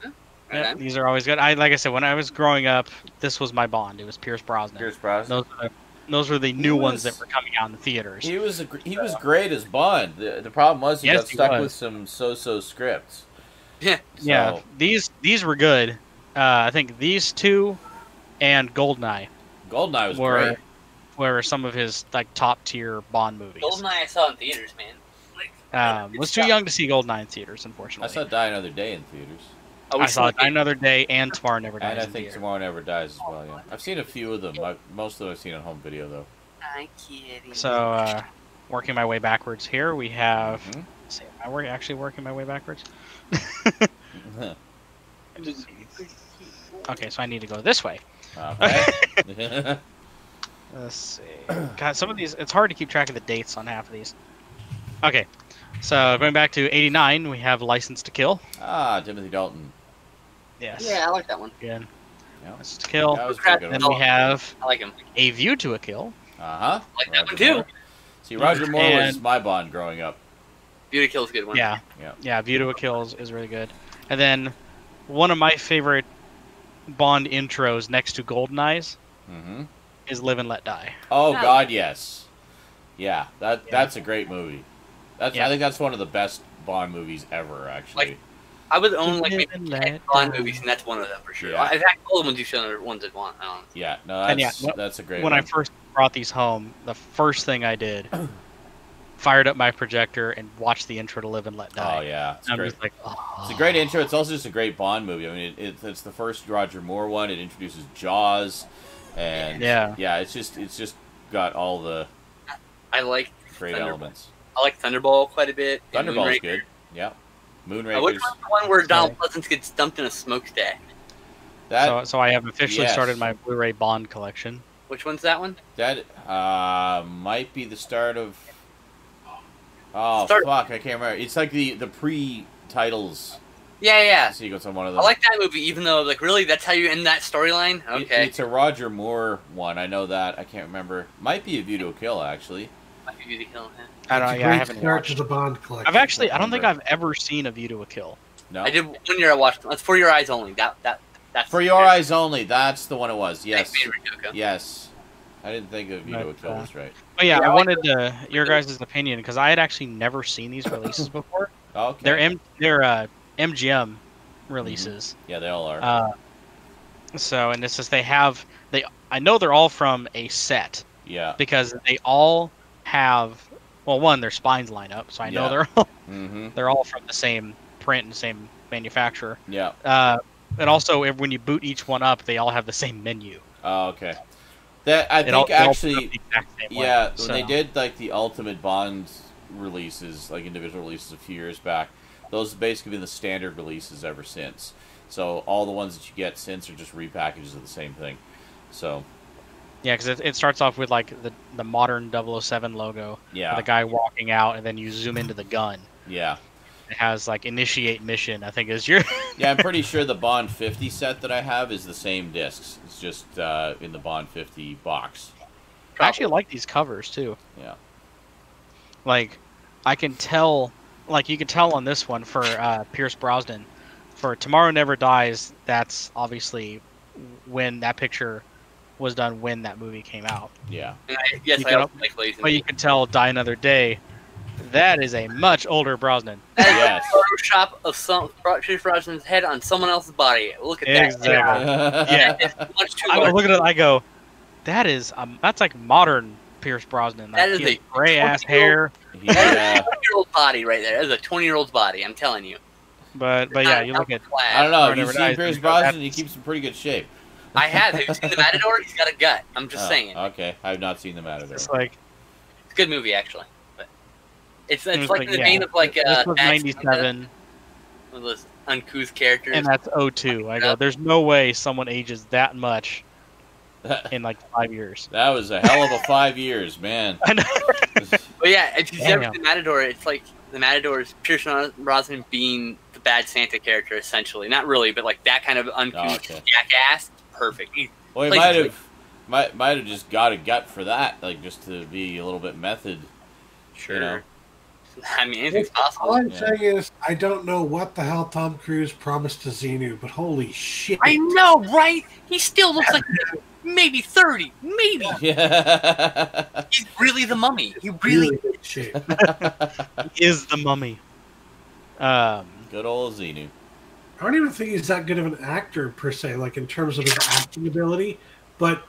[SPEAKER 2] Right
[SPEAKER 3] Yeah,
[SPEAKER 2] on.
[SPEAKER 3] these are always good. Like I said, when I was growing up, this was my Bond. It was Pierce Brosnan.
[SPEAKER 1] Pierce Brosnan.
[SPEAKER 3] Those were the new ones
[SPEAKER 1] was-
[SPEAKER 3] that were coming out in the theaters.
[SPEAKER 1] He was great as Bond. The problem was he
[SPEAKER 3] Yes,
[SPEAKER 1] got
[SPEAKER 3] he
[SPEAKER 1] stuck
[SPEAKER 3] was.
[SPEAKER 1] with some so-so scripts.
[SPEAKER 2] Yeah.
[SPEAKER 3] Yeah,
[SPEAKER 1] So,
[SPEAKER 3] these were good. I think these two and Goldeneye
[SPEAKER 1] Goldeneye was
[SPEAKER 3] were
[SPEAKER 1] great.
[SPEAKER 3] were some of his like top tier Bond movies.
[SPEAKER 2] Goldeneye I saw in theaters, man. Like,
[SPEAKER 3] Was too young to see Goldeneye in theaters,
[SPEAKER 1] I
[SPEAKER 3] unfortunately.
[SPEAKER 1] saw Die Another Day in theaters.
[SPEAKER 3] I saw Die Another Day and Tomorrow Never Dies.
[SPEAKER 1] And I
[SPEAKER 3] in
[SPEAKER 1] think
[SPEAKER 3] theater.
[SPEAKER 1] Tomorrow Never Dies as well, yeah. I've seen a few of them. Most of them I've seen on home video, though.
[SPEAKER 2] I'm kidding.
[SPEAKER 3] So, working my way backwards here, we have.
[SPEAKER 1] Mhm.
[SPEAKER 3] Let's see, am I actually working my way backwards? Okay, so I need to go this way.
[SPEAKER 1] Okay.
[SPEAKER 3] Let's see. God, some of these, it's hard to keep track of the dates on half of these. Okay, so going back to 89, we have License to Kill.
[SPEAKER 1] Timothy Dalton.
[SPEAKER 3] Yes.
[SPEAKER 2] Yeah, I like that one.
[SPEAKER 3] Again,
[SPEAKER 1] Yeah.
[SPEAKER 3] License to Kill.
[SPEAKER 1] That was a pretty good
[SPEAKER 3] Then
[SPEAKER 1] one.
[SPEAKER 3] we have
[SPEAKER 2] I like him.
[SPEAKER 3] A View to a Kill.
[SPEAKER 1] Uh-huh.
[SPEAKER 2] I like that one
[SPEAKER 1] Roger
[SPEAKER 2] too.
[SPEAKER 1] Moore. See, Roger Moore was
[SPEAKER 3] And-
[SPEAKER 1] my Bond growing up.
[SPEAKER 2] Beauty Kill's a good one.
[SPEAKER 3] Yeah.
[SPEAKER 1] Yeah.
[SPEAKER 3] Yeah, View to a Kill is really good. And then one of my favorite Bond intros next to GoldenEye's
[SPEAKER 1] Mm-hmm.
[SPEAKER 3] is Live and Let Die.
[SPEAKER 1] Oh,
[SPEAKER 2] Yeah.
[SPEAKER 1] God, yes. Yeah, that's a great movie. I think that's one of the best Bond movies ever, actually.
[SPEAKER 2] Like, I would own like
[SPEAKER 3] Live
[SPEAKER 2] maybe
[SPEAKER 3] and
[SPEAKER 2] 10
[SPEAKER 3] let
[SPEAKER 2] Bond
[SPEAKER 3] die.
[SPEAKER 2] movies, and that's one of them for sure.
[SPEAKER 1] Yeah.
[SPEAKER 2] In fact, all the ones you shown are ones I'd want.
[SPEAKER 1] Yeah, no,
[SPEAKER 3] And
[SPEAKER 1] that's,
[SPEAKER 3] yeah,
[SPEAKER 1] that's a great
[SPEAKER 3] When
[SPEAKER 1] one.
[SPEAKER 3] I first brought these home, the first thing I did, fired up my projector and watched the intro to Live and Let Die.
[SPEAKER 1] Oh, yeah. It's
[SPEAKER 3] I'm
[SPEAKER 1] great.
[SPEAKER 3] just like, oh.
[SPEAKER 1] It's a great intro. It's also just a great Bond movie. I mean, it's the first Roger Moore one. It introduces Jaws, and
[SPEAKER 3] Yeah.
[SPEAKER 1] it's just got all the
[SPEAKER 2] I like
[SPEAKER 1] great
[SPEAKER 2] Thunderball.
[SPEAKER 1] elements.
[SPEAKER 2] I like Thunderball quite a bit. and
[SPEAKER 1] Thunderball's
[SPEAKER 2] Moonraker.
[SPEAKER 1] good. Yeah,
[SPEAKER 2] Which
[SPEAKER 1] Moonraker's
[SPEAKER 2] one's the one where Donald
[SPEAKER 3] Okay.
[SPEAKER 2] Pleasance gets dumped in a smokestack?
[SPEAKER 1] that
[SPEAKER 3] So I have officially
[SPEAKER 1] yes.
[SPEAKER 3] started my Blu-ray Bond collection.
[SPEAKER 2] Which one's that one?
[SPEAKER 1] that might be the start of. Oh
[SPEAKER 2] Start-
[SPEAKER 1] fuck! I can't remember. It's like the pre-titles
[SPEAKER 2] Yeah.
[SPEAKER 1] sequence on one of
[SPEAKER 2] I
[SPEAKER 1] them.
[SPEAKER 2] like that movie, even though, like, really, that's how you end that storyline? Okay.
[SPEAKER 1] It's a Roger Moore one. I know that. I can't remember. Might be A View to a Kill, actually.
[SPEAKER 2] Might be Beauty Kill, yeah.
[SPEAKER 3] I don't.
[SPEAKER 4] It's a
[SPEAKER 3] Yeah, I
[SPEAKER 4] great
[SPEAKER 3] haven't
[SPEAKER 4] start
[SPEAKER 3] watched.
[SPEAKER 4] to the Bond collection.
[SPEAKER 3] I've actually. I don't think I've ever seen A View to a Kill.
[SPEAKER 1] No.
[SPEAKER 2] I did 1 year I watched it. It's For Your Eyes Only. That's
[SPEAKER 1] For Your Eyes Only. That's the one it was. Yes.
[SPEAKER 2] Thanks, Rico.
[SPEAKER 1] Yes. I didn't think of View to a Kill was right.
[SPEAKER 3] But yeah,
[SPEAKER 2] Yeah,
[SPEAKER 3] I
[SPEAKER 2] I like
[SPEAKER 3] wanted your guys' opinion because I had actually never seen these releases before.
[SPEAKER 1] Okay.
[SPEAKER 3] They're MGM releases.
[SPEAKER 1] Yeah, they all are.
[SPEAKER 3] So, and this is I know they're all from a set
[SPEAKER 1] Yeah.
[SPEAKER 3] because they all have. Well, one, their spines line up, so I know
[SPEAKER 1] Yeah.
[SPEAKER 3] they're all
[SPEAKER 1] Mm-hmm.
[SPEAKER 3] they're all from the same print and same manufacturer.
[SPEAKER 1] Yeah.
[SPEAKER 3] And also, when you boot each one up, they all have the same menu.
[SPEAKER 1] Oh, okay. That I
[SPEAKER 3] It all-
[SPEAKER 1] think
[SPEAKER 3] it all
[SPEAKER 1] actually,
[SPEAKER 3] put up the exact same way,
[SPEAKER 1] yeah, when
[SPEAKER 3] so-
[SPEAKER 1] they did like the Ultimate Bond releases, like individual releases a few years back, those have basically been the standard releases ever since. So all the ones that you get since are just repackages of the same thing. So
[SPEAKER 3] Yeah, because it starts off with like the modern 007 logo,
[SPEAKER 1] yeah,
[SPEAKER 3] with the guy walking out, and then you zoom into the gun.
[SPEAKER 1] yeah,
[SPEAKER 3] It has like initiate mission, I think is your.
[SPEAKER 1] yeah. I'm pretty sure the Bond 50 set that I have is the same discs. It's just in the Bond 50 box.
[SPEAKER 3] I actually like these covers too.
[SPEAKER 1] Yeah.
[SPEAKER 3] Like, I can tell, like you can tell on this one for Pierce Brosnan, for Tomorrow Never Dies. That's obviously when that picture was done when that movie came out.
[SPEAKER 1] Yeah.
[SPEAKER 2] Yes,
[SPEAKER 3] You
[SPEAKER 2] I
[SPEAKER 3] got-
[SPEAKER 2] also like Lazenby.
[SPEAKER 3] But you can tell Die Another Day. That is a much older Brosnan.
[SPEAKER 2] That is
[SPEAKER 1] Yes.
[SPEAKER 2] a Photoshop of some Pierce Brosnan's head on someone else's body. Look at that.
[SPEAKER 3] Exactly.
[SPEAKER 2] Yeah. It's much too
[SPEAKER 3] I
[SPEAKER 2] large.
[SPEAKER 3] look at it, I go, that's like modern Pierce Brosnan. Like,
[SPEAKER 2] That is
[SPEAKER 3] he has
[SPEAKER 2] a
[SPEAKER 3] gray ass
[SPEAKER 2] 20-year-old
[SPEAKER 3] hair.
[SPEAKER 1] Yeah.
[SPEAKER 2] That is a 20-year-old body right there. That is a 20-year-old's body. I'm telling you.
[SPEAKER 3] But yeah, you look at.
[SPEAKER 1] I don't know. Have you
[SPEAKER 3] Never
[SPEAKER 1] seen
[SPEAKER 3] Dies,
[SPEAKER 1] Pierce
[SPEAKER 3] you go,
[SPEAKER 1] Brosnan?
[SPEAKER 3] that's-
[SPEAKER 1] He keeps in pretty good shape.
[SPEAKER 2] I have. Have you seen The Matador? He's got a gut. I'm just saying.
[SPEAKER 1] Okay, I've not seen the Matador.
[SPEAKER 3] It's like
[SPEAKER 2] It's a good movie, actually. But it's
[SPEAKER 3] it was
[SPEAKER 2] like in the
[SPEAKER 3] yeah.
[SPEAKER 2] vein of like
[SPEAKER 3] This was
[SPEAKER 2] Max,
[SPEAKER 3] 97,
[SPEAKER 2] one of those uncouth characters.
[SPEAKER 3] and that's 02. I go, there's no way someone ages that much in like 5 years.
[SPEAKER 1] That was a hell of a 5 years, man.
[SPEAKER 3] I know.
[SPEAKER 2] But yeah, if you've ever
[SPEAKER 3] Damn.
[SPEAKER 2] seen The Matador, it's like The Matador is Pierce Brosnan being the bad Santa character, essentially. Not really, but like that kind of uncouth
[SPEAKER 1] okay.
[SPEAKER 2] jackass. Perfect.
[SPEAKER 1] Well, he
[SPEAKER 2] Plays
[SPEAKER 1] might have just got a gut for that, like just to be a little bit method.
[SPEAKER 2] Sure.
[SPEAKER 1] You know?
[SPEAKER 2] I mean, anything's
[SPEAKER 4] All
[SPEAKER 2] possible.
[SPEAKER 4] I'm
[SPEAKER 1] Yeah.
[SPEAKER 4] saying is, I don't know what the hell Tom Cruise promised to Xenu, but holy shit.
[SPEAKER 2] I know, right? He still looks like maybe 30. Maybe.
[SPEAKER 1] Yeah.
[SPEAKER 2] He's really the mummy. He
[SPEAKER 4] really
[SPEAKER 2] really
[SPEAKER 4] good shape.
[SPEAKER 3] He is the mummy.
[SPEAKER 1] Good old Xenu.
[SPEAKER 4] I don't even think he's that good of an actor, per se, like in terms of his acting ability, but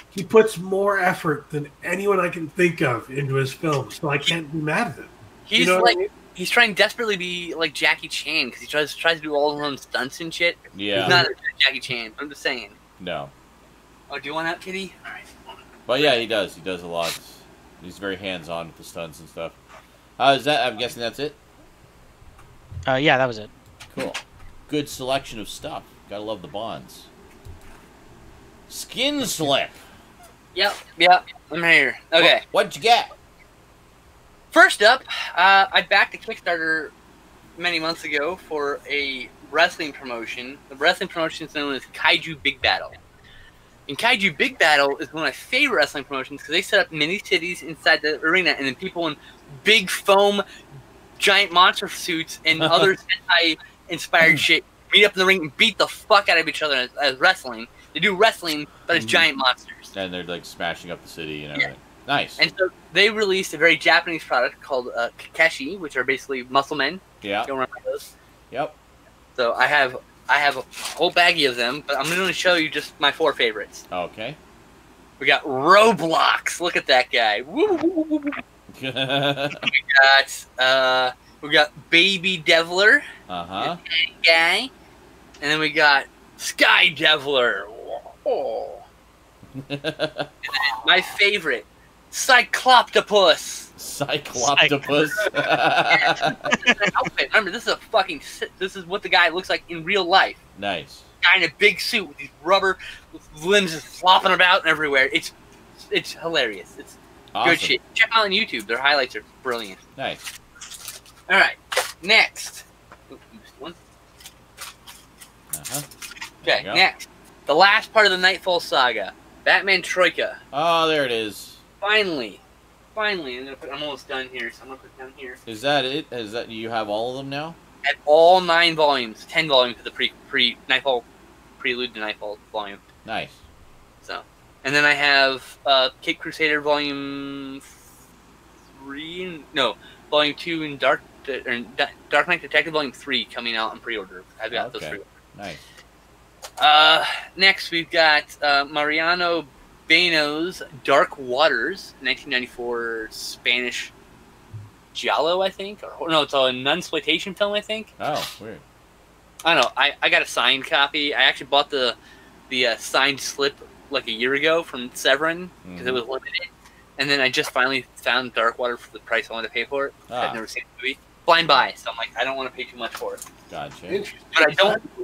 [SPEAKER 4] he puts more effort than anyone I can think of into his films, so I can't be mad at him.
[SPEAKER 2] He's
[SPEAKER 4] You know what
[SPEAKER 2] like
[SPEAKER 4] I mean?
[SPEAKER 2] he's trying desperately to be like Jackie Chan because he tries to do all his own stunts and shit.
[SPEAKER 1] Yeah.
[SPEAKER 2] He's not Jackie Chan. I'm just saying.
[SPEAKER 1] No.
[SPEAKER 2] Oh, do you want that, Kitty? All right.
[SPEAKER 1] But yeah, he does. He does a lot. He's very hands-on with the stunts and stuff. Is that? I'm guessing that's it.
[SPEAKER 3] Yeah, that was it.
[SPEAKER 1] Cool. Good selection of stuff. Gotta love the Bonds. Skinslip.
[SPEAKER 2] Yep. I'm here. Okay.
[SPEAKER 1] What'd you get?
[SPEAKER 2] First up, I backed a Kickstarter many months ago for a wrestling promotion. The wrestling promotion is known as Kaiju Big Battle. And Kaiju Big Battle is one of my favorite wrestling promotions because they set up mini cities inside the arena, and then people in big foam, giant monster suits and other Sentai-inspired shit meet up in the ring and beat the fuck out of each other as wrestling. They do wrestling, but it's giant monsters.
[SPEAKER 1] And they're like smashing up the city and everything. Nice.
[SPEAKER 2] And so they released a very Japanese product called Kakeshi, which are basically muscle men.
[SPEAKER 1] Yeah.
[SPEAKER 2] Don't remember those.
[SPEAKER 1] Yep.
[SPEAKER 2] So I have a whole baggie of them, but I'm going to show you just my 4 favorites.
[SPEAKER 1] Okay.
[SPEAKER 2] We got Roblox. Look at that guy. Woo, woo, woo, woo. We got Baby Deviler
[SPEAKER 1] Uh-huh.
[SPEAKER 2] guy, and then we got Sky Deviler. Oh. My favorite, Cycloptopus.
[SPEAKER 1] Cycloptopus.
[SPEAKER 2] Outfit. Remember, this is what the guy looks like in real life.
[SPEAKER 1] Nice.
[SPEAKER 2] Guy in a big suit with these rubber limbs just flopping about everywhere. It's hilarious. It's
[SPEAKER 1] Awesome.
[SPEAKER 2] good shit. Check them out on YouTube. Their highlights are brilliant.
[SPEAKER 1] Nice.
[SPEAKER 2] All right, next. One.
[SPEAKER 1] Uh-huh.
[SPEAKER 2] Okay, next. The last part of the Nightfall saga. Batman Troika.
[SPEAKER 1] Oh, there it is.
[SPEAKER 2] Finally. I'm almost done here, so I'm going to put it down here.
[SPEAKER 1] Is that it? Is that you have all of them now?
[SPEAKER 2] At all 9 volumes. 10 volumes for the Nightfall Prelude to Nightfall volume.
[SPEAKER 1] Nice.
[SPEAKER 2] So, and then I have Cape Crusader Volume 3. No, Volume 2 and Dark Knight Detective Volume 3 coming out on pre-order. I've got those pre-order.
[SPEAKER 1] Nice.
[SPEAKER 2] Next, we've got Mariano Beno's Dark Waters, 1994 Spanish giallo, I think. Or no, it's a nunsploitation film, I think.
[SPEAKER 1] Oh, weird.
[SPEAKER 2] I don't know. I got a signed copy. I actually bought the signed slip like a year ago from Severin because it was limited. And then I just finally found Dark Water for the price I wanted to pay for it. I've never seen the movie. Blind buy, so I'm like, I don't want to pay too much for it.
[SPEAKER 1] Gotcha.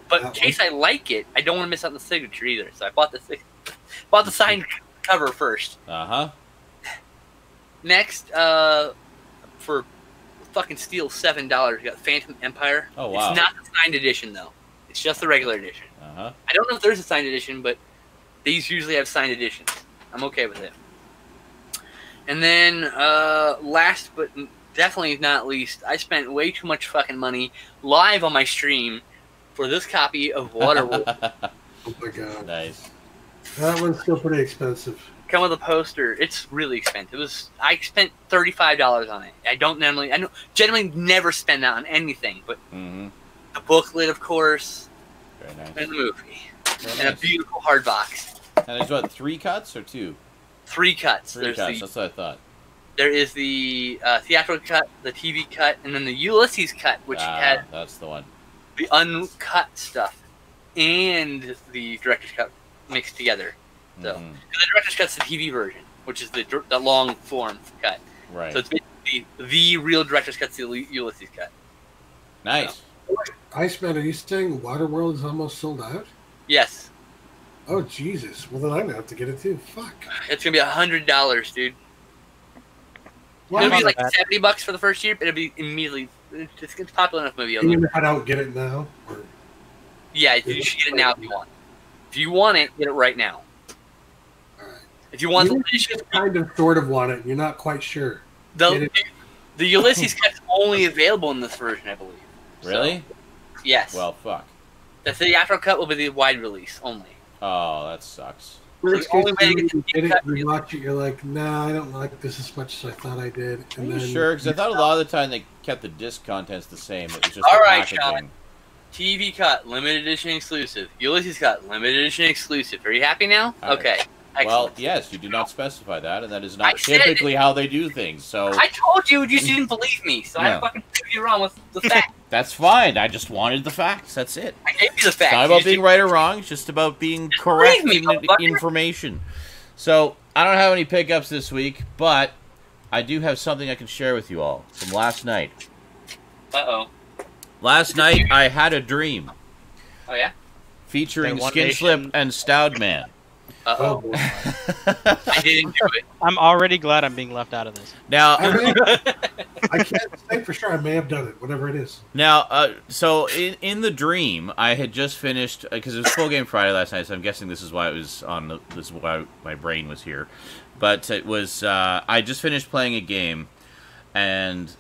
[SPEAKER 2] But in case I like it, I don't want to miss out on the signature either. So I bought the signed cover first.
[SPEAKER 1] Uh-huh.
[SPEAKER 2] Next, for fucking steal $7, you got Phantom Empire.
[SPEAKER 1] Oh, wow.
[SPEAKER 2] It's not the signed edition, though. It's just the regular edition.
[SPEAKER 1] Uh-huh.
[SPEAKER 2] I don't know if there's a signed edition, but these usually have signed editions. I'm okay with it. And then, last but definitely not least, I spent way too much fucking money live on my stream for this copy of Waterworld.
[SPEAKER 4] Oh my god.
[SPEAKER 1] Nice.
[SPEAKER 4] That one's still pretty expensive.
[SPEAKER 2] Come with a poster. It's really expensive. I spent $35 on it. I generally never spend that on anything, but the booklet, of course,
[SPEAKER 1] very nice.
[SPEAKER 2] And the movie,
[SPEAKER 1] very
[SPEAKER 2] and
[SPEAKER 1] nice.
[SPEAKER 2] A beautiful hard box.
[SPEAKER 1] And there's what, 3 cuts or 2?
[SPEAKER 2] 3 cuts.
[SPEAKER 1] Three cuts. That's what I thought.
[SPEAKER 2] There is the theatrical cut, the TV cut, and then the Ulysses cut, which had
[SPEAKER 1] that's the one.
[SPEAKER 2] The uncut stuff and the director's cut mixed together. So the director's cut's the TV version, which is the long form cut.
[SPEAKER 1] Right.
[SPEAKER 2] So it's basically the real director's cut's the Ulysses cut.
[SPEAKER 1] Nice.
[SPEAKER 2] So.
[SPEAKER 4] Iceman, are you saying Waterworld is almost sold out?
[SPEAKER 2] Yes.
[SPEAKER 4] Oh Jesus! Well then I'm gonna have to get it too. Fuck.
[SPEAKER 2] It's gonna be $100, dude.
[SPEAKER 4] Well,
[SPEAKER 2] it'll be like $70 for the first year, but it'll be immediately. It's a popular enough movie.
[SPEAKER 4] Can you head out get it now? Or...
[SPEAKER 2] Yeah, you should get it now if you want. If you want it, get it right now.
[SPEAKER 4] All right.
[SPEAKER 2] If you want,
[SPEAKER 4] you just kind of sort of want it. You're not quite sure.
[SPEAKER 2] The Ulysses cut's only available in this version, I believe.
[SPEAKER 1] Really?
[SPEAKER 2] So, yes.
[SPEAKER 1] Well, fuck.
[SPEAKER 2] The theatrical cut will be the wide release only.
[SPEAKER 1] Oh, that sucks.
[SPEAKER 4] Worst case, you watch it, you're like, nah, I don't like this as much as I thought I did. And
[SPEAKER 1] Are you
[SPEAKER 4] then,
[SPEAKER 1] sure? Because I thought a lot of the time they kept the disc contents the same. It was just
[SPEAKER 2] all
[SPEAKER 1] the
[SPEAKER 2] right,
[SPEAKER 1] packaging.
[SPEAKER 2] Sean. TV cut, limited edition exclusive. Ulysses cut, limited edition exclusive. Are you happy now?
[SPEAKER 1] All
[SPEAKER 2] okay.
[SPEAKER 1] Right.
[SPEAKER 2] Excellent.
[SPEAKER 1] Well, yes, you do not specify that, and that is not typically how they do things. So
[SPEAKER 2] I told you just didn't believe me, so I fucking proved you wrong with the fact.
[SPEAKER 1] That's fine. I just wanted the facts. That's it.
[SPEAKER 2] I gave you the facts.
[SPEAKER 1] It's not about being right or wrong. It's just about being correct information. So I don't have any pickups this week, but I do have something I can share with you all from last night.
[SPEAKER 2] Uh-oh.
[SPEAKER 1] Last night I had a dream.
[SPEAKER 2] Oh, yeah?
[SPEAKER 1] Featuring Skinslip and Stoudman.
[SPEAKER 2] Uh-oh. I didn't do it.
[SPEAKER 3] I'm already glad I'm being left out of this.
[SPEAKER 1] Now,
[SPEAKER 4] I can't say for sure. I may have done it, whatever it is.
[SPEAKER 1] Now, so in the dream, I had just finished because it was Full Game Friday last night. So I'm guessing this is why it was on. This is why my brain was here. But it was I just finished playing a game, and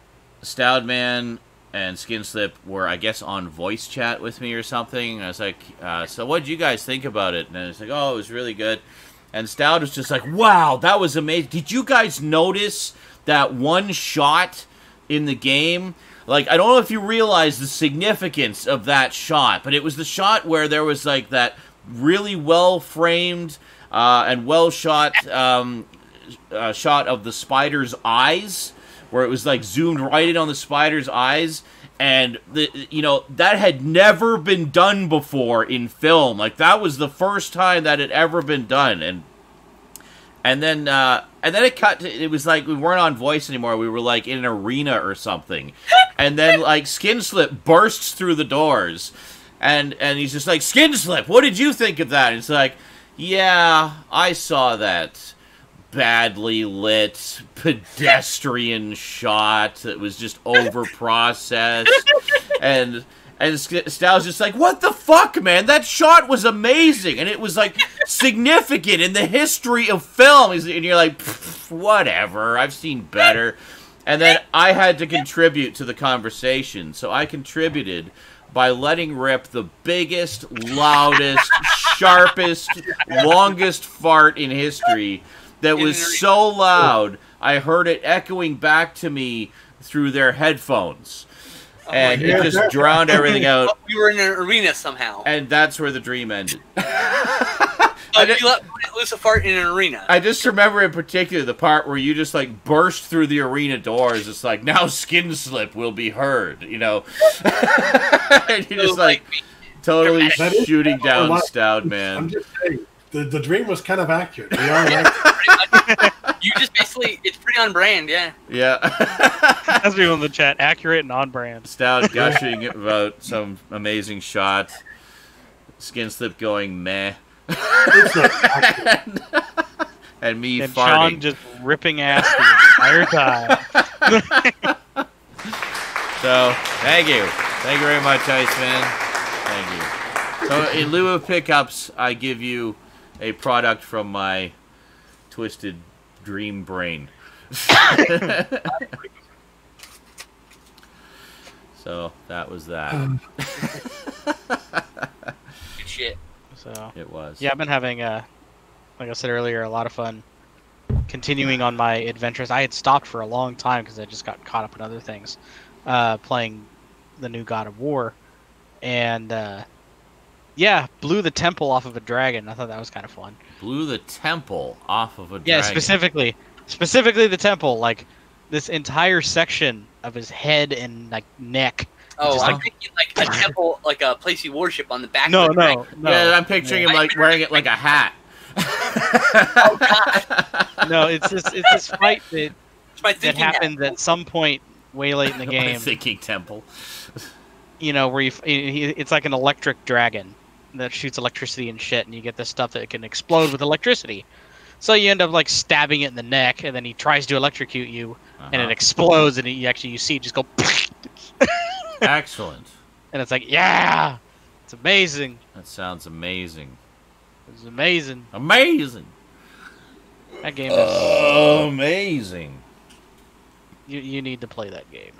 [SPEAKER 1] Stoudman and Skinslip were, I guess, on voice chat with me or something. And I was like, so what did you guys think about it? And it's like, oh, it was really good. And Stoud was just like, wow, that was amazing. Did you guys notice that one shot in the game? Like, I don't know if you realize the significance of that shot, but it was the shot where there was, like, that really well-framed and well-shot shot of the spider's eyes, where it was like zoomed right in on the spider's eyes, and that had never been done before in film. Like, that was the first time that had ever been done, and then it cut to, it was like we weren't on voice anymore. We were like in an arena or something, and then like Skinslip bursts through the doors, and he's just like, Skinslip, what did you think of that? And it's like, yeah, I saw that badly lit pedestrian shot that was just over processed, and And Styles just like, what the fuck, man? That shot was amazing, and it was like significant in the history of film. And you're like, whatever, I've seen better. And then I had to contribute to the conversation, so I contributed by letting rip the biggest, loudest, sharpest, longest fart in history that was so loud I heard it echoing back to me through their headphones. And it just drowned everything out.
[SPEAKER 2] We were in an arena somehow.
[SPEAKER 1] And that's where the dream ended.
[SPEAKER 2] You let loose a fart in an arena.
[SPEAKER 1] I just remember in particular the part where you just like burst through the arena doors. It's like, now Skinslip will be heard, you know. And you're just like totally shooting down Stoudman.
[SPEAKER 4] I'm just saying, the dream was kind of accurate. We are like...
[SPEAKER 2] You just basically, it's pretty on brand, yeah.
[SPEAKER 1] Yeah.
[SPEAKER 3] As people in the chat, accurate and on brand.
[SPEAKER 1] Stoud gushing about some amazing shot. Skinslip going meh. and me
[SPEAKER 3] and
[SPEAKER 1] farting.
[SPEAKER 3] Sean just ripping ass the entire time.
[SPEAKER 1] So, thank you. Thank you very much, Iceman. Thank you. So, in lieu of pickups, I give you a product from my twisted dream brain. So, that was that.
[SPEAKER 2] Good shit.
[SPEAKER 3] So
[SPEAKER 1] It was.
[SPEAKER 3] yeah, I've been having, like I said earlier, a lot of fun continuing on my adventures. I had stopped for a long time because I just got caught up in other things, playing the new God of War, and yeah, blew the temple off of a dragon. I thought that was kind of fun.
[SPEAKER 1] Blew the temple off of a dragon.
[SPEAKER 3] Yeah, specifically the temple, like this entire section of his head and like neck.
[SPEAKER 2] Oh,
[SPEAKER 3] Just
[SPEAKER 2] I'm thinking like a temple, like a place you worship on the back
[SPEAKER 3] No,
[SPEAKER 2] of the dragon.
[SPEAKER 3] no.
[SPEAKER 1] Yeah, I'm picturing him like wearing it like a hat.
[SPEAKER 2] Oh, God.
[SPEAKER 3] No, it's this fight
[SPEAKER 2] It's my
[SPEAKER 3] that
[SPEAKER 2] thinking
[SPEAKER 3] happens at some point way late in the
[SPEAKER 1] My
[SPEAKER 3] game.
[SPEAKER 1] thinking temple.
[SPEAKER 3] You know, where it's like an electric dragon that shoots electricity and shit, and you get this stuff that can explode with electricity. So you end up like stabbing it in the neck, and then he tries to electrocute you, and it explodes, and you see it just go.
[SPEAKER 1] Excellent.
[SPEAKER 3] And it's like, yeah, it's amazing.
[SPEAKER 1] That sounds amazing.
[SPEAKER 3] It's amazing.
[SPEAKER 1] Amazing.
[SPEAKER 3] That game is
[SPEAKER 1] amazing.
[SPEAKER 3] you need to play that game.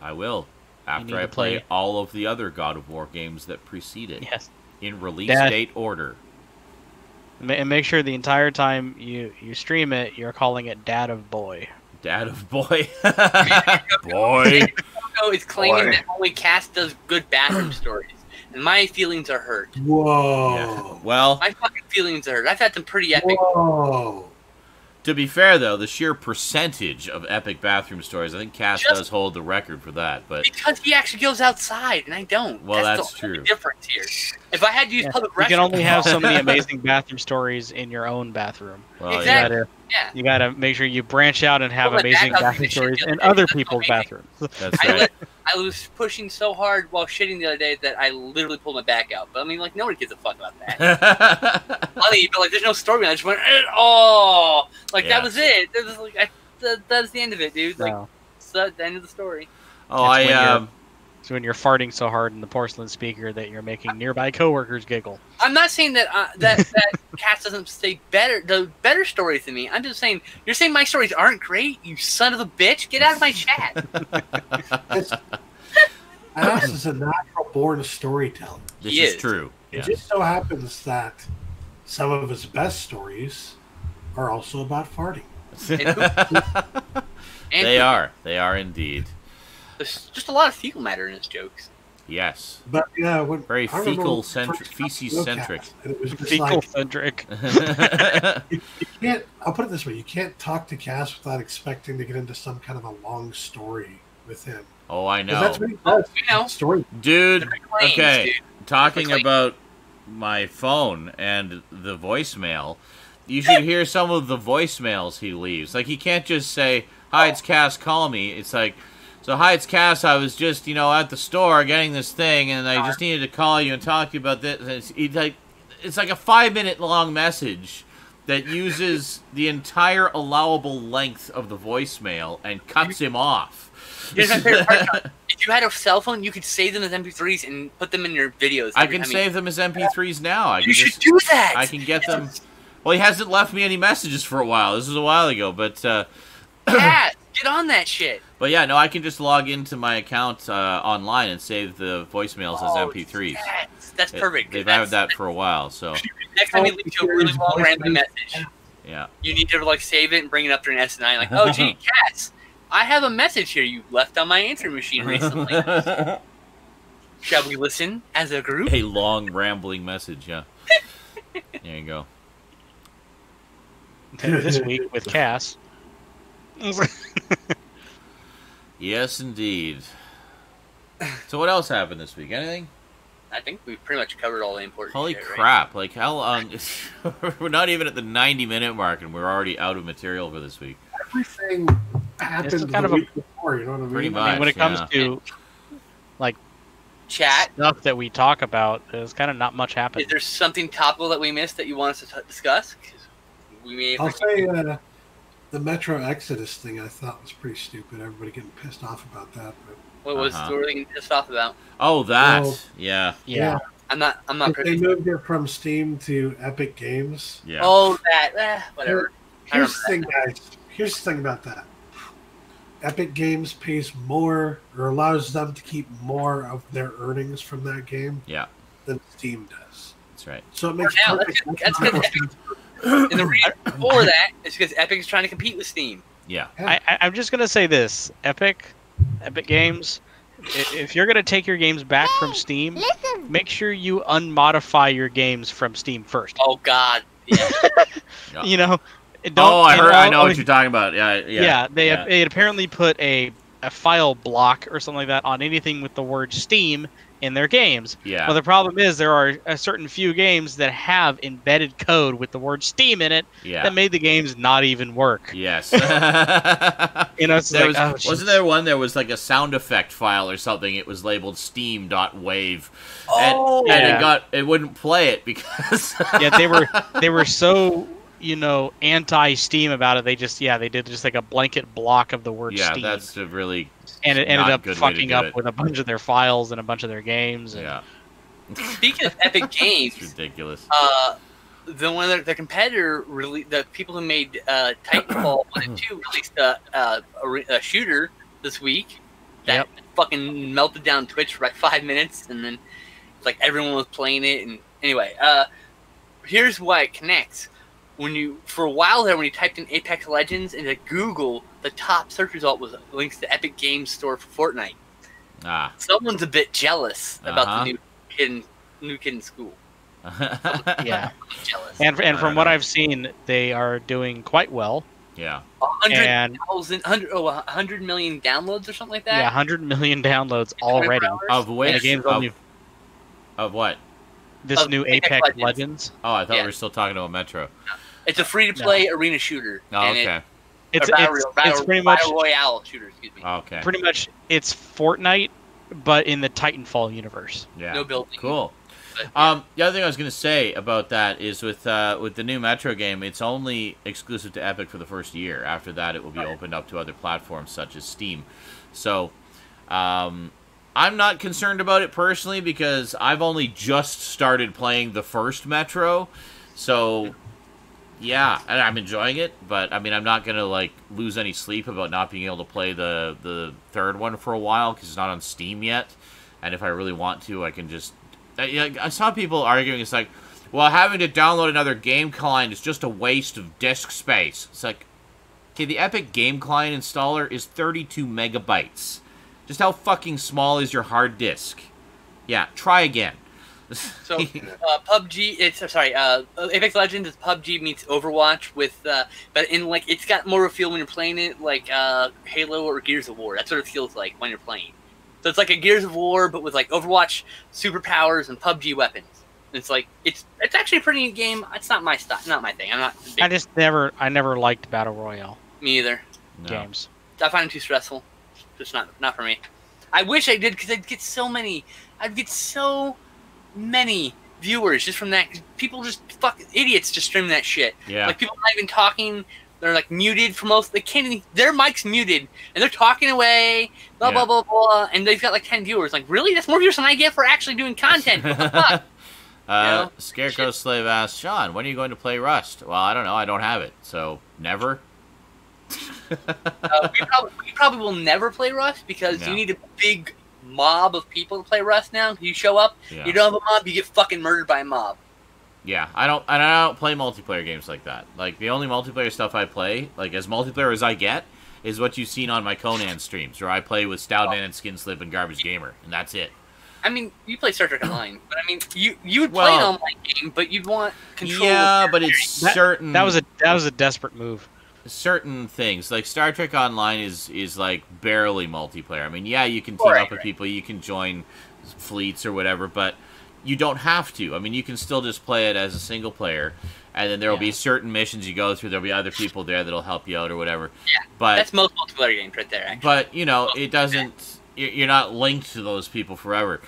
[SPEAKER 1] I will. After
[SPEAKER 3] need
[SPEAKER 1] I
[SPEAKER 3] to
[SPEAKER 1] play
[SPEAKER 3] play-
[SPEAKER 1] all of the other God of War games that precede it.
[SPEAKER 3] Yes.
[SPEAKER 1] In release
[SPEAKER 3] Dad.
[SPEAKER 1] date order.
[SPEAKER 3] And make sure the entire time you stream it, you're calling it Dad of Boy.
[SPEAKER 1] Dad of Boy. Boy.
[SPEAKER 2] Yoko is claiming that only Cass does good bathroom stories, and my feelings are hurt.
[SPEAKER 4] Whoa.
[SPEAKER 1] Yeah. Well,
[SPEAKER 2] My fucking feelings are hurt. I've had some pretty epic.
[SPEAKER 4] Whoa.
[SPEAKER 1] to be fair, though, the sheer percentage of epic bathroom stories, I think Cass
[SPEAKER 2] Just-
[SPEAKER 1] does hold the record for that. But
[SPEAKER 2] Because he actually goes outside, and I don't.
[SPEAKER 1] Well, that's
[SPEAKER 2] the only
[SPEAKER 1] true.
[SPEAKER 2] difference here. If I had to use public
[SPEAKER 3] You
[SPEAKER 2] restrooms,
[SPEAKER 3] can only have so many amazing bathroom stories in your own bathroom.
[SPEAKER 1] well,
[SPEAKER 2] Exactly.
[SPEAKER 3] Yeah.
[SPEAKER 2] yeah.
[SPEAKER 3] You gotta make sure you branch out and have
[SPEAKER 2] Well, my
[SPEAKER 3] amazing
[SPEAKER 2] back
[SPEAKER 3] bathroom
[SPEAKER 2] outfit
[SPEAKER 3] stories
[SPEAKER 2] shit
[SPEAKER 3] in
[SPEAKER 2] the other
[SPEAKER 3] other
[SPEAKER 2] day.
[SPEAKER 3] people's
[SPEAKER 2] That's
[SPEAKER 3] bathrooms.
[SPEAKER 1] That's
[SPEAKER 2] I
[SPEAKER 1] right.
[SPEAKER 2] was pushing so hard while shitting the other day that I literally pulled my back out. But I mean, like, nobody gives a fuck about that. Funny, but like, there's no story. I just went, oh, like
[SPEAKER 1] Yeah.
[SPEAKER 2] that was it. That was, like, that's the end of it, dude. Like,
[SPEAKER 3] No.
[SPEAKER 2] it's the end of the story.
[SPEAKER 1] Oh,
[SPEAKER 3] It's when
[SPEAKER 1] I
[SPEAKER 3] you're- It's when you're farting so hard in the porcelain speaker that you're making nearby coworkers giggle.
[SPEAKER 2] I'm not saying that that Cass doesn't say better stories than me. I'm just saying you're saying my stories aren't great. You son of a bitch! Get out of my chat.
[SPEAKER 4] Ass is a natural born storyteller.
[SPEAKER 1] this
[SPEAKER 2] He
[SPEAKER 1] is
[SPEAKER 2] is.
[SPEAKER 1] true.
[SPEAKER 4] It
[SPEAKER 1] Yes.
[SPEAKER 4] just so happens that some of his best stories are also about farting.
[SPEAKER 2] And
[SPEAKER 1] They are. They are indeed.
[SPEAKER 2] There's just a lot of fecal matter in his jokes.
[SPEAKER 1] Yes.
[SPEAKER 4] But yeah, when
[SPEAKER 1] Very
[SPEAKER 4] I remember when we
[SPEAKER 1] fecal-centric,
[SPEAKER 4] first got to
[SPEAKER 1] feces-centric.
[SPEAKER 4] Cass, and it was just
[SPEAKER 3] Fecal
[SPEAKER 4] like
[SPEAKER 3] centric.
[SPEAKER 4] you can't. I'll put it this way: you can't talk to Cass without expecting to get into some kind of a long story with him.
[SPEAKER 1] Oh, I
[SPEAKER 4] 'Cause
[SPEAKER 1] know.
[SPEAKER 4] that's what he does.
[SPEAKER 2] You know.
[SPEAKER 4] Story.
[SPEAKER 1] Dude,
[SPEAKER 2] Claims,
[SPEAKER 1] okay.
[SPEAKER 2] dude.
[SPEAKER 1] Talking
[SPEAKER 2] Like-
[SPEAKER 1] about my phone and the voicemail, you should hear some of the voicemails he leaves. Like, he can't just say, "Hi, it's Cass, call me." It's like, "So, hi, it's Cass, I was just, at the store getting this thing, and I just needed to call you and talk to you about this." And it's like a 5-minute long message that uses the entire allowable length of the voicemail and cuts him off.
[SPEAKER 2] Here's my favorite part. If you had a cell phone, you could save them as MP3s and put them in your videos.
[SPEAKER 1] I can save them as MP3s now.
[SPEAKER 2] You should do that.
[SPEAKER 1] I can get them. Well, he hasn't left me any messages for a while. This was a while ago, but
[SPEAKER 2] yeah, get on that shit.
[SPEAKER 1] But yeah, no, I can just log into my account online and save the voicemails as MP3s.
[SPEAKER 2] That's perfect.
[SPEAKER 1] They've had that for a while, so.
[SPEAKER 2] Next time you leave you a really long random message,
[SPEAKER 1] yeah,
[SPEAKER 2] you need to like save it and bring it up during S9. Like, oh gee, Cats, I have a message here you left on my answering machine recently. Shall we listen as a group?
[SPEAKER 1] A long rambling message, yeah. There you go.
[SPEAKER 3] This week with Cass.
[SPEAKER 1] Yes, indeed. So what else happened this week? Anything?
[SPEAKER 2] I think we've pretty much covered all the important
[SPEAKER 1] Holy
[SPEAKER 2] shit,
[SPEAKER 1] crap. Right? Like, how long? We're not even at the 90-minute mark, and we're already out of material for this week.
[SPEAKER 4] Everything happened
[SPEAKER 3] kind
[SPEAKER 4] the
[SPEAKER 3] of
[SPEAKER 4] week before, you know what I mean?
[SPEAKER 1] Pretty
[SPEAKER 3] I
[SPEAKER 1] much.
[SPEAKER 3] mean, when it comes to like
[SPEAKER 2] Chat,
[SPEAKER 3] stuff that we talk about, there's kind of not much
[SPEAKER 2] is
[SPEAKER 3] happened.
[SPEAKER 2] there something topical that we missed that you want us to discuss? 'Cause we may
[SPEAKER 4] I'll say the Metro Exodus thing I thought was pretty stupid. Everybody getting pissed off about that. But
[SPEAKER 2] what was what were they getting pissed off about?
[SPEAKER 1] Oh, that.
[SPEAKER 4] Well,
[SPEAKER 1] yeah.
[SPEAKER 3] Yeah.
[SPEAKER 2] I'm not
[SPEAKER 4] if
[SPEAKER 2] pretty.
[SPEAKER 4] they moved it from Steam to Epic Games.
[SPEAKER 1] Yeah.
[SPEAKER 2] Oh, that whatever.
[SPEAKER 4] Here's the thing, guys. Here's the thing about that. Epic Games pays more or allows them to keep more of their earnings from that game
[SPEAKER 1] Yeah.
[SPEAKER 4] than Steam does.
[SPEAKER 1] That's right.
[SPEAKER 4] So it makes
[SPEAKER 2] now,
[SPEAKER 4] perfect
[SPEAKER 2] that's good. And the reason for that is because Epic is trying to compete with Steam.
[SPEAKER 1] Yeah.
[SPEAKER 3] I'm just gonna say this: Epic Games. If you're gonna take your games back from Steam, make sure you unmodify your games from Steam first.
[SPEAKER 2] Oh God, yeah.
[SPEAKER 3] You know,
[SPEAKER 1] I know what you're talking about. Yeah.
[SPEAKER 3] They apparently put a file block or something like that on anything with the word Steam in their games.
[SPEAKER 1] Yeah.
[SPEAKER 3] Well, the problem is there are a certain few games that have embedded code with the word Steam in it that made the games not even work.
[SPEAKER 1] Yes.
[SPEAKER 3] You know, it's
[SPEAKER 1] wasn't there one? There was like a sound effect file or something. It was labeled Steam.wave.
[SPEAKER 2] Oh,
[SPEAKER 1] and it wouldn't play it because
[SPEAKER 3] they were so anti-Steam about it. They did just like a blanket block of the word Steam.
[SPEAKER 1] Yeah, that's a really
[SPEAKER 3] and it ended up
[SPEAKER 1] good
[SPEAKER 3] fucking up with a bunch of their files and a bunch of their games.
[SPEAKER 1] Yeah.
[SPEAKER 2] Speaking of Epic Games,
[SPEAKER 1] it's ridiculous.
[SPEAKER 2] Their competitor the people who made Titanfall 1 and 2 released a shooter this week that fucking melted down Twitch for like 5 minutes, and then like everyone was playing it. And anyway, here's why it connects. For a while there, when you typed in Apex Legends into Google, the top search result was links to Epic Games Store for Fortnite. Someone's a bit jealous about the new kid in school.
[SPEAKER 3] Yeah, and from what I've seen, they are doing quite well.
[SPEAKER 1] Yeah,
[SPEAKER 2] 100 million downloads or something like that.
[SPEAKER 3] Yeah, 100 million downloads already.
[SPEAKER 1] Of which? Of what?
[SPEAKER 3] This new Apex Legends.
[SPEAKER 1] Oh, I thought we were still talking about Metro.
[SPEAKER 2] It's a free-to-play arena shooter.
[SPEAKER 1] Oh, okay.
[SPEAKER 3] It's pretty much
[SPEAKER 2] Battle Royale shooter. Excuse me.
[SPEAKER 1] Okay.
[SPEAKER 3] Pretty much, it's Fortnite, but in the Titanfall universe.
[SPEAKER 1] Yeah.
[SPEAKER 2] No building.
[SPEAKER 1] Cool.
[SPEAKER 2] But,
[SPEAKER 1] the other thing I was going to say about that is with the new Metro game, it's only exclusive to Epic for the first year. After that, it will be opened up to other platforms such as Steam. So, I'm not concerned about it personally because I've only just started playing the first Metro. So, yeah, and I'm enjoying it, but I mean, I'm not going to like lose any sleep about not being able to play the third one for a while because it's not on Steam yet. And if I really want to, I can just... I saw people arguing, it's like, well, having to download another game client is just a waste of disk space. It's like, okay, the Epic Game Client installer is 32 megabytes. Just how fucking small is your hard disk? Yeah, try again.
[SPEAKER 2] So, PUBG, Apex Legends is PUBG meets Overwatch with, but in like, it's got more of a feel when you're playing it like Halo or Gears of War. That's what it feels like when you're playing. So it's like a Gears of War, but with like Overwatch superpowers and PUBG weapons. And it's like it's actually a pretty neat game. It's not my style, not my thing. I'm not.
[SPEAKER 3] I never liked Battle Royale.
[SPEAKER 2] Me either.
[SPEAKER 3] Games.
[SPEAKER 2] I find it too stressful. Just not for me. I wish I did because I'd get so many viewers just from that. People just idiots just stream that shit.
[SPEAKER 1] Yeah.
[SPEAKER 2] Like people not even talking They're like muted for most. They can't even. Their mic's muted, and they're talking away. Blah blah blah blah. And they've got like 10 viewers. Like, really? That's more viewers than I get for actually doing content. What the fuck?
[SPEAKER 1] Scarecrow Slave asks, Sean, when are you going to play Rust? Well, I don't know. I don't have it, so never.
[SPEAKER 2] We probably will never play Rust because you need a big mob of people to play Rust now. You show up, you don't have a mob, you get fucking murdered by a mob.
[SPEAKER 1] Yeah, I don't play multiplayer games like that. Like, the only multiplayer stuff I play, like, as multiplayer as I get, is what you've seen on my Conan streams, where I play with Stoudman and Skinslip and Garbage Gamer, and that's it.
[SPEAKER 2] I mean, you play Star Trek Online, but I mean, you would play an online game, but you'd want control.
[SPEAKER 1] Yeah, but it's certain.
[SPEAKER 3] That was a desperate move.
[SPEAKER 1] Certain things like Star Trek Online is like barely multiplayer. I mean, yeah, you can team up with people, you can join fleets or whatever, but you don't have to. I mean, you can still just play it as a single player, and then there will be certain missions you go through. There'll be other people there that'll help you out or whatever.
[SPEAKER 2] Yeah,
[SPEAKER 1] but
[SPEAKER 2] that's most multiplayer games right there. Actually.
[SPEAKER 1] But you know, it doesn't. You're not linked to those people forever.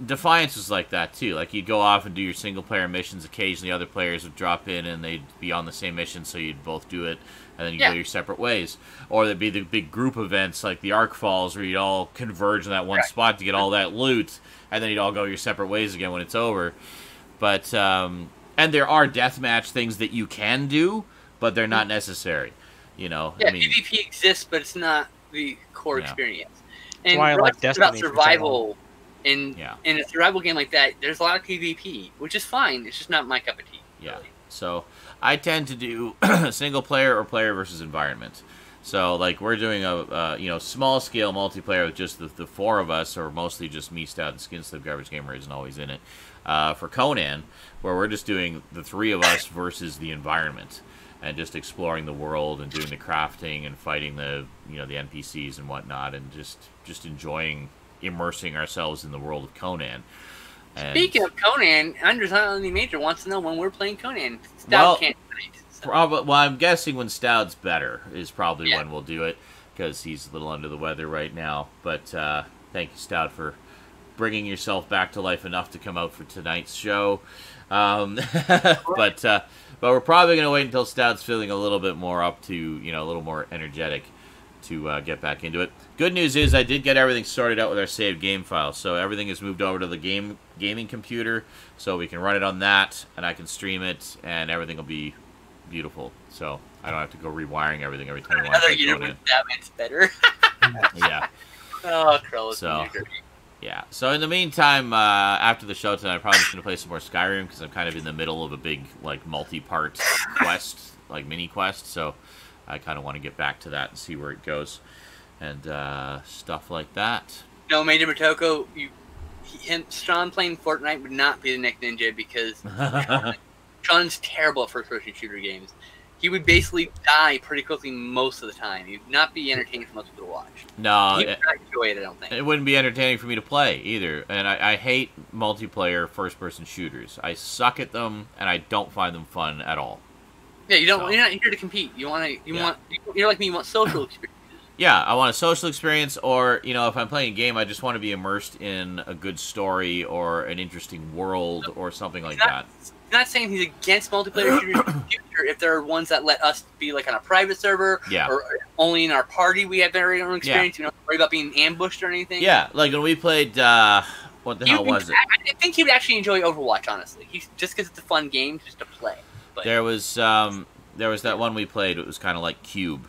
[SPEAKER 1] Defiance was like that too. Like, you'd go off and do your single player missions. Occasionally, other players would drop in and they'd be on the same mission, so you'd both do it, and then you'd go your separate ways. Or there'd be the big group events like the Arc Falls, where you'd all converge in that one spot to get all that loot, and then you'd all go your separate ways again when it's over. But and there are deathmatch things that you can do, but they're not necessary. You know,
[SPEAKER 2] yeah,
[SPEAKER 1] I mean,
[SPEAKER 2] PvP exists, but it's not the core experience.
[SPEAKER 3] That's
[SPEAKER 2] and
[SPEAKER 3] why I like Destiny
[SPEAKER 2] about survival. In a survival game like that, there's a lot of PvP, which is fine. It's just not my cup of tea.
[SPEAKER 1] Yeah. Really. So I tend to do single player or player versus environment. So, like, we're doing a small scale multiplayer with just the four of us, or mostly just me, Stout, and Skinslip. Garbage Gamer isn't always in it. For Conan, where we're just doing the three of us versus the environment, and just exploring the world and doing the crafting and fighting the the NPCs and whatnot, and just enjoying immersing ourselves in the world of Conan. And
[SPEAKER 2] speaking of Conan, Andrew Honey Major wants to know when we're playing Conan. Stout can't tonight. So.
[SPEAKER 1] Well, I'm guessing when Stoud's better is probably when we'll do it, because he's a little under the weather right now. But thank you, Stoud, for bringing yourself back to life enough to come out for tonight's show. But we're probably going to wait until Stoud's feeling a little bit more up to, a little more energetic to get back into it. Good news is I did get everything sorted out with our saved game file, so everything is moved over to the gaming computer, so we can run it on that, and I can stream it, and everything will be beautiful. So I don't have to go rewiring everything every time I want to play Conan.
[SPEAKER 2] It's better.
[SPEAKER 1] Yeah.
[SPEAKER 2] Oh, Krell is
[SPEAKER 1] so. Yeah. So in the meantime, after the show tonight, I'm probably just gonna play some more Skyrim, because I'm kind of in the middle of a big multi-part quest, mini quest. So I kind of want to get back to that and see where it goes, and stuff like that.
[SPEAKER 2] No, Major Motoko, Sean playing Fortnite would not be the Nick Ninja, because Sean's terrible at first-person shooter games. He would basically die pretty quickly most of the time. He'd not be entertaining for most people to watch.
[SPEAKER 1] No,
[SPEAKER 2] he would not enjoy it, I don't think.
[SPEAKER 1] It wouldn't be entertaining for me to play either. And I hate multiplayer first-person shooters. I suck at them, and I don't find them fun at all.
[SPEAKER 2] Yeah, you're not here to compete. You're like me. You want social experience.
[SPEAKER 1] Yeah, I want a social experience, or if I'm playing a game, I just want to be immersed in a good story or an interesting world or something like that.
[SPEAKER 2] He's not saying he's against multiplayer shooters in the future if there are ones that let us be on a private server, or only in our party we have very own experience. You don't worry about being ambushed or anything.
[SPEAKER 1] Yeah, like when we played. What the hell was it?
[SPEAKER 2] I think he would actually enjoy Overwatch. Honestly, just because it's a fun game just to play. But
[SPEAKER 1] there was that one we played. It was kind of like Cube.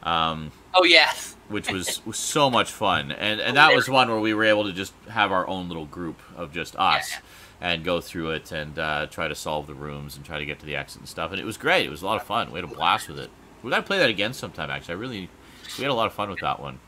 [SPEAKER 2] Oh yes.
[SPEAKER 1] Which was so much fun, and that was one where we were able to just have our own little group of just us, and go through it and try to solve the rooms and try to get to the exit and stuff. And it was great. It was a lot of fun. We had a blast with it. We gotta play that again sometime. Actually, we had a lot of fun with that one.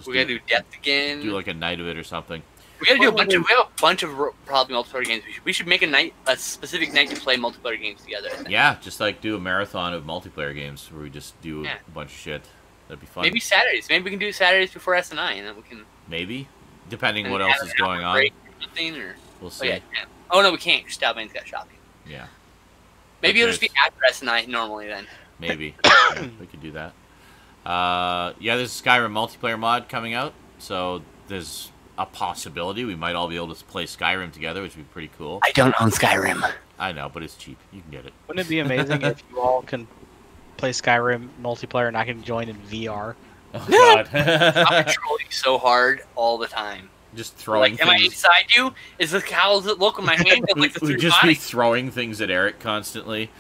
[SPEAKER 2] We gotta do Depth again.
[SPEAKER 1] Do like a night of it or something.
[SPEAKER 2] We gotta do we have a bunch of probably multiplayer games. We should make a specific night to play multiplayer games together.
[SPEAKER 1] Yeah, just do a marathon of multiplayer games where we just do a bunch of shit. That'd be fun.
[SPEAKER 2] Maybe Saturdays. Maybe we can do Saturdays before SNI, and then we can.
[SPEAKER 1] Maybe, depending what else is going on. We'll see.
[SPEAKER 2] Oh no, we can't. Stoudman's got shopping.
[SPEAKER 1] Yeah.
[SPEAKER 2] Maybe it'll just be after SNI normally then.
[SPEAKER 1] Maybe we could do that. There's a Skyrim multiplayer mod coming out, so there's a possibility we might all be able to play Skyrim together, which would be pretty cool.
[SPEAKER 2] I don't own Skyrim.
[SPEAKER 1] I know, but it's cheap. You can get it.
[SPEAKER 3] Wouldn't it be amazing if you all can play Skyrim multiplayer and I can join in VR.
[SPEAKER 1] Oh God.
[SPEAKER 2] I'm controlling so hard all the time.
[SPEAKER 1] Just throwing
[SPEAKER 2] Like, am I
[SPEAKER 1] things.
[SPEAKER 2] inside you? How does it look with my hand? Like the
[SPEAKER 1] We'd
[SPEAKER 2] three
[SPEAKER 1] just be
[SPEAKER 2] bodies?
[SPEAKER 1] throwing things at Eric constantly.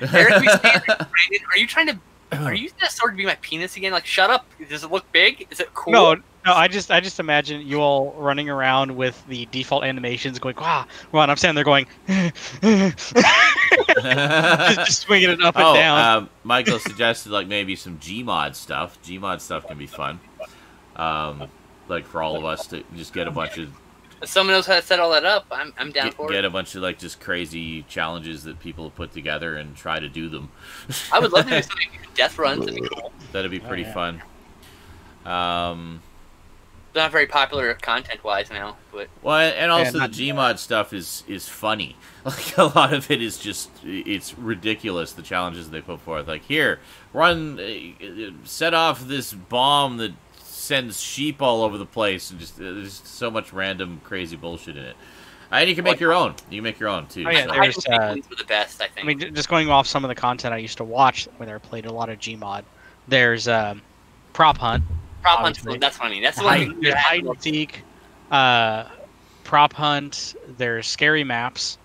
[SPEAKER 2] Eric, we stand there, Brandon, are you trying to? Are you using that sword to be my penis again? Like, shut up. Does it look big? Is it cool?
[SPEAKER 3] No, I just imagine you all running around with the default animations going, wow, I'm standing there going, just swinging it up and down.
[SPEAKER 1] Michael suggested like maybe some Gmod stuff. Gmod stuff can be fun. Like for all of us to just get a bunch of.
[SPEAKER 2] If someone knows how to set all that up, I'm down for it.
[SPEAKER 1] Get a bunch of like just crazy challenges that people have put together and try to do them.
[SPEAKER 2] I would love to do something death runs. That'd be cool.
[SPEAKER 1] That'd be pretty fun.
[SPEAKER 2] Not very popular content-wise now, but
[SPEAKER 1] well, and also the Gmod stuff is funny. Like a lot of it is just it's ridiculous. The challenges they put forth. Like here, set off this bomb that sends sheep all over the place, and just there's so much random crazy bullshit in it. And you can make your own. You can make your own too.
[SPEAKER 3] Oh, yeah,
[SPEAKER 1] so.
[SPEAKER 3] there's,
[SPEAKER 2] these were the best, I think.
[SPEAKER 3] I mean, just going off some of the content I used to watch when I played a lot of Gmod. There's Prop Hunt.
[SPEAKER 2] Prop Hunt, that's what I mean. That's the one.
[SPEAKER 3] There's hide and seek, Prop Hunt. There's scary maps,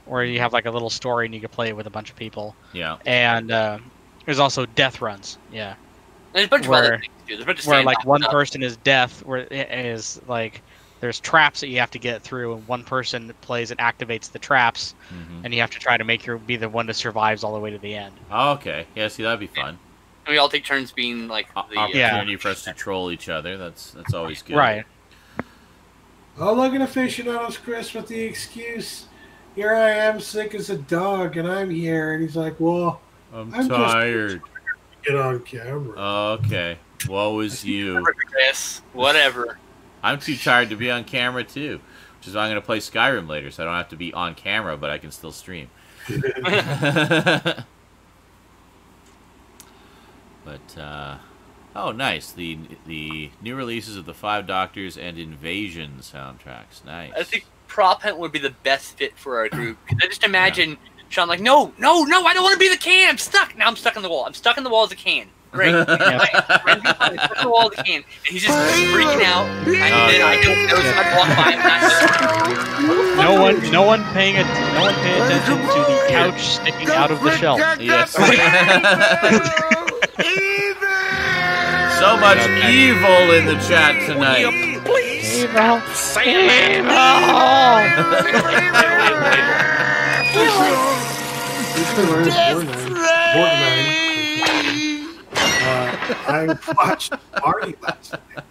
[SPEAKER 3] where you have like a little story and you can play it with a bunch of people.
[SPEAKER 1] Yeah.
[SPEAKER 3] And there's also death runs. Yeah.
[SPEAKER 2] There's a bunch of other things too. There's a bunch of
[SPEAKER 3] where like one
[SPEAKER 2] stuff.
[SPEAKER 3] person is death, where it is like there's traps that you have to get through, and one person plays and activates the traps, and you have to try to be the one that survives all the way to the end.
[SPEAKER 1] Oh, okay. Yeah. See, that'd be fun.
[SPEAKER 2] And we all take turns being like the
[SPEAKER 1] opportunity for us to troll each other. That's always good.
[SPEAKER 3] Right.
[SPEAKER 4] Oh, look at aficionados Chris with the excuse. Here I am, sick as a dog, and I'm here. And he's like, well,
[SPEAKER 1] I'm tired.
[SPEAKER 4] Get on camera.
[SPEAKER 1] Okay. Woe is you.
[SPEAKER 2] Chris, whatever.
[SPEAKER 1] I'm too tired to be on camera, too. Which is why I'm going to play Skyrim later, so I don't have to be on camera, but I can still stream. But, oh, nice. The new releases of the Five Doctors and Invasion soundtracks. Nice.
[SPEAKER 2] I think Prop Hunt would be the best fit for our group. I just imagine Sean like, no, I don't want to be the can. I'm stuck. Now I'm stuck in the wall. I'm stuck in the wall as a can. Great. I'm stuck in the wall as a can. And he's just freaking out. And then I don't know if I walk by him.
[SPEAKER 3] No one paying attention to the couch sticking out of the shelf.
[SPEAKER 1] Yes. So much evil in the chat tonight.
[SPEAKER 3] Evil.
[SPEAKER 4] I watched Marty last night.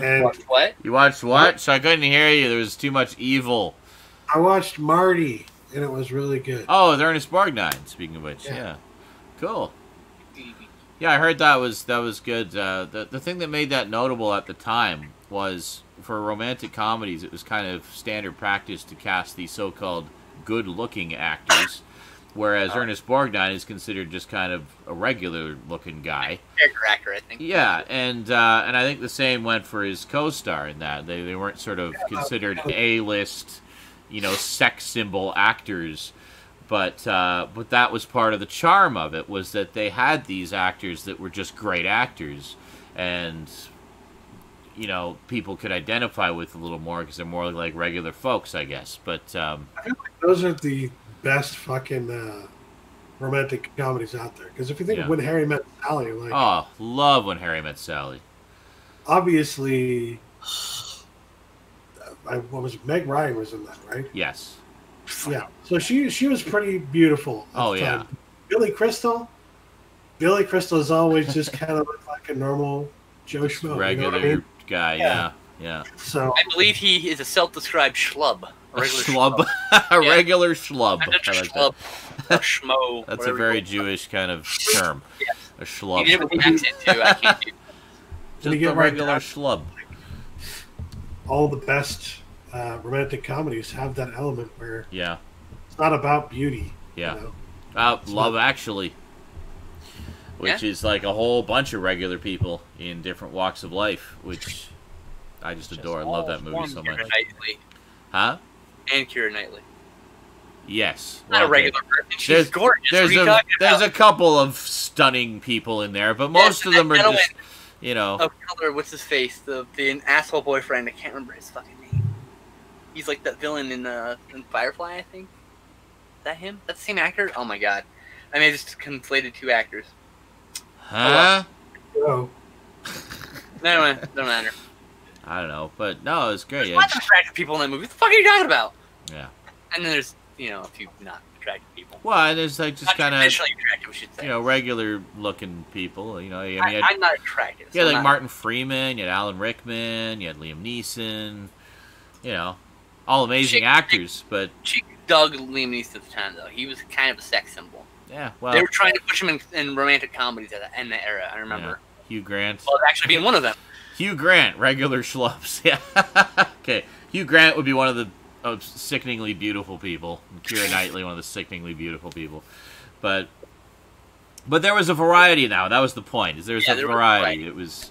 [SPEAKER 4] And
[SPEAKER 2] what?
[SPEAKER 1] You watched what? So I couldn't hear you. There was too much evil.
[SPEAKER 4] I watched Marty, and it was really good.
[SPEAKER 1] Oh, the Ernest Borgnine, speaking of which. Yeah. Cool. Yeah, I heard that was good. The thing that made that notable at the time was for romantic comedies, it was kind of standard practice to cast the so-called good-looking actors, whereas Ernest Borgnine is considered just kind of a regular-looking guy.
[SPEAKER 2] Character actor, I think.
[SPEAKER 1] Yeah, and I think the same went for his co-star in that. They weren't sort of considered A-list, sex symbol actors. But that was part of the charm of it, was that they had these actors that were just great actors, and people could identify with a little more because they're more like regular folks, I guess. But
[SPEAKER 4] I feel like those are the best fucking romantic comedies out there. Because if you think of When Harry Met Sally,
[SPEAKER 1] love When Harry Met Sally.
[SPEAKER 4] Obviously, Meg Ryan was in that, right?
[SPEAKER 1] Yes.
[SPEAKER 4] Yeah, so she was pretty beautiful.
[SPEAKER 1] Oh yeah.
[SPEAKER 4] Billy Crystal has always just kind of looked like a normal Joe Schmo,
[SPEAKER 1] regular guy. Yeah.
[SPEAKER 4] So
[SPEAKER 2] I believe he is a self-described schlub.
[SPEAKER 1] A schlub. A regular schlub.
[SPEAKER 2] I like schlub. A schmo.
[SPEAKER 1] That's a very Jewish kind of term.
[SPEAKER 2] Yes.
[SPEAKER 1] A schlub.
[SPEAKER 2] You did it with the accent too. I can't do.
[SPEAKER 1] Just a regular schlub.
[SPEAKER 4] All the best romantic comedies have that element where
[SPEAKER 1] it's
[SPEAKER 4] not about beauty.
[SPEAKER 1] Yeah. Love Actually, which is like a whole bunch of regular people in different walks of life, which I just adore. I love that movie so much.
[SPEAKER 2] Knightley.
[SPEAKER 1] Huh?
[SPEAKER 2] And Keira Knightley.
[SPEAKER 1] Yes.
[SPEAKER 2] Not a
[SPEAKER 1] okay.
[SPEAKER 2] regular person. She's gorgeous. What are you talking
[SPEAKER 1] There's
[SPEAKER 2] about?
[SPEAKER 1] a couple of stunning people in there, but most of them are
[SPEAKER 2] gentleman
[SPEAKER 1] just, you know.
[SPEAKER 2] of color, what's his face? The asshole boyfriend. I can't remember his fucking name. He's like that villain in Firefly, I think. Is that him? That's the same actor? Oh my god. I may have just conflated two actors.
[SPEAKER 1] Huh?
[SPEAKER 4] Oh,
[SPEAKER 2] No, don't matter.
[SPEAKER 1] I don't know, but no, it's great.
[SPEAKER 2] There's lots of attractive people in that movie. What the fuck are you talking about?
[SPEAKER 1] Yeah.
[SPEAKER 2] And then there's, a few not attractive people.
[SPEAKER 1] Well, and there's like just
[SPEAKER 2] Not
[SPEAKER 1] kind of,
[SPEAKER 2] traditionally attractive, we should say.
[SPEAKER 1] regular looking people. You know, I mean,
[SPEAKER 2] I'm not attractive.
[SPEAKER 1] you had
[SPEAKER 2] so
[SPEAKER 1] like
[SPEAKER 2] I'm not-
[SPEAKER 1] Martin Freeman, you had Alan Rickman, you had Liam Neeson. You know, all amazing actors, but
[SPEAKER 2] She dug Liam Neeson at the time, though. He was kind of a sex symbol.
[SPEAKER 1] yeah, well,
[SPEAKER 2] They were trying to push him in romantic comedies in that era, I remember.
[SPEAKER 1] yeah. Hugh Grant.
[SPEAKER 2] Well, actually being one of them.
[SPEAKER 1] Hugh Grant, regular schlubs. Yeah. Okay. Hugh Grant would be one of the sickeningly beautiful people. Keira Knightley, one of the sickeningly beautiful people. But there was a variety now. That was the point. Is there was a
[SPEAKER 2] there was
[SPEAKER 1] variety. It was,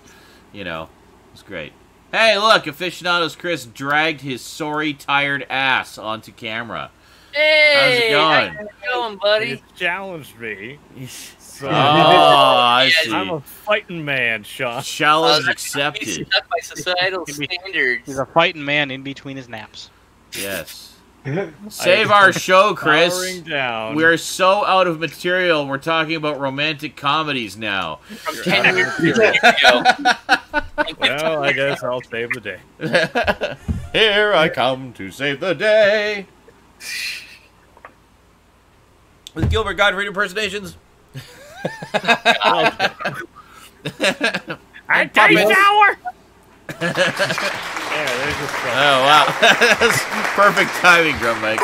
[SPEAKER 1] it was great. Hey, look, Aficionados Chris dragged his sorry, tired ass onto camera.
[SPEAKER 2] Hey!
[SPEAKER 1] going?
[SPEAKER 2] How's it going, buddy?
[SPEAKER 5] It challenged me. So
[SPEAKER 1] Oh, I
[SPEAKER 2] Yeah,
[SPEAKER 1] see.
[SPEAKER 5] I'm a fighting man, Sean.
[SPEAKER 1] Challenge
[SPEAKER 2] He's
[SPEAKER 1] accepted.
[SPEAKER 2] stuck by societal standards.
[SPEAKER 3] He's a fighting man in between his naps.
[SPEAKER 1] Yes. Save our show, Chris.
[SPEAKER 5] Powering down.
[SPEAKER 1] We're so out of material. We're talking about romantic comedies now.
[SPEAKER 2] From
[SPEAKER 5] You're
[SPEAKER 2] 10
[SPEAKER 5] out of
[SPEAKER 2] years
[SPEAKER 5] material.
[SPEAKER 2] ago.
[SPEAKER 5] Well, I guess I'll save the day.
[SPEAKER 1] Here I come to save the day. With Gilbert Gottfried impersonations.
[SPEAKER 5] I take a shower. Yeah, there's your trouble.
[SPEAKER 1] Oh, wow. That's perfect timing, Drum Mike.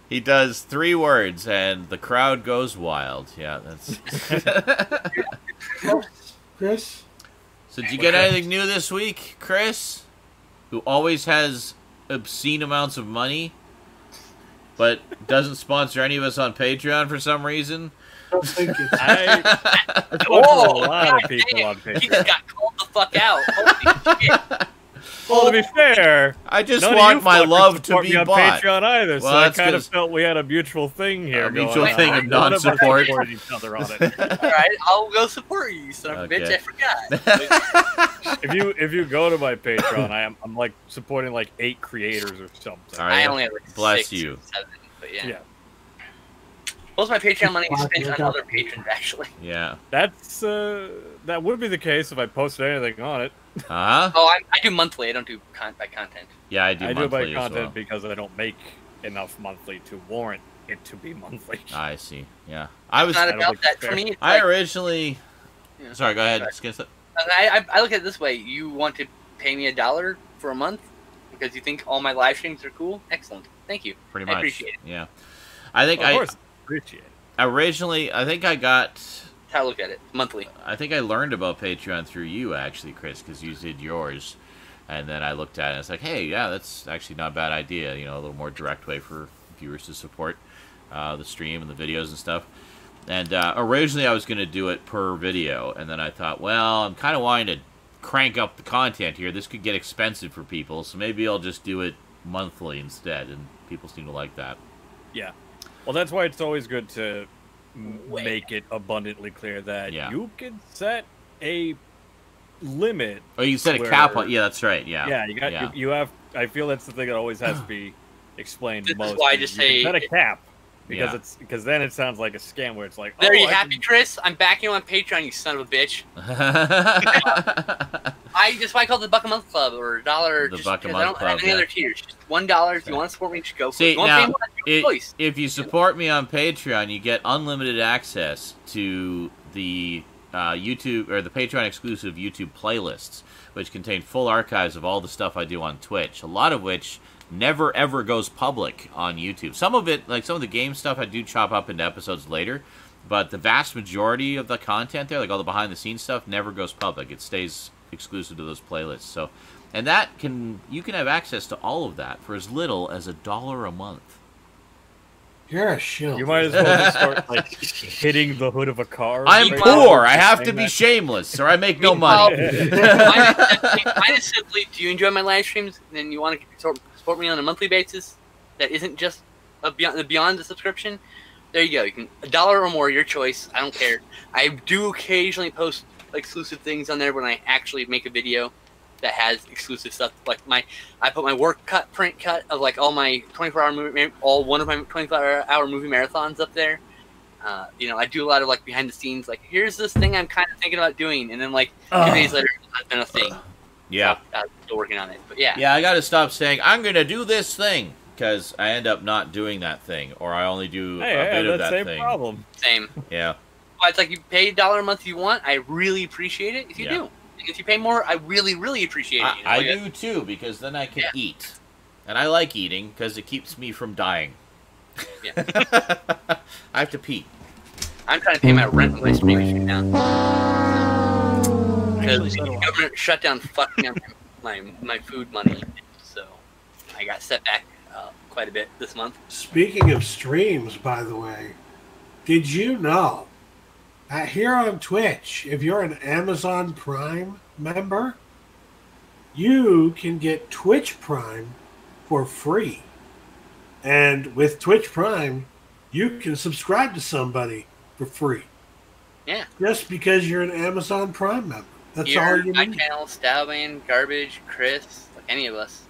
[SPEAKER 1] He does 3 words, and the crowd goes wild. Yeah, that's...
[SPEAKER 4] Chris?
[SPEAKER 1] So did you get anything new this week, Chris? Who always has obscene amounts of money, but doesn't sponsor any of us on Patreon for some reason?
[SPEAKER 4] I don't think it's.
[SPEAKER 5] I sponsor a lot of people on
[SPEAKER 2] He
[SPEAKER 5] Patreon.
[SPEAKER 2] just got called the fuck out. Holy shit.
[SPEAKER 5] Well, to be fair,
[SPEAKER 1] I just
[SPEAKER 5] none
[SPEAKER 1] want
[SPEAKER 5] of you
[SPEAKER 1] my
[SPEAKER 5] fuckers
[SPEAKER 1] love to
[SPEAKER 5] support
[SPEAKER 1] be
[SPEAKER 5] me on
[SPEAKER 1] bought.
[SPEAKER 5] Patreon either, so
[SPEAKER 1] Well,
[SPEAKER 5] I
[SPEAKER 1] that's
[SPEAKER 5] kind
[SPEAKER 1] 'cause-
[SPEAKER 5] of felt we had a mutual thing here.
[SPEAKER 1] A mutual
[SPEAKER 5] going
[SPEAKER 1] thing
[SPEAKER 5] on.
[SPEAKER 1] of
[SPEAKER 5] None us
[SPEAKER 1] non-support.
[SPEAKER 5] supported each other on it.
[SPEAKER 2] Alright, I'll go support you, son of a bitch.
[SPEAKER 1] Okay.
[SPEAKER 2] I forgot.
[SPEAKER 5] If you go to my Patreon, I'm like supporting like 8 creators or something.
[SPEAKER 1] All
[SPEAKER 2] I
[SPEAKER 1] right.
[SPEAKER 2] only have like
[SPEAKER 1] Bless
[SPEAKER 2] 6
[SPEAKER 1] you.
[SPEAKER 2] or 7, but yeah.
[SPEAKER 5] Yeah.
[SPEAKER 2] Most of my Patreon money is spent on other patrons, actually.
[SPEAKER 1] Yeah.
[SPEAKER 5] That's that would be the case if I posted anything on it.
[SPEAKER 1] Huh?
[SPEAKER 2] Oh, I do monthly. I don't do by content.
[SPEAKER 1] Yeah, I do
[SPEAKER 5] I do it by
[SPEAKER 1] monthly as
[SPEAKER 5] content
[SPEAKER 1] well.
[SPEAKER 5] because I don't make enough monthly to warrant it to be monthly.
[SPEAKER 1] I see. Yeah. I was.
[SPEAKER 2] It's not
[SPEAKER 5] I don't
[SPEAKER 2] about
[SPEAKER 5] think
[SPEAKER 2] that.
[SPEAKER 5] it's
[SPEAKER 2] For
[SPEAKER 5] fair.
[SPEAKER 2] me, it's
[SPEAKER 1] I
[SPEAKER 2] like,
[SPEAKER 1] originally.
[SPEAKER 2] Yeah.
[SPEAKER 1] Sorry. Go ahead.
[SPEAKER 2] Sorry.
[SPEAKER 1] Skinslip.
[SPEAKER 2] I look at it this way. You want to pay me $1 for a month because you think all my live streams are cool? Excellent. Thank you.
[SPEAKER 1] Pretty
[SPEAKER 2] I
[SPEAKER 1] much.
[SPEAKER 2] appreciate it.
[SPEAKER 1] Yeah. I think
[SPEAKER 5] Of course, appreciate it.
[SPEAKER 1] originally. I think I got.
[SPEAKER 2] That's how I look at it. Monthly.
[SPEAKER 1] I think I learned about Patreon through you, actually, Chris, because you did yours. And then I looked at it and it's like, hey, yeah, that's actually not a bad idea. You know, a little more direct way for viewers to support the stream and the videos and stuff. And originally I was going to do it per video. And then I thought, well, I'm kind of wanting to crank up the content here. This could get expensive for people. So maybe I'll just do it monthly instead. And people seem to like that.
[SPEAKER 5] Yeah. Well, that's why it's always good to make it abundantly clear that
[SPEAKER 1] Yeah.
[SPEAKER 5] you can set a limit.
[SPEAKER 1] Oh, you set a cap on. Yeah, that's right. Yeah.
[SPEAKER 5] Yeah, you got
[SPEAKER 1] Yeah.
[SPEAKER 5] you have. I feel that's the thing that always has to be explained
[SPEAKER 2] This is
[SPEAKER 5] most.
[SPEAKER 2] why I
[SPEAKER 5] is
[SPEAKER 2] just
[SPEAKER 5] you can
[SPEAKER 2] say-
[SPEAKER 5] set a cap because
[SPEAKER 1] Yeah.
[SPEAKER 5] because then it sounds like a scam where it's like,
[SPEAKER 2] There
[SPEAKER 5] oh,
[SPEAKER 2] you
[SPEAKER 5] I
[SPEAKER 2] happy,
[SPEAKER 5] can-
[SPEAKER 2] Chris? I'm backing you on Patreon, you son of a bitch. That's why I call it the Buck a Month Club or $1.
[SPEAKER 1] The
[SPEAKER 2] Just
[SPEAKER 1] Buck a
[SPEAKER 2] because
[SPEAKER 1] Month
[SPEAKER 2] I don't
[SPEAKER 1] Club,
[SPEAKER 2] have any
[SPEAKER 1] yeah.
[SPEAKER 2] other tiers. Just $1. If you want to support me, just go for
[SPEAKER 1] See,
[SPEAKER 2] it. You want to
[SPEAKER 1] now,
[SPEAKER 2] pay more, that's your choice.
[SPEAKER 1] If you support me on Patreon, you get unlimited access to the YouTube or the Patreon exclusive YouTube playlists, which contain full archives of all the stuff I do on Twitch. A lot of which never ever goes public on YouTube. Some of it, like some of the game stuff, I do chop up into episodes later. But the vast majority of the content there, like all the behind the scenes stuff, never goes public. It stays exclusive to those playlists. So, and that you can have access to all of that for as little as $1 a month.
[SPEAKER 4] You're a shill.
[SPEAKER 5] You might as well just start like hitting the hood of a car.
[SPEAKER 1] I'm
[SPEAKER 5] right
[SPEAKER 1] poor.
[SPEAKER 5] now,
[SPEAKER 1] I have to
[SPEAKER 5] saying
[SPEAKER 1] be
[SPEAKER 5] that.
[SPEAKER 1] shameless, or I make no
[SPEAKER 2] Meanwhile,
[SPEAKER 1] money.
[SPEAKER 2] Mine is simply, do you enjoy my live streams? Then you want to support me on a monthly basis? that isn't just beyond the subscription, there you go. You can $1 or more, your choice. I don't care. I do occasionally post exclusive things on there when I actually make a video that has exclusive stuff. Like I put my print cut of like all my 24-hour movie, one of my 24-hour movie marathons up there. I do a lot of like behind the scenes. Like, here's this thing I'm kind of thinking about doing, and then like 2 days later, it's been a thing.
[SPEAKER 1] Yeah,
[SPEAKER 2] so, I'm still working on it. But yeah,
[SPEAKER 1] I got to stop saying I'm going to do this thing because I end up not doing that thing, or I only do a bit of that
[SPEAKER 5] same
[SPEAKER 1] thing.
[SPEAKER 5] Problem.
[SPEAKER 2] Same.
[SPEAKER 1] Yeah.
[SPEAKER 2] Well, it's like you pay $1 a month if you want. I really appreciate it if you do. If you pay more, I really, really appreciate it.
[SPEAKER 1] I do too, because then I can eat. And I like eating because it keeps me from dying.
[SPEAKER 2] Yeah.
[SPEAKER 1] I have to pee.
[SPEAKER 2] I'm trying to pay my rent when my stream now. Because
[SPEAKER 3] Actually,
[SPEAKER 2] the government shutdown fucked me up my food money. So I got set back quite a bit this month.
[SPEAKER 4] Speaking of streams, by the way, did you know that here on Twitch, if you're an Amazon Prime member, you can get Twitch Prime for free. And with Twitch Prime, you can subscribe to somebody for free.
[SPEAKER 2] Yeah.
[SPEAKER 4] Just because you're an Amazon Prime member. That's all you
[SPEAKER 2] my
[SPEAKER 4] need.
[SPEAKER 2] channel, Stoudman, Garbage, Chris, like any of us.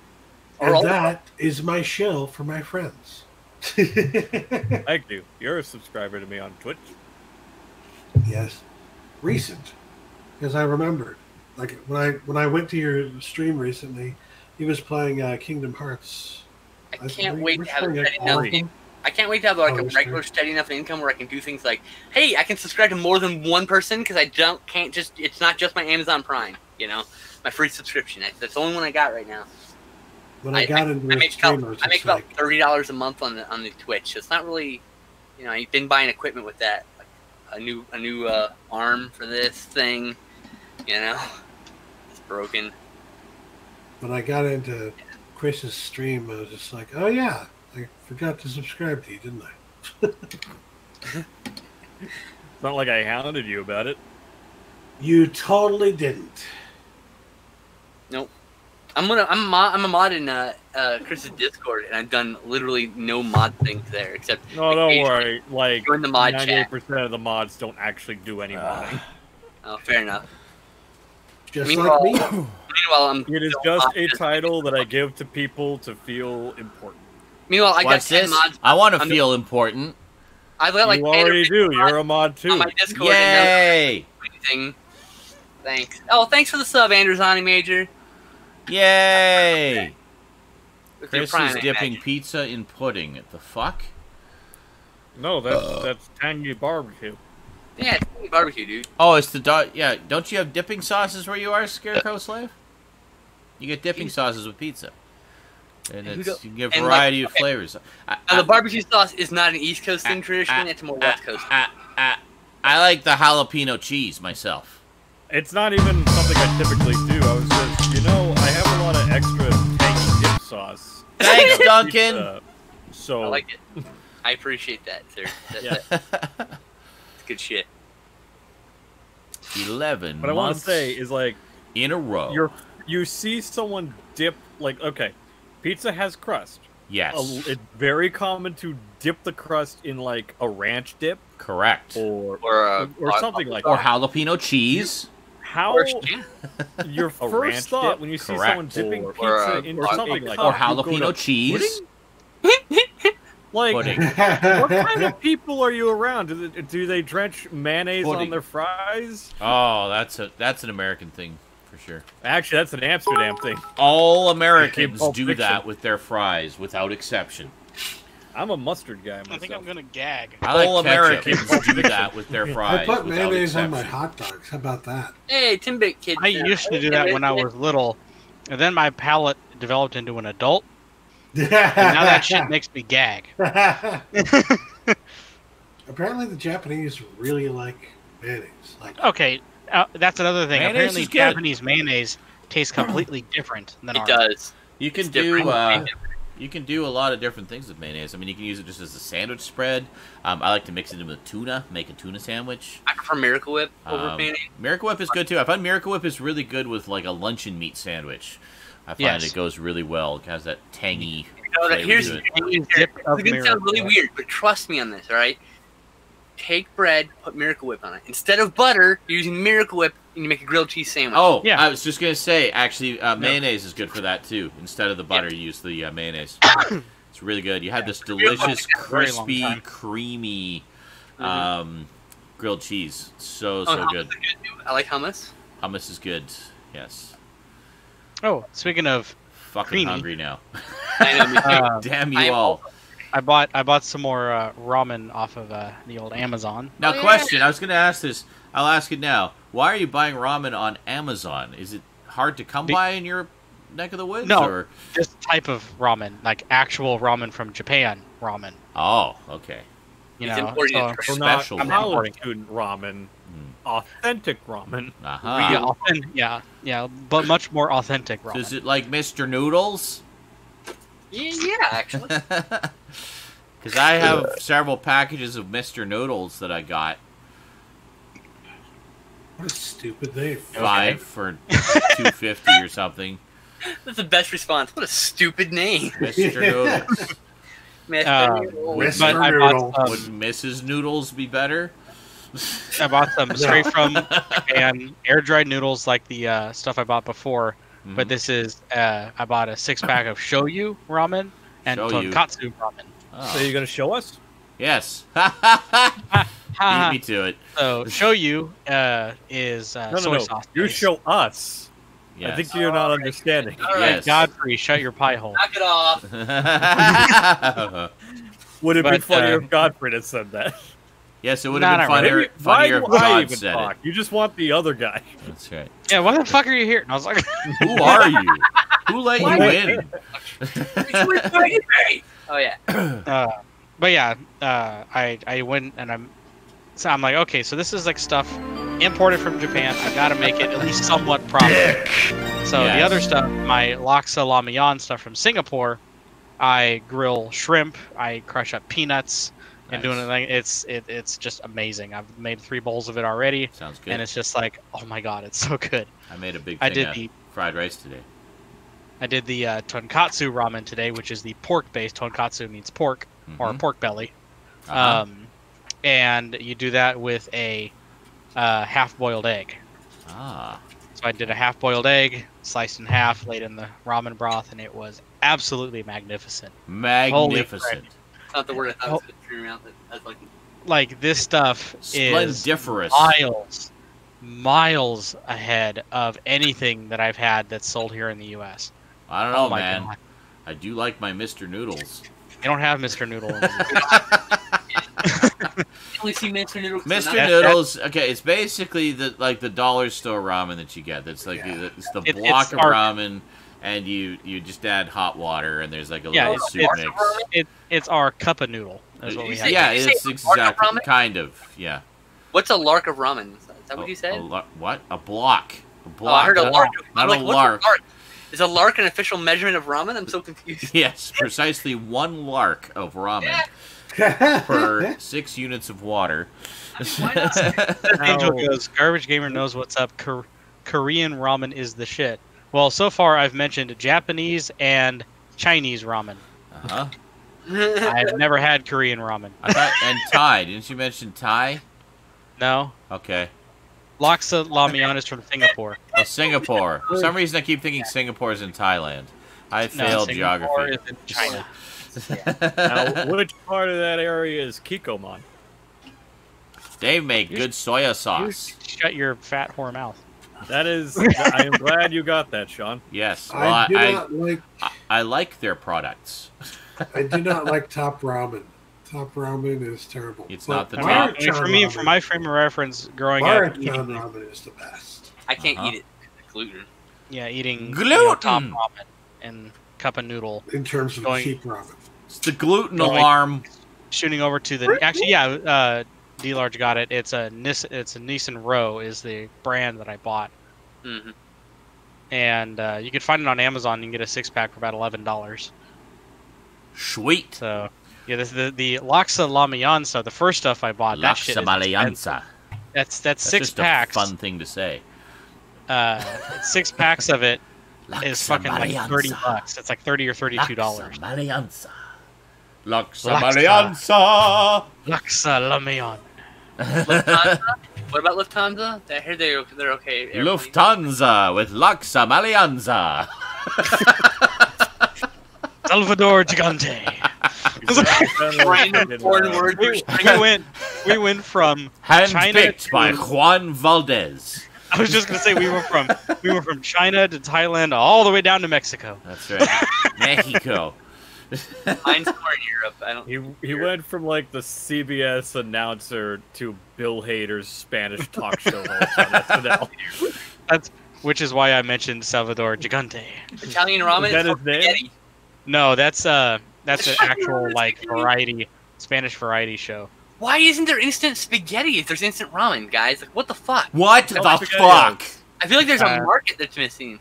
[SPEAKER 4] And that is my shill for my friends.
[SPEAKER 5] Thank you. You're a subscriber to me on Twitch.
[SPEAKER 4] Yes, recent, because I remembered. Like when I went to your stream recently, he was playing Kingdom Hearts.
[SPEAKER 2] I can't wait to have a steady enough income. I can't wait to have like a regular steady enough income where I can do things like, hey, I can subscribe to more than one person because it's not just my Amazon Prime, my free subscription. That's the only one I got right now.
[SPEAKER 4] When I got into
[SPEAKER 2] I make about $30 a month on the Twitch. It's not really, I've been buying equipment with that. A new arm for this thing, it's broken.
[SPEAKER 4] When I got into Chris's stream, I was just like, oh yeah, I forgot to subscribe to you, didn't I?
[SPEAKER 5] It's not like I hounded you about it.
[SPEAKER 4] You totally didn't.
[SPEAKER 2] Nope. I'm a mod in Chris's Discord, and I've done literally no mod things there except.
[SPEAKER 5] No, don't worry. Like
[SPEAKER 2] join the mod
[SPEAKER 5] 98% of the mods don't actually do any modding.
[SPEAKER 2] Oh, fair enough.
[SPEAKER 4] Just like me.
[SPEAKER 2] Meanwhile,
[SPEAKER 5] it is just a title that I give to people to feel important.
[SPEAKER 2] Meanwhile, I got 10 mods.
[SPEAKER 1] I want to feel important.
[SPEAKER 2] I got like
[SPEAKER 5] you already do. You're a mod too.
[SPEAKER 2] On my Discord.
[SPEAKER 1] Yay!
[SPEAKER 2] Thanks. Oh, thanks for the sub, Androzani Major.
[SPEAKER 1] Yay!
[SPEAKER 2] With
[SPEAKER 1] Chris is dipping pizza in pudding. The fuck?
[SPEAKER 5] No, that's tangy barbecue.
[SPEAKER 2] Yeah, it's barbecue, dude.
[SPEAKER 1] Oh, it's the yeah. Don't you have dipping sauces where you are, Scarecrow Slave? You get dipping sauces with pizza, and you can get a variety of flavors.
[SPEAKER 2] The barbecue sauce is not an East Coast thing tradition; it's more West Coast.
[SPEAKER 1] I like the jalapeno cheese myself.
[SPEAKER 5] It's not even something I typically do. I was just, I have a lot of extra tangy dip sauce.
[SPEAKER 1] Thanks, Duncan.
[SPEAKER 2] So I like it. I appreciate that, sir. It's good shit.
[SPEAKER 1] 11
[SPEAKER 5] What I want to say is, like,
[SPEAKER 1] in a row.
[SPEAKER 5] You see someone dip, like, okay, pizza has crust.
[SPEAKER 1] Yes.
[SPEAKER 5] It's very common to dip the crust in, like, a ranch dip.
[SPEAKER 1] Correct.
[SPEAKER 5] Or something like that.
[SPEAKER 1] Or jalapeno cheese.
[SPEAKER 5] Your first thought when you see someone dipping pizza into something like that.
[SPEAKER 1] Or jalapeno cheese.
[SPEAKER 5] Like, what kind of people are you around? Do they drench mayonnaise on their fries?
[SPEAKER 1] Oh, that's an American thing for sure.
[SPEAKER 5] Actually, that's an Amsterdam thing.
[SPEAKER 1] All Americans do that with their fries, without exception.
[SPEAKER 5] I'm a mustard guy myself.
[SPEAKER 3] I think I'm gonna gag.
[SPEAKER 1] All Americans do that with their fries.
[SPEAKER 4] I put mayonnaise on my hot dogs. How about that?
[SPEAKER 2] Hey, Timbit kid.
[SPEAKER 3] I used to do that when I was little, and then my palate developed into an adult. And now that shit makes me gag.
[SPEAKER 4] Apparently, the Japanese really like mayonnaise.
[SPEAKER 3] Okay, that's another thing.
[SPEAKER 1] Mayonnaise
[SPEAKER 3] Apparently,
[SPEAKER 1] is good.
[SPEAKER 3] Japanese mayonnaise tastes completely different than ours.
[SPEAKER 2] It does.
[SPEAKER 1] You can do a lot of different things with mayonnaise. I mean, you can use it just as a sandwich spread. I like to mix it in with tuna, make a tuna sandwich.
[SPEAKER 2] I prefer Miracle Whip over mayonnaise.
[SPEAKER 1] Miracle Whip is good too. I find Miracle Whip is really good with like a luncheon meat sandwich. I find it goes really well. It has that tangy
[SPEAKER 2] No,
[SPEAKER 1] way we
[SPEAKER 2] here's
[SPEAKER 1] do it.
[SPEAKER 3] Zip of
[SPEAKER 2] it's gonna sound really
[SPEAKER 3] Miracle Whip.
[SPEAKER 2] weird, but trust me on this, all right? Take bread, put Miracle Whip on it. Instead of butter, you're using Miracle Whip, and you make a grilled cheese sandwich.
[SPEAKER 1] Oh,
[SPEAKER 3] Yeah.
[SPEAKER 1] I was just gonna say, actually, mayonnaise is good for that too. Instead of the butter, you use the mayonnaise. It's really good. You have this delicious,
[SPEAKER 3] Very long
[SPEAKER 1] crispy,
[SPEAKER 3] time.
[SPEAKER 1] creamy grilled cheese. So
[SPEAKER 2] hummus
[SPEAKER 1] good.
[SPEAKER 2] is good too. I like hummus.
[SPEAKER 1] Hummus is good. Yes.
[SPEAKER 3] Oh, speaking of,
[SPEAKER 1] Fucking
[SPEAKER 3] Creamy.
[SPEAKER 1] hungry now.
[SPEAKER 2] I know, me too.
[SPEAKER 1] Damn you
[SPEAKER 2] I am
[SPEAKER 1] all.
[SPEAKER 3] I bought some more ramen off of the old Amazon.
[SPEAKER 1] Now,
[SPEAKER 2] Oh, yeah.
[SPEAKER 1] question. I was gonna ask this. I'll ask it now. Why are you buying ramen on Amazon? Is it hard to come by in your neck of the woods?
[SPEAKER 3] No.
[SPEAKER 1] Or?
[SPEAKER 3] This type of ramen, like actual ramen from Japan ramen.
[SPEAKER 1] Oh, okay.
[SPEAKER 3] You
[SPEAKER 2] It's
[SPEAKER 3] know,
[SPEAKER 2] imported
[SPEAKER 3] so-
[SPEAKER 2] in
[SPEAKER 5] So not
[SPEAKER 1] Special
[SPEAKER 5] college
[SPEAKER 3] ramen.
[SPEAKER 5] student ramen,
[SPEAKER 1] Hmm.
[SPEAKER 5] authentic ramen.
[SPEAKER 1] Aha.
[SPEAKER 3] yeah, but much more authentic ramen.
[SPEAKER 1] So is it like Mr. Noodles?
[SPEAKER 2] Yeah, actually.
[SPEAKER 1] Because I have several packages of Mr. Noodles that I got.
[SPEAKER 4] What a stupid name.
[SPEAKER 1] 5 for $2.50 or something.
[SPEAKER 2] That's the best response. What a stupid name.
[SPEAKER 1] Mr. Noodles.
[SPEAKER 2] Mr.
[SPEAKER 3] But I
[SPEAKER 4] Noodle.
[SPEAKER 3] bought
[SPEAKER 1] Would Mrs. Noodles be better?
[SPEAKER 3] some straight from Japan, air dried noodles like the stuff I bought before. But this is I bought a 6-pack of shoyu ramen and
[SPEAKER 1] Shoyu.
[SPEAKER 3] tonkatsu ramen.
[SPEAKER 1] Oh.
[SPEAKER 5] So you're gonna show us?
[SPEAKER 1] Yes.
[SPEAKER 3] Ha.
[SPEAKER 1] Beat me to it.
[SPEAKER 3] So shoyu is soy sauce.
[SPEAKER 5] You
[SPEAKER 3] based.
[SPEAKER 5] show us.
[SPEAKER 1] Yes.
[SPEAKER 5] I think you're not understanding.
[SPEAKER 2] All right,
[SPEAKER 1] Yes.
[SPEAKER 3] Godfrey, shut your pie hole.
[SPEAKER 2] knock it off.
[SPEAKER 5] Would it be
[SPEAKER 3] But,
[SPEAKER 5] funnier if Godfrey had said that?
[SPEAKER 1] Yes, it would have
[SPEAKER 3] Not
[SPEAKER 1] been
[SPEAKER 3] really.
[SPEAKER 1] funnier if
[SPEAKER 5] do I
[SPEAKER 1] God
[SPEAKER 5] even
[SPEAKER 1] said
[SPEAKER 5] talk?
[SPEAKER 1] it.
[SPEAKER 5] You just want the other guy.
[SPEAKER 1] That's right.
[SPEAKER 3] Yeah, why the fuck are you here? And I was like,
[SPEAKER 1] Who are you? Who let you
[SPEAKER 5] Why-
[SPEAKER 1] in?
[SPEAKER 2] Oh yeah.
[SPEAKER 3] but yeah, I went and I'm like, okay, so this is like stuff imported from Japan. I gotta make it at least somewhat proper. So the
[SPEAKER 1] Yes.
[SPEAKER 3] other stuff, my laksa lamian stuff from Singapore, I grill shrimp, I crush up peanuts, and
[SPEAKER 1] Nice.
[SPEAKER 3] doing it. It's just amazing. I've made 3 bowls of it already,
[SPEAKER 1] Sounds good.
[SPEAKER 3] and it's just like, oh my god, it's so good.
[SPEAKER 1] I made a big
[SPEAKER 3] I
[SPEAKER 1] thing
[SPEAKER 3] did
[SPEAKER 1] of
[SPEAKER 3] the
[SPEAKER 1] fried rice today.
[SPEAKER 3] I did the tonkatsu ramen today, which is the pork-based. Tonkatsu means pork or
[SPEAKER 1] Mhm.
[SPEAKER 3] pork belly.
[SPEAKER 1] Uh-huh.
[SPEAKER 3] And you do that with a half-boiled egg.
[SPEAKER 1] Ah.
[SPEAKER 3] So I did a half-boiled egg, sliced in half, laid in the ramen broth, and it was absolutely magnificent.
[SPEAKER 1] Magnificent.
[SPEAKER 2] Not the word I thought I was going to turn around. That's like
[SPEAKER 3] Like, this stuff is
[SPEAKER 1] Splendiferous.
[SPEAKER 3] miles ahead of anything that I've had that's sold here in the U.S.
[SPEAKER 1] I don't know,
[SPEAKER 3] Oh my
[SPEAKER 1] man.
[SPEAKER 3] God.
[SPEAKER 1] I do like my Mr. Noodles.
[SPEAKER 3] They don't have Mr. Noodle in the
[SPEAKER 2] you only see Mr. Noodles.
[SPEAKER 1] Mr.
[SPEAKER 3] That-
[SPEAKER 1] Noodles, okay, it's basically the dollar store ramen that you get. That's like it's the
[SPEAKER 3] It's
[SPEAKER 1] block of
[SPEAKER 3] our-
[SPEAKER 1] ramen, and you just add hot water, and there's like a
[SPEAKER 3] Yeah,
[SPEAKER 1] little soup
[SPEAKER 2] it's-
[SPEAKER 1] mix.
[SPEAKER 3] It's our cup of noodle. Is what we
[SPEAKER 2] You
[SPEAKER 3] have.
[SPEAKER 2] say-
[SPEAKER 1] Yeah,
[SPEAKER 2] did you
[SPEAKER 1] it's
[SPEAKER 2] say block of
[SPEAKER 1] exactly
[SPEAKER 2] ramen?
[SPEAKER 1] kind of yeah.
[SPEAKER 2] What's a lark of ramen? Is that what you said?
[SPEAKER 1] What? A block. A
[SPEAKER 2] Oh,
[SPEAKER 1] block.
[SPEAKER 2] I heard a lark.
[SPEAKER 1] Not
[SPEAKER 2] I'm like,
[SPEAKER 1] a
[SPEAKER 2] what's
[SPEAKER 1] lark.
[SPEAKER 2] Is a lark an official measurement of ramen? I'm so confused.
[SPEAKER 1] Yes, precisely 1 lark of ramen per 6 units of water.
[SPEAKER 2] Why not?
[SPEAKER 3] Angel goes, Garbage Gamer knows what's up. Korean ramen is the shit. Well, so far I've mentioned Japanese and Chinese ramen.
[SPEAKER 1] Uh-huh.
[SPEAKER 3] I've never had Korean ramen.
[SPEAKER 1] I thought, and Thai. Didn't you mention Thai?
[SPEAKER 3] No.
[SPEAKER 1] Okay.
[SPEAKER 3] Laksa lamian is from Singapore.
[SPEAKER 1] Oh, Singapore. For some reason, I keep thinking Singapore is in Thailand. I
[SPEAKER 3] No,
[SPEAKER 1] failed
[SPEAKER 3] Singapore
[SPEAKER 1] geography.
[SPEAKER 3] is in China.
[SPEAKER 5] Now, which part of that area is Kikomon?
[SPEAKER 1] They make
[SPEAKER 3] You
[SPEAKER 1] good soya
[SPEAKER 3] You
[SPEAKER 1] sauce.
[SPEAKER 3] shut your fat whore mouth.
[SPEAKER 5] That is, I am glad you got that, Sean.
[SPEAKER 1] Yes. Well,
[SPEAKER 4] I do not like.
[SPEAKER 1] I like their products.
[SPEAKER 4] I do not like top ramen. Top ramen is terrible.
[SPEAKER 1] It's
[SPEAKER 4] But
[SPEAKER 1] not the
[SPEAKER 4] Maruchan
[SPEAKER 1] top.
[SPEAKER 3] For me,
[SPEAKER 4] ramen-
[SPEAKER 3] for my frame of reference, growing up,
[SPEAKER 4] Maruchan
[SPEAKER 3] eating,
[SPEAKER 4] ramen is the best.
[SPEAKER 2] I can't
[SPEAKER 1] Uh-huh.
[SPEAKER 2] eat it. Gluten.
[SPEAKER 3] eating
[SPEAKER 1] Gluten!
[SPEAKER 3] top ramen and cup of noodle,
[SPEAKER 4] In terms of
[SPEAKER 3] Going-
[SPEAKER 4] cheap ramen.
[SPEAKER 1] It's the gluten
[SPEAKER 3] Going-
[SPEAKER 1] alarm.
[SPEAKER 3] shooting over to the actually, yeah, D Large got it. It's a Nissan Row is the brand that I bought,
[SPEAKER 2] Mm-hmm.
[SPEAKER 3] and you could find it on Amazon. You can get a 6-pack for about $11.
[SPEAKER 1] Sweet.
[SPEAKER 3] So yeah, the Laksa Lamian stuff, the first stuff I bought, that shit
[SPEAKER 1] Laksa
[SPEAKER 3] is
[SPEAKER 1] Malayansa.
[SPEAKER 3] that's
[SPEAKER 1] That's
[SPEAKER 3] 6
[SPEAKER 1] just
[SPEAKER 3] packs.
[SPEAKER 1] a fun thing to say.
[SPEAKER 3] 6 packs of it is fucking like $30. It's like $30 or $32.
[SPEAKER 1] Malianza. Laksa Malianza.
[SPEAKER 3] Laksa Lamion.
[SPEAKER 2] Lufthansa? What about Lufthansa? I heard they're okay.
[SPEAKER 1] Lufthansa with Laksa Malianza.
[SPEAKER 3] Salvador Gigante.
[SPEAKER 2] Random foreign words.
[SPEAKER 3] We went from
[SPEAKER 1] Handpicked by Juan Valdez.
[SPEAKER 3] I was just gonna say we went from China to Thailand all the way down to Mexico.
[SPEAKER 1] That's right, Mexico.
[SPEAKER 2] Mine's more in Europe. I don't.
[SPEAKER 5] He went from like the CBS announcer to Bill Hader's Spanish talk show host on SNL.
[SPEAKER 3] Which is why I mentioned Salvador Gigante.
[SPEAKER 2] Italian ramen.
[SPEAKER 5] Is that his name?
[SPEAKER 2] Spaghetti.
[SPEAKER 3] No, that's an actual like Spanish variety show.
[SPEAKER 2] Why isn't there instant spaghetti if there's instant ramen, guys? Like, what the fuck?
[SPEAKER 1] What the fuck?
[SPEAKER 2] I feel like there's a market that's missing.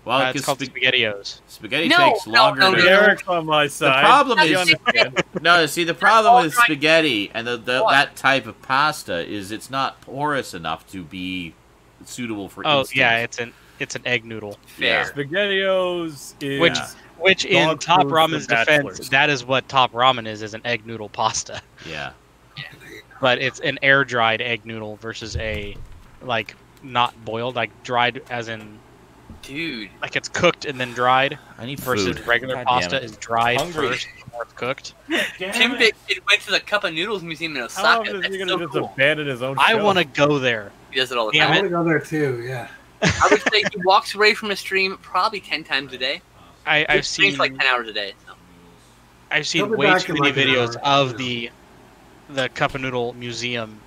[SPEAKER 1] Well,
[SPEAKER 3] it's called SpaghettiOs.
[SPEAKER 1] Spaghetti takes longer to...
[SPEAKER 5] Eric's on my side.
[SPEAKER 1] The problem is... the problem with spaghetti and that type of pasta is it's not porous enough to be suitable for instant.
[SPEAKER 3] Yeah, it's an egg noodle.
[SPEAKER 2] Fair.
[SPEAKER 5] SpaghettiOs is...
[SPEAKER 3] Which in Top
[SPEAKER 5] food
[SPEAKER 3] Ramen's
[SPEAKER 5] for
[SPEAKER 3] defense,
[SPEAKER 5] bachelors.
[SPEAKER 3] that is what Top Ramen is an egg noodle pasta.
[SPEAKER 1] Yeah.
[SPEAKER 3] But it's an air-dried egg noodle versus a, like, not boiled, like dried as in...
[SPEAKER 2] Dude.
[SPEAKER 3] Like it's cooked and then dried.
[SPEAKER 1] I need
[SPEAKER 3] versus
[SPEAKER 1] food.
[SPEAKER 3] regular pasta is dried first before it's cooked.
[SPEAKER 2] Tim went to the Cup of Noodles Museum in
[SPEAKER 5] How
[SPEAKER 2] Osaka.
[SPEAKER 5] is he
[SPEAKER 2] That's
[SPEAKER 5] going to
[SPEAKER 2] so
[SPEAKER 5] just
[SPEAKER 2] cool.
[SPEAKER 5] abandon his own show?
[SPEAKER 3] I want to go there.
[SPEAKER 2] He does it all the
[SPEAKER 3] Damn
[SPEAKER 2] time.
[SPEAKER 4] I want to go there too. Yeah.
[SPEAKER 2] I would say he walks away from a stream probably 10 times a day.
[SPEAKER 3] I've seen
[SPEAKER 2] Streams like 10 hours a day. So.
[SPEAKER 3] I've seen
[SPEAKER 4] He'll be
[SPEAKER 3] way
[SPEAKER 4] back
[SPEAKER 3] too
[SPEAKER 4] in
[SPEAKER 3] many
[SPEAKER 4] like an
[SPEAKER 3] videos
[SPEAKER 4] hour.
[SPEAKER 3] of the Cup of Noodle Museum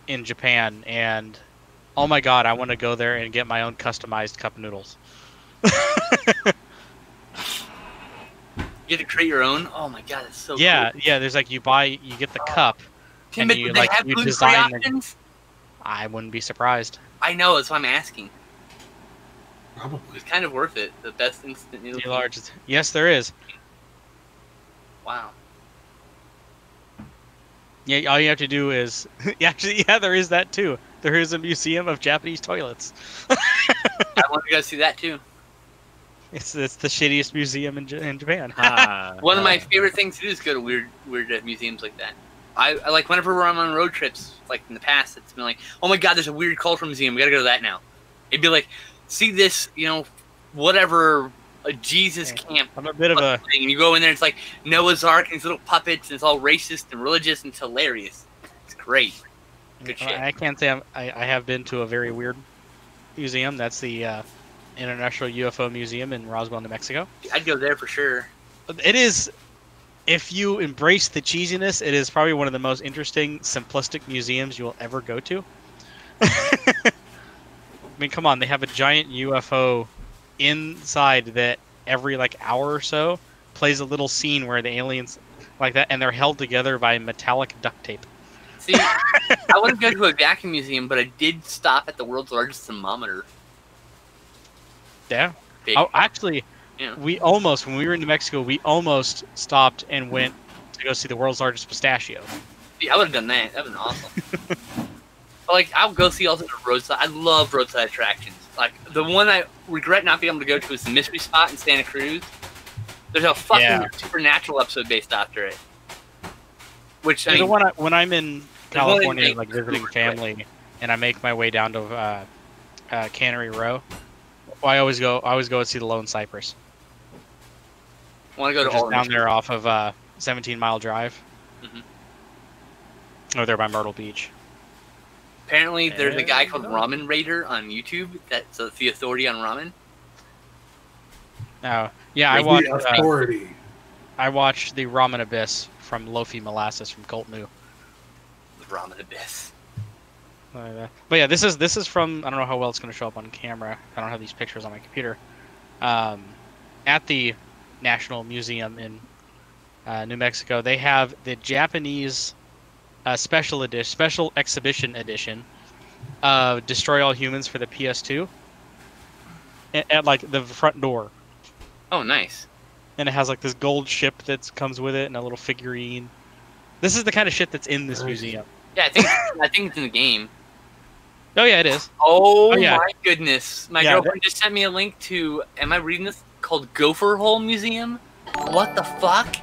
[SPEAKER 3] in Japan, and oh my god, I want to go there and get my own customized cup of noodles.
[SPEAKER 2] You get to create your own? Oh my god, that's so cool.
[SPEAKER 3] Yeah. There's like you get the cup,
[SPEAKER 2] Tim,
[SPEAKER 3] and
[SPEAKER 2] but
[SPEAKER 3] you
[SPEAKER 2] do they
[SPEAKER 3] like
[SPEAKER 2] have
[SPEAKER 3] you
[SPEAKER 2] gluten-free
[SPEAKER 3] design.
[SPEAKER 2] options?
[SPEAKER 3] I wouldn't be surprised.
[SPEAKER 2] I know, that's why I'm asking.
[SPEAKER 4] Probably.
[SPEAKER 2] It's kind of worth it. The best instant noodle.
[SPEAKER 3] The large. Yes, there is.
[SPEAKER 2] Wow.
[SPEAKER 3] Yeah, all you have to do is actually, there is that too. There is a museum of Japanese toilets.
[SPEAKER 2] I want to go see that too.
[SPEAKER 3] It's the shittiest museum in Japan.
[SPEAKER 2] One of my favorite things to do is go to weird museums like that. I like whenever I'm on road trips, like in the past, it's been like, oh my god, there's a weird cultural museum. We gotta go to that now. It'd be like, see this, whatever, a Jesus camp.
[SPEAKER 3] I'm a bit of a.
[SPEAKER 2] Thing. And you go in there, it's like Noah's Ark and these little puppets, and it's all racist and religious, and it's hilarious. It's great. Good shit.
[SPEAKER 3] I can't say I have been to a very weird museum. That's the International UFO Museum in Roswell, New Mexico.
[SPEAKER 2] I'd go there for sure.
[SPEAKER 3] It is, if you embrace the cheesiness, it is probably one of the most interesting, simplistic museums you will ever go to. I mean, come on, they have a giant UFO inside that every hour or so plays a little scene where the aliens like that, and they're held together by metallic duct tape.
[SPEAKER 2] See, I wouldn't go to a vacuum museum, but I did stop at the world's largest thermometer.
[SPEAKER 3] Yeah.
[SPEAKER 2] Big.
[SPEAKER 3] Oh, actually,
[SPEAKER 2] Yeah.
[SPEAKER 3] we almost, when we were in New Mexico, we almost stopped and went to go see the world's largest pistachio.
[SPEAKER 2] See, I would have done that. That would have been awesome. But I'll go see all the roadside. I love roadside attractions. Like the one I regret not being able to go to is the Mystery Spot in Santa Cruz. There's a fucking Supernatural episode based after it. Which
[SPEAKER 3] When I'm in California,
[SPEAKER 2] one
[SPEAKER 3] visiting family, and I make my way down to Cannery Row, I always go and see the Lone Cypress.
[SPEAKER 2] I want to go to
[SPEAKER 3] Just
[SPEAKER 2] all
[SPEAKER 3] down there off of 17 Mile Drive. Over there by Myrtle Beach.
[SPEAKER 2] Apparently, there's a guy called Ramen Raider on YouTube. That's the authority on ramen.
[SPEAKER 3] Oh, yeah, I watched the Ramen Abyss from Lofi Molasses from Colt New.
[SPEAKER 2] The Ramen Abyss.
[SPEAKER 3] But yeah, this is from, I don't know how well it's going to show up on camera. I don't have these pictures on my computer. At the National Museum in New Mexico, they have the Japanese special exhibition edition of Destroy All Humans for the PS2 at the front door.
[SPEAKER 2] Oh, nice.
[SPEAKER 3] And it has this gold ship that comes with it and a little figurine. This is the kind of shit that's in this museum.
[SPEAKER 2] Yeah, I think it's in the game.
[SPEAKER 3] Oh yeah, it is.
[SPEAKER 2] Oh,
[SPEAKER 3] yeah.
[SPEAKER 2] my goodness! My
[SPEAKER 3] Yeah,
[SPEAKER 2] girlfriend just sent me a link to. Am I reading this? Called Gopher Hole Museum. What the fuck?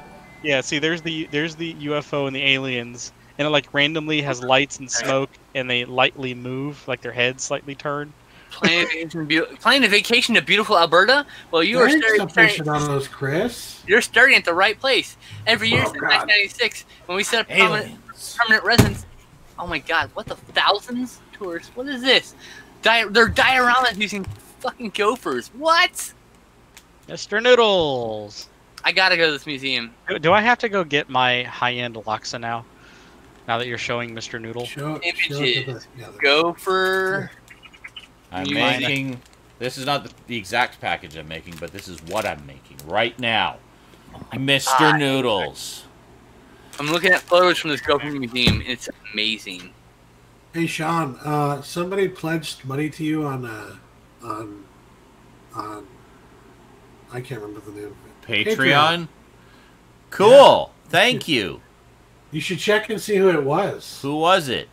[SPEAKER 3] Yeah, see, there's the UFO and the aliens, and it like randomly has lights and smoke, and they lightly move, like their heads slightly turn.
[SPEAKER 2] Planning a vacation to beautiful Alberta? Well, you are
[SPEAKER 4] those, Chris.
[SPEAKER 2] You're starting at the right place. Every year since 1996, when we set up permanent residence. Oh my God! What the thousands tourists? What is this? They're dioramas using fucking gophers. What?
[SPEAKER 3] Mr. Noodles.
[SPEAKER 2] I gotta go to this museum.
[SPEAKER 3] Do I have to go get my high-end Alexa now? Now that you're showing Mr. Noodle?
[SPEAKER 2] Images. Gopher.
[SPEAKER 1] I'm making... This is not the exact package I'm making, but this is what I'm making right now. Mr. Noodles.
[SPEAKER 2] I'm looking at photos from this Gopher museum, and it's amazing.
[SPEAKER 4] Hey, Sean, somebody pledged money to you on I can't remember the name of it.
[SPEAKER 1] Patreon? Cool. Yeah. Thank you.
[SPEAKER 4] You should check and see who it was.
[SPEAKER 1] Who was it?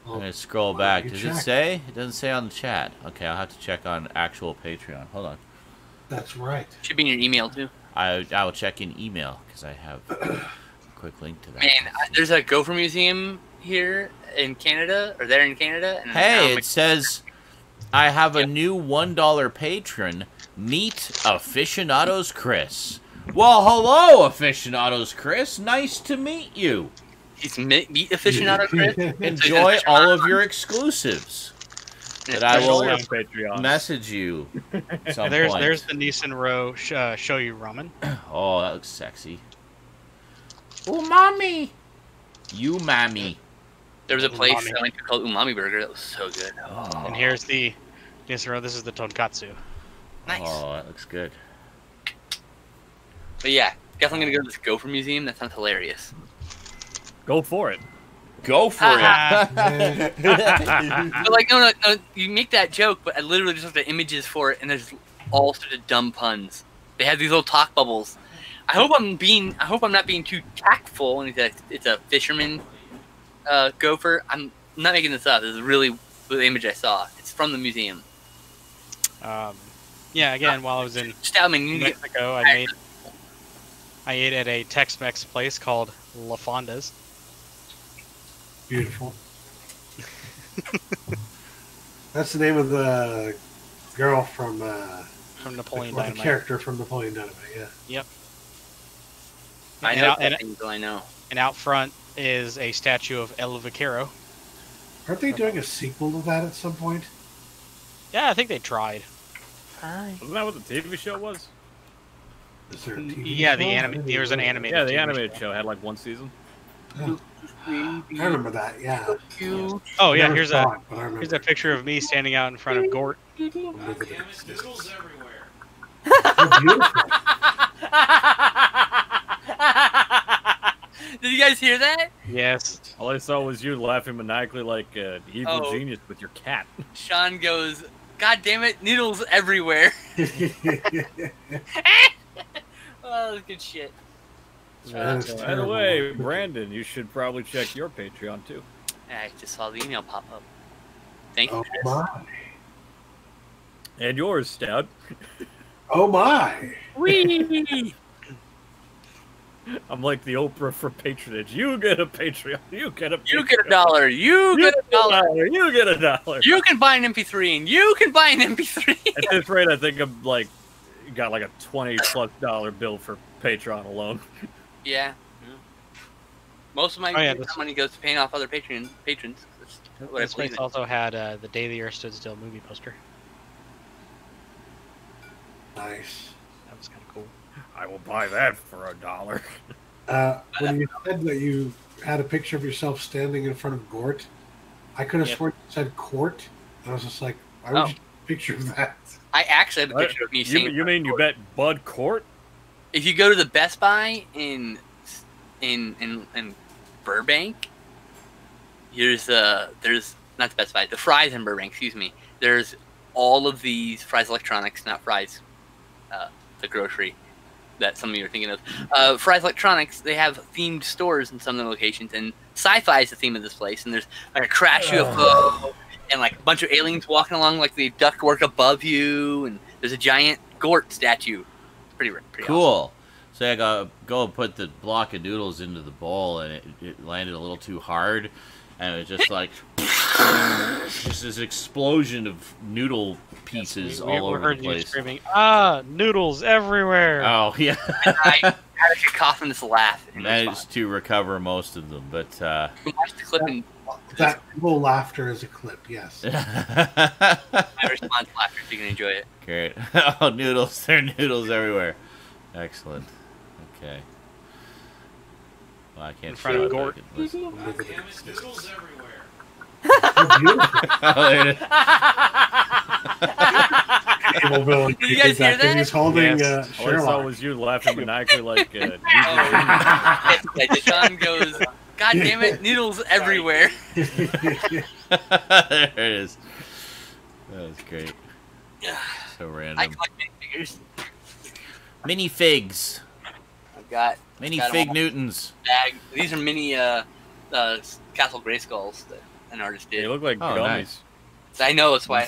[SPEAKER 1] I'm going to scroll back. Does it say? It doesn't say on the chat. Okay, I'll have to check on actual Patreon. Hold on.
[SPEAKER 4] That's right.
[SPEAKER 2] Should be in your email, too.
[SPEAKER 1] I will check in email, because I have a quick link to that.
[SPEAKER 2] Man, there's a Gopher museum here in Canada, or there in Canada. And
[SPEAKER 1] hey, it says, I have a new $1 patron. Meet Aficionados Chris. Well, hello, Aficionados Chris. Nice to meet you.
[SPEAKER 2] He's Meet Aficionado Chris.
[SPEAKER 1] Enjoy all of your exclusives. That I will message you.
[SPEAKER 3] There's the Nissan Row Shoyu ramen.
[SPEAKER 1] Oh, that looks sexy. Umami. You mammy.
[SPEAKER 2] There was a place I went to called Umami Burger. That was so good.
[SPEAKER 3] Oh. And here's the Nissan Row. This is the tonkatsu.
[SPEAKER 2] Nice.
[SPEAKER 1] Oh, that looks good.
[SPEAKER 2] But yeah, definitely gonna go to this Gopher museum. That sounds hilarious.
[SPEAKER 5] Go for it.
[SPEAKER 1] Go for it.
[SPEAKER 2] But like, no, you make that joke, but I literally just looked at images for it, and there's all sorts of dumb puns. They have these little talk bubbles. I hope I'm not being too tactful, and it's a fisherman gopher. I'm not making this up. This is really the image I saw. It's from the museum.
[SPEAKER 3] Yeah, again, while I was in
[SPEAKER 2] Stoudman,
[SPEAKER 3] Mexico, I ate at a Tex-Mex place called La Fonda's.
[SPEAKER 4] Beautiful. That's the name of the girl from
[SPEAKER 3] Napoleon
[SPEAKER 4] Dynamite.
[SPEAKER 3] The
[SPEAKER 4] character from Napoleon Dynamite, yeah.
[SPEAKER 3] Yep.
[SPEAKER 2] I know.
[SPEAKER 3] And out front is a statue of El Vaquero.
[SPEAKER 4] Aren't they doing a sequel to that at some point?
[SPEAKER 3] Yeah, I think they tried.
[SPEAKER 5] Wasn't that what the TV show was?
[SPEAKER 4] Is there a TV
[SPEAKER 3] yeah,
[SPEAKER 4] show?
[SPEAKER 3] there was an animated.
[SPEAKER 5] Yeah, the animated show had like one season.
[SPEAKER 4] Oh. I remember that. Yeah.
[SPEAKER 3] Oh yeah, here's a picture of me standing out in front of Gort.
[SPEAKER 1] Noodles everywhere.
[SPEAKER 4] Beautiful.
[SPEAKER 2] Did you guys hear that?
[SPEAKER 3] Yes.
[SPEAKER 5] All I saw was you laughing maniacally like an evil genius with your cat.
[SPEAKER 2] Sean goes, "God damn it, noodles everywhere." Oh, that's good shit.
[SPEAKER 5] By the way, Brandon, you should probably check your Patreon too.
[SPEAKER 2] I just saw the email pop up. Thank you, Chris.
[SPEAKER 4] My.
[SPEAKER 5] And yours, Stout.
[SPEAKER 4] Oh my!
[SPEAKER 2] Wee!
[SPEAKER 5] I'm like the Oprah for patronage. You get a Patreon. You get a Patreon.
[SPEAKER 2] You get $1. You get $1.
[SPEAKER 5] You get $1.
[SPEAKER 2] You can buy an MP3, and you can buy an MP3.
[SPEAKER 5] At this rate, I think I'm like got like a $20+ bill for Patreon alone.
[SPEAKER 2] Yeah. Most of my money goes to paying off other patrons.
[SPEAKER 3] This place also had the Day the Earth Stood Still movie poster.
[SPEAKER 4] Nice.
[SPEAKER 3] That was kind of cool.
[SPEAKER 5] I will buy that for $1.
[SPEAKER 4] When you said that you had a picture of yourself standing in front of Gort, I could have sworn you said Court. And I was just like, why would you take a picture of that?
[SPEAKER 2] I actually have a picture of me saying
[SPEAKER 5] You mean you bet Bud Court?
[SPEAKER 2] If you go to the Best Buy in Burbank, there's not the Best Buy, the Fry's in Burbank, excuse me. There's all of these Fry's Electronics, not Fry's, the grocery that some of you are thinking of. Fry's Electronics, they have themed stores in some of the locations, and sci-fi is the theme of this place. And there's like a crash UFO and like a bunch of aliens walking along like the ductwork above you, and there's a giant Gort statue. It's pretty
[SPEAKER 1] cool.
[SPEAKER 2] Awesome.
[SPEAKER 1] So I go and put the block of noodles into the bowl, and it landed a little too hard, and it was just like just this explosion of noodle pieces all over the place.
[SPEAKER 3] You screaming, noodles everywhere!
[SPEAKER 1] Oh yeah.
[SPEAKER 2] And I had a cacophonous laugh.
[SPEAKER 1] Managed to recover most of them, but
[SPEAKER 2] watch the clip and
[SPEAKER 4] that little laughter is a clip. Yes.
[SPEAKER 2] my response laughter, so you can enjoy it.
[SPEAKER 1] Great. Oh, noodles! There are noodles everywhere. Excellent. Okay. Well, I can't
[SPEAKER 3] In front of Gort.
[SPEAKER 1] Noodles everywhere.
[SPEAKER 4] Oh,
[SPEAKER 1] there it is.
[SPEAKER 4] Evil villain.
[SPEAKER 2] Did you guys hear that?
[SPEAKER 4] He's holding
[SPEAKER 5] All I saw
[SPEAKER 4] Sherlock.
[SPEAKER 5] was you laughing maniacally like
[SPEAKER 2] John goes, God damn it, noodles everywhere.
[SPEAKER 1] There it is. That was great. So random.
[SPEAKER 2] I collect minifigures.
[SPEAKER 1] Minifigs.
[SPEAKER 2] I've got
[SPEAKER 1] Minifig Newtons.
[SPEAKER 2] bag. These are mini Castle Grayskulls that an artist
[SPEAKER 5] They
[SPEAKER 2] did.
[SPEAKER 5] look like
[SPEAKER 1] Oh,
[SPEAKER 5] gummies.
[SPEAKER 1] nice.
[SPEAKER 2] So I know that's why.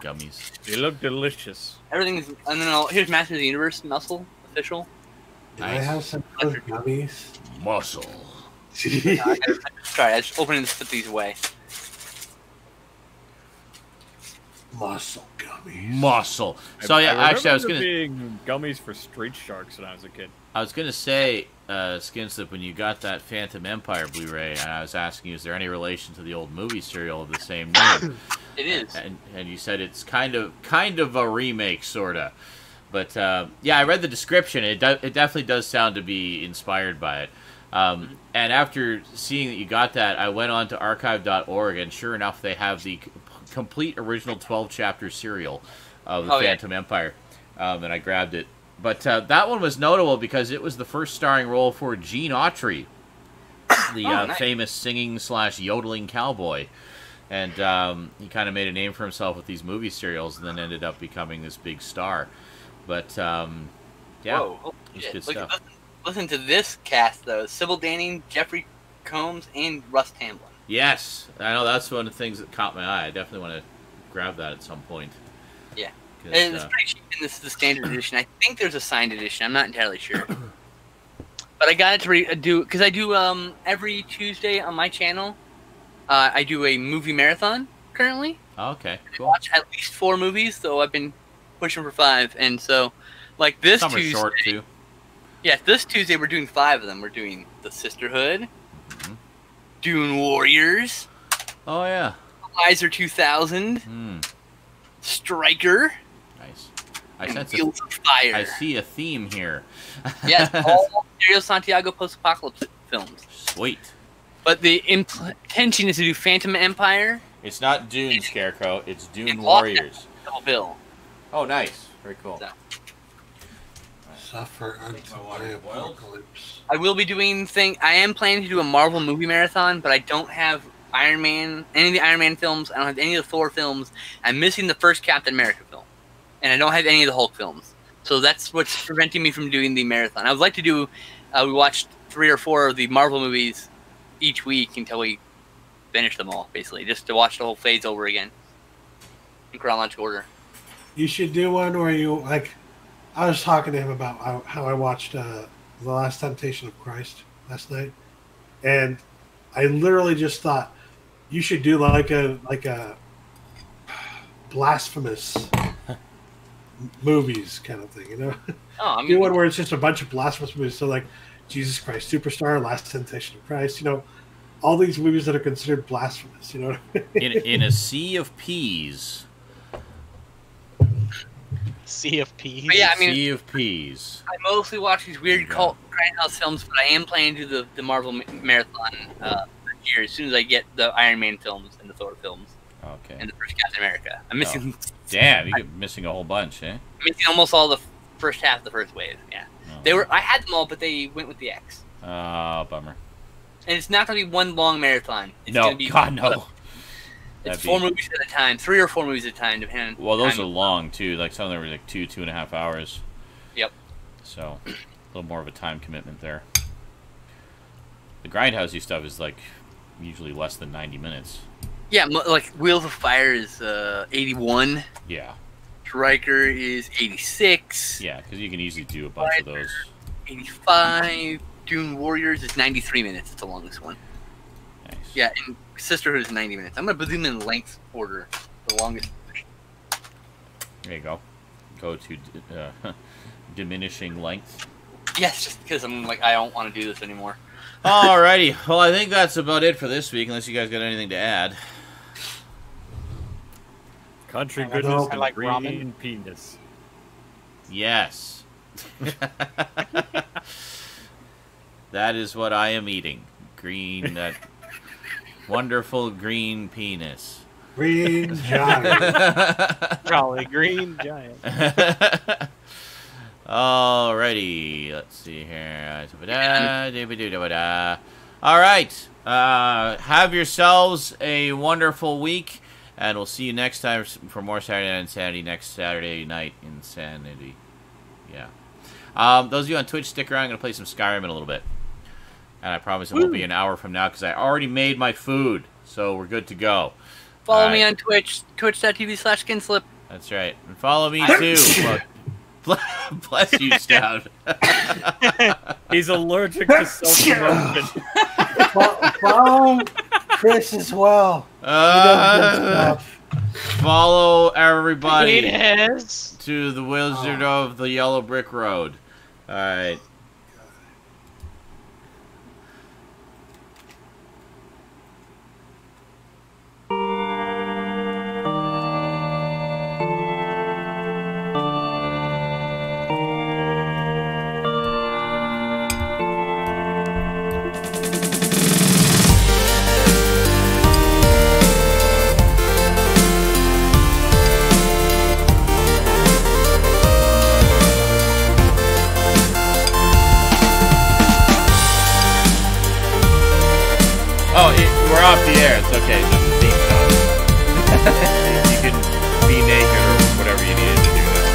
[SPEAKER 1] Gummies.
[SPEAKER 5] They look delicious.
[SPEAKER 2] Everything's. And then here's Masters of the Universe muscle official.
[SPEAKER 4] Did I have some of those gummies?
[SPEAKER 1] Muscle.
[SPEAKER 2] Sorry, I just opened and just put these away.
[SPEAKER 4] Muscle gummies.
[SPEAKER 1] Muscle. So yeah, actually, I was gonna.
[SPEAKER 5] being gummies for Street Sharks when I was a kid.
[SPEAKER 1] I was gonna say, Skinslip, when you got that Phantom Empire Blu-ray, and I was asking you, is there any relation to the old movie serial of the same name?
[SPEAKER 2] It is.
[SPEAKER 1] And you said it's kind of a remake, sorta. But yeah, I read the description. It definitely does sound to be inspired by it. And after seeing that you got that, I went on to archive.org, and sure enough, they have the complete original 12-chapter serial of the Phantom Empire, and I grabbed it. But that one was notable because it was the first starring role for Gene Autry, the
[SPEAKER 2] nice.
[SPEAKER 1] famous singing/yodeling cowboy. And he kind of made a name for himself with these movie serials, and then ended up becoming this big star. But yeah,
[SPEAKER 2] Whoa,
[SPEAKER 1] it's
[SPEAKER 2] shit.
[SPEAKER 1] good stuff.
[SPEAKER 2] Listen to this cast though: Sybil Danning, Jeffrey Combs, and Russ Tamblyn.
[SPEAKER 1] Yes, I know that's one of the things that caught my eye. I definitely want to grab that at some point.
[SPEAKER 2] Yeah. It's pretty cheap, and this is the standard edition. I think there's a signed edition. I'm not entirely sure. But I got it to do, because I do every Tuesday on my channel, I do a movie marathon currently.
[SPEAKER 1] Oh, okay, cool.
[SPEAKER 2] I watch at least 4 movies, though I've been pushing for 5. And so, like this
[SPEAKER 1] Some are
[SPEAKER 2] Tuesday.
[SPEAKER 1] short, too.
[SPEAKER 2] Yeah, this Tuesday we're doing 5 of them. We're doing The Sisterhood, Dune Warriors,
[SPEAKER 1] Oh, yeah.
[SPEAKER 2] Kaiser 2000, Striker,
[SPEAKER 1] Nice.
[SPEAKER 2] and Wheels of Fire.
[SPEAKER 1] I see a theme here.
[SPEAKER 2] Yes, all Dario Santiago post-apocalypse films.
[SPEAKER 1] Sweet.
[SPEAKER 2] But the intention is to do Phantom Empire
[SPEAKER 1] It's not Dune, Scarecrow. It's Dune
[SPEAKER 2] and
[SPEAKER 1] Warriors.
[SPEAKER 2] Double Bill.
[SPEAKER 1] Oh, nice. Very cool.
[SPEAKER 2] So,
[SPEAKER 4] Suffer until the apocalypse.
[SPEAKER 2] I will be doing I am planning to do a Marvel movie marathon, but I don't have Iron Man, any of the Iron Man films. I don't have any of the Thor films. I'm missing the first Captain America film, and I don't have any of the Hulk films. So that's what's preventing me from doing the marathon. I would like to do. We watched 3 or 4 of the Marvel movies each week until we finish them all, basically, just to watch the whole phase over again in chronological order.
[SPEAKER 4] You should do one where you like. I was talking to him about how I watched The Last Temptation of Christ last night, and I literally just thought you should do like a blasphemous movies kind of thing, you know?
[SPEAKER 2] Oh, I mean,
[SPEAKER 4] Do one where it's just a bunch of blasphemous movies, so like Jesus Christ Superstar, Last Temptation of Christ, you know, all these movies that are considered blasphemous, you know?
[SPEAKER 1] In a sea of peas.
[SPEAKER 3] Sea of Peas.
[SPEAKER 2] But yeah, I mean,
[SPEAKER 1] Sea of peas.
[SPEAKER 2] I mostly watch these weird cult grindhouse films, but I am planning to do the Marvel marathon this year as soon as I get the Iron Man films and the Thor films
[SPEAKER 1] Okay.
[SPEAKER 2] and the first Captain America. I'm missing.
[SPEAKER 1] Damn, you're missing a whole bunch, eh?
[SPEAKER 2] I'm missing almost all the first half of the first wave. Yeah, I had them all, but they went with the X.
[SPEAKER 1] Oh, bummer.
[SPEAKER 2] And it's not going to be one long marathon. It's
[SPEAKER 1] No,
[SPEAKER 2] gonna be,
[SPEAKER 1] God, no.
[SPEAKER 2] It's 4 movies at a time, 3 or 4 movies at a time, depending.
[SPEAKER 1] Well, those
[SPEAKER 2] time.
[SPEAKER 1] are long, too. Like, some of them were like 2.5 hours.
[SPEAKER 2] Yep.
[SPEAKER 1] So, a little more of a time commitment there. The grindhousey stuff is, like, usually less than 90 minutes.
[SPEAKER 2] Yeah, like Wheels of Fire is 81.
[SPEAKER 1] Yeah.
[SPEAKER 2] Striker is 86.
[SPEAKER 1] Yeah, because you can easily do a bunch of those.
[SPEAKER 2] 85. Dune Warriors is 93 minutes. It's the longest one.
[SPEAKER 1] Nice.
[SPEAKER 2] Yeah, and Sisterhood is 90 minutes. I'm going to put them in length order. The longest.
[SPEAKER 1] There you go. Go to diminishing length.
[SPEAKER 2] Yes, just because I'm like, I don't want to do this anymore.
[SPEAKER 1] Alrighty. Well, I think that's about it for this week, unless you guys got anything to add.
[SPEAKER 5] Country goodness and
[SPEAKER 3] like
[SPEAKER 5] green
[SPEAKER 3] ramen.
[SPEAKER 5] penis.
[SPEAKER 1] Yes. That is what I am eating. Green, that wonderful green penis.
[SPEAKER 4] Green giant.
[SPEAKER 3] Jolly green giant.
[SPEAKER 1] Alrighty. Let's see here. Alright. Have yourselves a wonderful week. And we'll see you next time for more Saturday Night Insanity next Saturday night Insanity. Yeah. Those of you on Twitch, stick around. I'm going to play some Skyrim in a little bit. And I promise it won't be an hour from now because I already made my food. So we're good to go.
[SPEAKER 2] Follow me on Twitch, twitch.tv/Skinslip.
[SPEAKER 1] That's right. And follow me too. Bless you, Stout.
[SPEAKER 5] He's allergic to self-promotion.
[SPEAKER 4] Follow Chris as well.
[SPEAKER 1] Follow everybody
[SPEAKER 3] Yes.
[SPEAKER 1] to the Wizard of the Yellow Brick Road. All right. We're off the air. It's okay. It's just the theme song. You can be naked or whatever you needed to do that.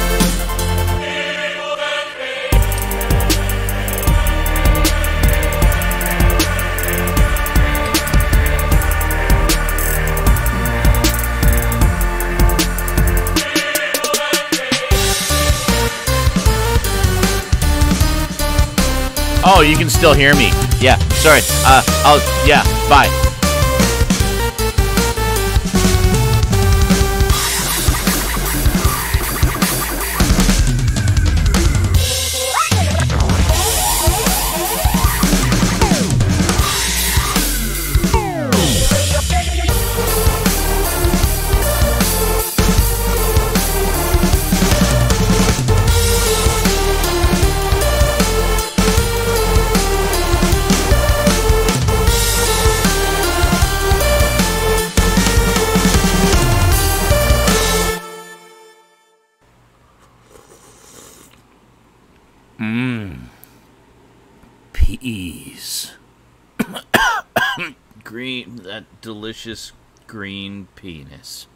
[SPEAKER 1] Oh, you can still hear me. Yeah, sorry. Yeah, bye. Peas. Green, that delicious green penis.